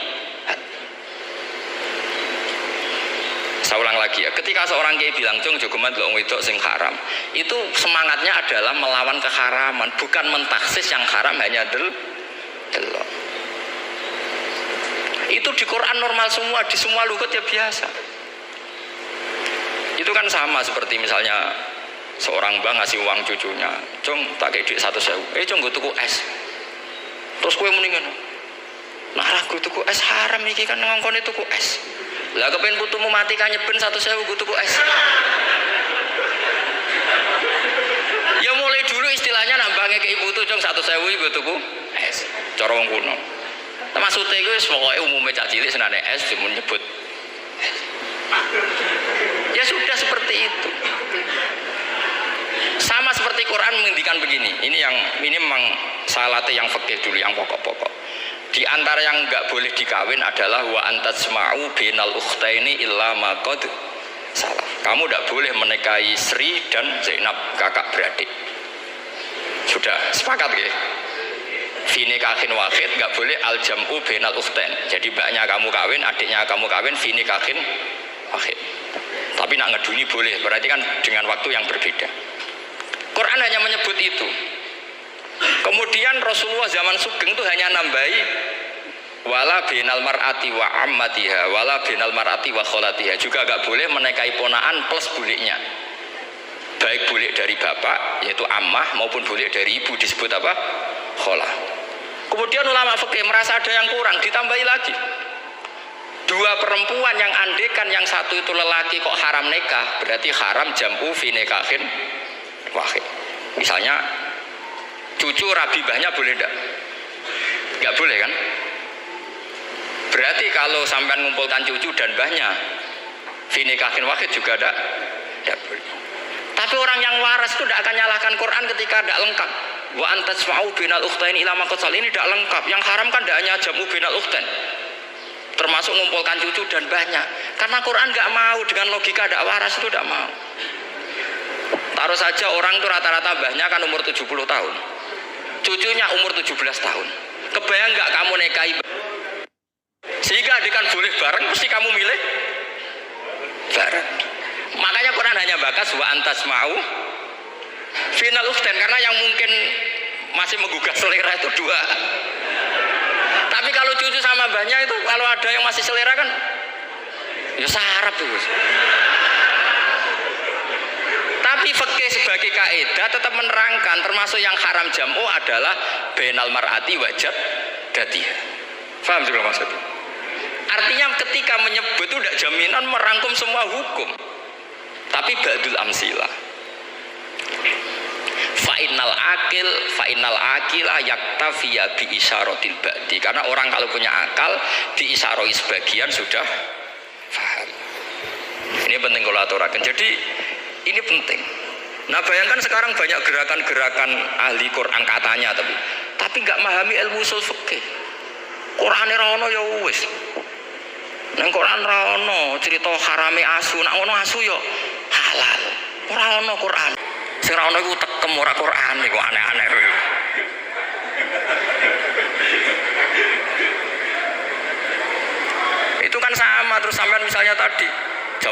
Saya ulang lagi ya, ketika seorang kiai bilang cung jogeman delok wedok sing haram, itu semangatnya adalah melawan keharaman, bukan mentaksis yang haram hanya delok. Itu di Quran normal semua, di semua lugat ya biasa. Itu kan sama seperti misalnya seorang bang ngasih uang cucunya, cung tak kayak duit 100.000, cung gue tuku es, terus gue mendingan, nah gue tuku es haram iki kan ngongkon tuku es. Lah kepen putumu mati kan nyeben 100.000 gue tuku es. Ya mulai dulu istilahnya nambahnya ke ibu tuh cung 100.000 gue tuku es. Cara wong kuno. Maksudnya gue pokoknya umumnya cak cilik senane es cuma nyebut. Ya sudah seperti itu. Sama seperti Quran menghentikan begini. Ini memang salate yang fikih dulu yang pokok-pokok. Di antara yang enggak boleh dikawin adalah wa antasma'u bainal ukhtaini illa ma qad salah. Kamu enggak boleh menikahi Sri dan Zainab, kakak beradik. Sudah sepakat nggih? Fi nikahin wahid enggak boleh al jam'u bainal ukhtain. Jadi mbaknya kamu kawin, adiknya kamu kawin fi nikahin wahid. Tapi nak ngeduni boleh, berarti kan dengan waktu yang berbeda. Quran hanya menyebut itu. Kemudian Rasulullah zaman Sugeng itu hanya nambahi wala binal mar'ati wa ammatiha wala binal mar'ati wa kholatiha, juga gak boleh menikahi ponaan plus buliknya, baik bulik dari bapak yaitu ammah maupun bulik dari ibu disebut apa? Kholah. Kemudian ulama fikih merasa ada yang kurang, ditambahi lagi dua perempuan yang andekan yang satu itu lelaki kok haram nikah, berarti haram jam'u fi nikahin wahid. Misalnya cucu rabibahnya boleh enggak? Enggak boleh kan? Berarti kalau sampai mengumpulkan cucu dan mbahnya fi nikahin wahid juga enggak boleh. Tapi orang yang waras itu tidak akan nyalahkan Quran ketika tidak lengkap. Wa antasma'u bainal ukhtain ila ma qad sal, ini tidak lengkap. Yang haram kan tidak hanya jam'u bainal ukhtain, termasuk mengumpulkan cucu dan mbahnya. Karena Quran enggak mau dengan logika tidak waras itu tidak mau. Taruh saja orang itu rata-rata mbahnya kan umur 70 tahun. Cucunya umur 17 tahun. Kebayang nggak kamu nikahi sehingga adekan boleh bareng, mesti kamu milih bareng. Makanya Quran hanya bakas wa antasma'u final ukhtain, karena yang mungkin masih menggugah selera itu dua. Tapi kalau cucu sama mbahnya itu kalau ada yang masih selera kan ya sarap tuh. Tapi fikih sebagai kaidah tetap menerangkan termasuk yang haram jam'u adalah bainal mar'ati wajab datiha. Paham juga maksudnya? Artinya ketika menyebut itu tidak jaminan merangkum semua hukum, tapi ba'dul amsilah. Fa'innal akila yaktafiya bi isyaratil ba'di, karena orang kalau punya akal diisyaroi sebagian sudah paham. Ini penting kalau aturakan. Jadi ini penting. Nah bayangkan sekarang banyak gerakan-gerakan ahli Quran katanya, tapi nggak memahami ilmu usul fikih. Quran rono ya wis. Nang Quran rono cerita harame asu, nak ngono asu ya halal. Ora ono Quran. Sing rono iku tekem ora Quran iku aneh-aneh.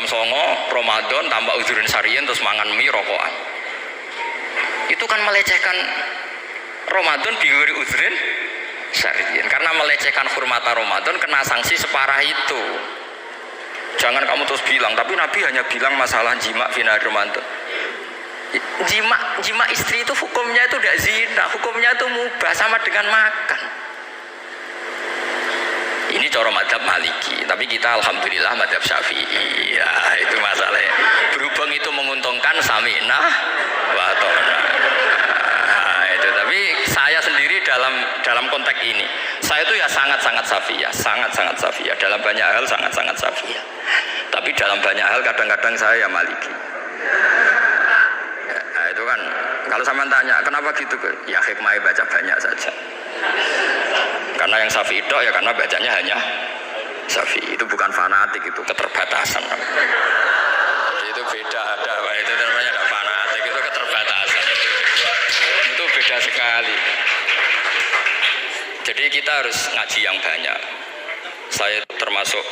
jam 09.00 Ramadan tambah uzurin sarian terus mangan mie rokokan. Itu kan melecehkan Ramadan diuri uzurin sarian. Karena melecehkan hurmata Ramadan kena sanksi separah itu. Jangan kamu terus bilang, tapi Nabi hanya bilang masalah jima final Ramadan. Jima istri itu hukumnya itu tidak zina, hukumnya itu mubah sama dengan makan. Ini cara madhab Maliki, tapi kita alhamdulillah madhab Syafi'i. Ya, itu masalahnya. Berhubung itu menguntungkan sami'na wa ta'na. Nah, itu. Tapi saya sendiri dalam konteks ini, saya itu ya sangat-sangat Syafi'iyah. Dalam banyak hal sangat-sangat Syafi'iyah. Tapi dalam banyak hal kadang-kadang saya ya Maliki. Nah, itu kan kalau sama tanya kenapa gitu, ya hikmahnya baca banyak saja. Karena yang Syafi'i itu ya karena bacanya hanya Syafi'i, itu bukan fanatik, itu keterbatasan. Itu beda, itu namanya ada fanatik, itu keterbatasan. Itu beda sekali. Jadi kita harus ngaji yang banyak. Saya termasuk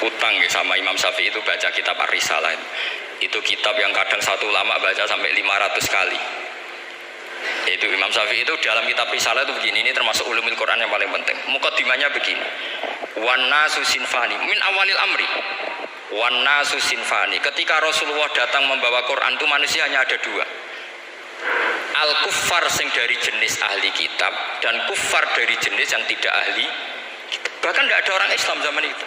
utang ya, sama Imam Syafi'i itu baca kitab Ar-Risalah. Itu kitab yang kadang satu ulama baca sampai 500 kali. Itu Imam Syafi'i itu dalam kitab Risalah itu begini, ini termasuk ulumul Quran yang paling penting. Muqaddimahnya begini. Wan nasu sinfani min awalil amri. Wan nasu sinfani. Ketika Rasulullah datang membawa Quran itu manusia hanya ada dua. Al kuffar sing dari jenis ahli kitab dan kuffar dari jenis yang tidak ahli. Bahkan tidak ada orang Islam zaman itu.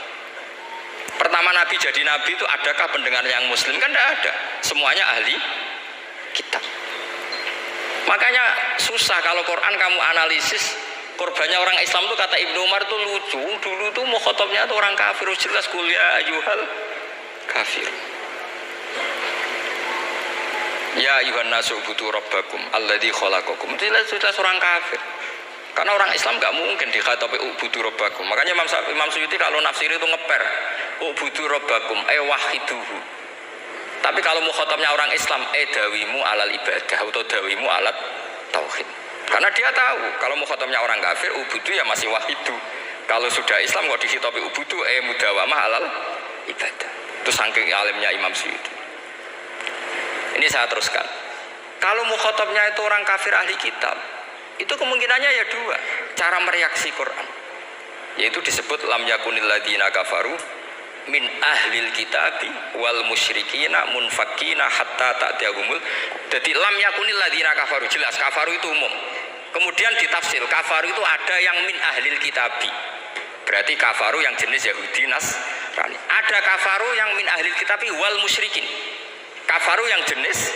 Pertama Nabi jadi Nabi itu adakah pendengar yang Muslim? Kan tidak ada. Semuanya ahli kitab. Makanya susah kalau Quran kamu analisis korbannya orang Islam itu, kata Ibnu Umar itu lucu. Dulu tuh mukhatabnya itu orang kafir, jelas kuliah ayuhal kafir. Ya ayuhan nasu ubudu rabbakum alladzi khalaqakum. Jelas orang kafir. Karena orang Islam nggak mungkin dikhatabi ubudu rabbakum. Makanya Imam Suyuti kalau nafsir itu ngeper ubudu rabbakum wahiduhu. Tapi kalau mukhatabnya orang Islam, dawimu alal ibadah atau dawimu alat tauhid. Karena dia tahu kalau mukhatabnya orang kafir, ubudu ya masih wahidu. Kalau sudah Islam kok dikhitabi ubudu, mudawamah alal ibadah. Itu saking alimnya Imam Suyuti. Ini saya teruskan. Kalau mukhatabnya itu orang kafir ahli kitab, itu kemungkinannya ya dua cara mereaksi Quran. Yaitu disebut lam yakunil ladzina kafaru min ahlil kitabi wal musyrikina munfakina hatta ta'tiyahumul. Jadi lam yakunil ladzina kafaru, jelas kafaru itu umum. Kemudian ditafsir kafaru itu ada yang min ahlil kitabi, berarti kafaru yang jenis Yahudi Nasrani. Ada kafaru yang min ahlil kitabi wal musyrikin, kafaru yang jenis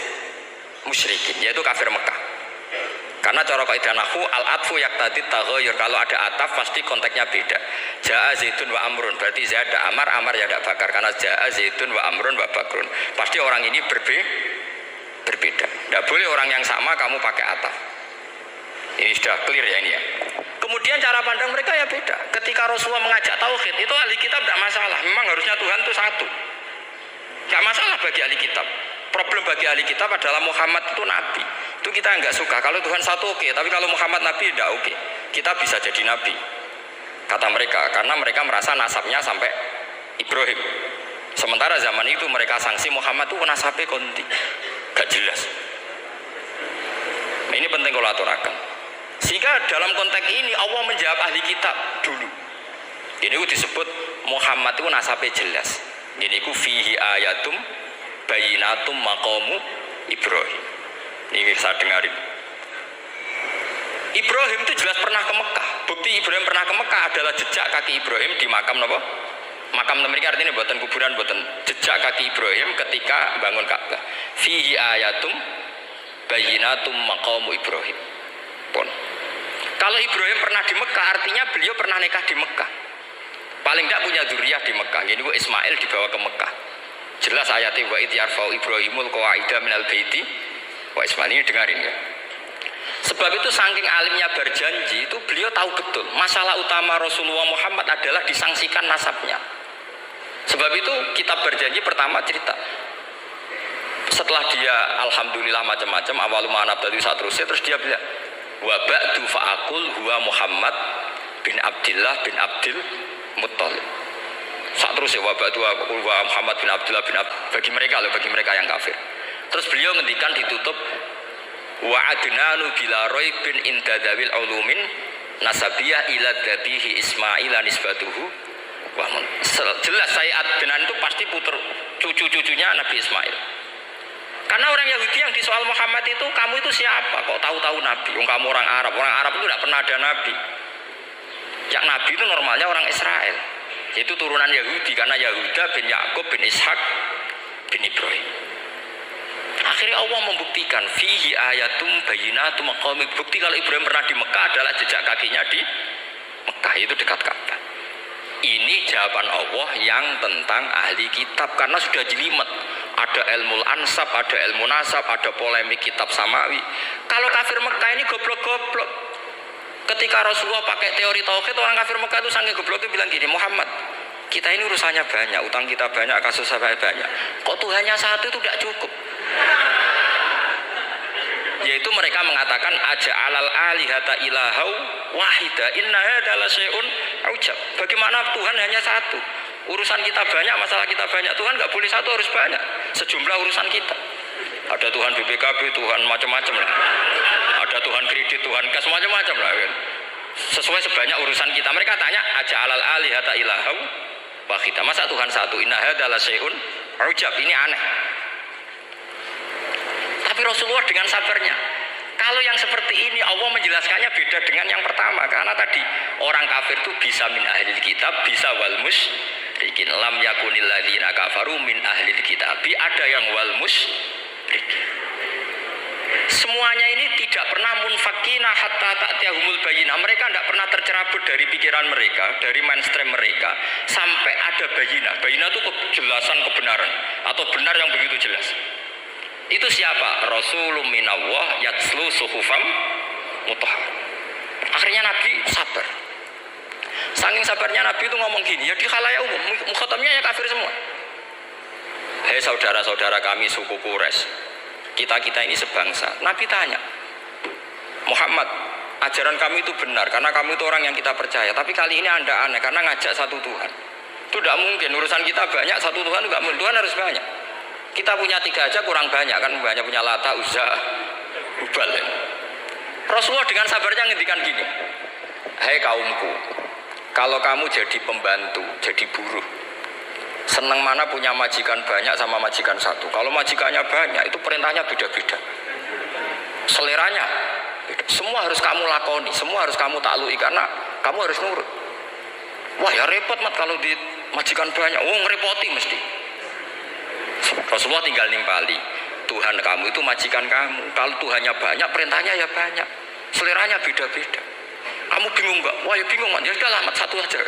musyrikin, yaitu kafir Mekah. Karena cara kaidah nahwu al-atfu yaqtadi taghayyur, kalau ada ataf pasti konteksnya beda. Jaa Zaidun wa Amrun, berarti Zaid ada Amar, Amar ya ada Bakar. Karena jaa Zaidun wa Amrun wa Bakrun, pasti orang ini berbeda. Tidak boleh orang yang sama kamu pakai ataf. Ini sudah clear ya ini ya. Kemudian cara pandang mereka ya beda. Ketika Rasulullah mengajak tauhid, itu ahli kitab tidak masalah. Memang harusnya Tuhan itu satu. Tidak masalah bagi ahli kitab. Problem bagi ahli kitab adalah Muhammad itu nabi. Itu kita nggak suka. Kalau Tuhan satu oke, tapi kalau Muhammad nabi tidak oke. Kita bisa jadi nabi, kata mereka, karena mereka merasa nasabnya sampai Ibrahim. Sementara zaman itu mereka sanksi Muhammad itu nasabnya konti, gak jelas. Nah, ini penting kalau aturakan. Sehingga dalam konteks ini Allah menjawab ahli kitab dulu. Ini disebut Muhammad itu nasabnya jelas. Ini ku fihi ayatum bayinatum maqamu Ibrahim. Ini saya dengarin. Ibrahim itu jelas pernah ke Mekah. Bukti Ibrahim pernah ke Mekah adalah jejak kaki Ibrahim di makam apa? Makam mereka artinya buatan kuburan, buatan jejak kaki Ibrahim ketika bangun Ka'bah. Fihi ayatum bayinatum maqamu Ibrahim. Pun. Kalau Ibrahim pernah di Mekah artinya beliau pernah nikah di Mekah. Paling tidak punya dzurriyyah di Mekah. Jadi Ismail dibawa ke Mekah. Jelas ayatnya wa idh yarfa'u Ibrahimul qawaida minal baiti wa Ismail, ini dengarin ya. Sebab itu saking alimnya berjanji itu beliau tahu betul masalah utama Rasulullah Muhammad adalah disangsikan nasabnya. Sebab itu kitab berjanji pertama cerita setelah dia alhamdulillah macam-macam awal manab tadi saat terus dia bilang wa ba'du fa'akul huwa Muhammad bin Abdillah bin Abdil Muttalib. Saat terus ya wabah dua Muhammad bin Abdullah bin bagi mereka yang kafir. Terus beliau ngendikan ditutup wa adnanu bila raibin inda dawil ulumin nasabiyah ila dhabihi Ismail nisbatuhu wa jelas saya adnan itu pasti puter cucu-cucunya Nabi Ismail. Karena orang Yahudi yang disoal Muhammad itu, kamu itu siapa? Kok tahu-tahu Nabi? Kamu orang Arab itu tidak pernah ada Nabi. Yang Nabi itu normalnya orang Israel, yaitu turunan Yahudi, karena Yahuda bin Yakub bin Ishak bin Ibrahim. Akhirnya Allah membuktikan fihi ayatum bayyinatum maqamik, bukti kalau Ibrahim pernah di Mekah adalah jejak kakinya di Mekah, itu dekat Ka'bah. Ini jawaban Allah yang tentang ahli kitab, karena sudah jelimet. Ada ilmu ansab, ada ilmu nasab, ada polemik kitab samawi. Kalau kafir Mekah ini goblok-goblok. Ketika Rasulullah pakai teori tauhid, orang kafir Mekah itu sangat goblok, itu bilang gini, Muhammad, kita ini urusannya banyak, utang kita banyak, kasus saya banyak. Kok Tuhannya satu itu tidak cukup? Yaitu mereka mengatakan aja'alal alihata ilahau wahida inna hadza la syai'un ujab. Bagaimana Tuhan hanya satu? Urusan kita banyak, masalah kita banyak. Tuhan nggak boleh satu, harus banyak. Sejumlah urusan kita. Ada Tuhan BPKB, Tuhan macam-macam lah. Ada Tuhan kredit, Tuhan kas, macam-macam lah. Sesuai sebanyak urusan kita. Mereka tanya aja'alal alihata ilahau wahida. Masa Tuhan satu? Inna hadza la syai'un ujab. Ini aneh. Tapi Rasulullah dengan sabarnya, kalau yang seperti ini Allah menjelaskannya beda dengan yang pertama, karena tadi orang kafir itu bisa min ahlil kitab, bisa wal musyrikin. Lam yakunil ladzina kafaru min ahlil kitab, ada yang wal musyrikin. Semuanya ini tidak pernah munfakina hatta ta'tiyahumul bayyinah. Mereka tidak pernah tercerabut dari pikiran mereka, dari mainstream mereka, sampai ada bayyinah. Bayyinah itu kejelasan kebenaran atau benar yang begitu jelas. Itu siapa? Rasulun minallah yatslu suhufam mutahhar. Akhirnya Nabi sabar. Saking sabarnya Nabi itu ngomong gini, ya di khalayak umum, mukhatabnya ya kafir semua. Hei saudara-saudara kami suku Quraisy, kita ini sebangsa. Nabi tanya, Muhammad, ajaran kami itu benar karena kami itu orang yang kita percaya. Tapi kali ini Anda aneh karena ngajak satu Tuhan. Itu tidak mungkin. Urusan kita banyak, satu Tuhan itu nggak mungkin. Tuhan harus banyak. Kita punya 3 aja kurang banyak kan, banyak punya Lata, Uzza, Hubal. Ya. Rasulullah dengan sabarnya ngendikan gini, hei kaumku, kalau kamu jadi pembantu, jadi buruh, senang mana punya majikan banyak sama majikan satu. Kalau majikannya banyak, itu perintahnya beda-beda, seleranya beda. Semua harus kamu lakoni, semua harus kamu taklui karena kamu harus nurut. Wah ya repot mat kalau di majikan banyak, ngerepoti mesti. Rasulullah tinggal nimpali, Tuhan kamu itu majikan kamu. Kalau Tuhannya banyak, perintahnya ya banyak, seleranya beda-beda. Kamu bingung nggak? Wah ya bingung, ya sudah lah, satu aja.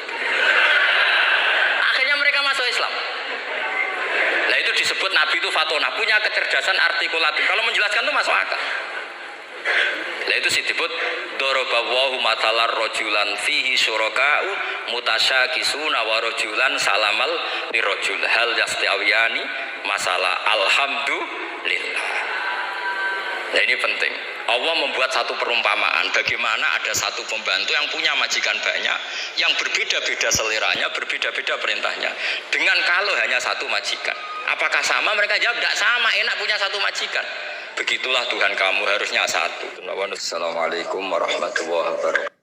Akhirnya mereka masuk Islam. Nah itu disebut Nabi itu fatona, punya kecerdasan artikulatif. Kalau menjelaskan itu masuk akal. Nah itu disebut dorobawahu matalar rojulan fihi syuraka'u mutasyakisuna wa rojulan salamal lirojul hal yastiawiyani masalah alhamdulillah. Nah ini penting. Allah membuat satu perumpamaan bagaimana ada satu pembantu yang punya majikan banyak, yang berbeda-beda seleranya, berbeda-beda perintahnya. Dengan kalau hanya satu majikan, apakah sama? Mereka jawab tidak sama, enak punya satu majikan. Begitulah Tuhan kamu harusnya satu. Wassalamualaikum warahmatullahi wabarakatuh.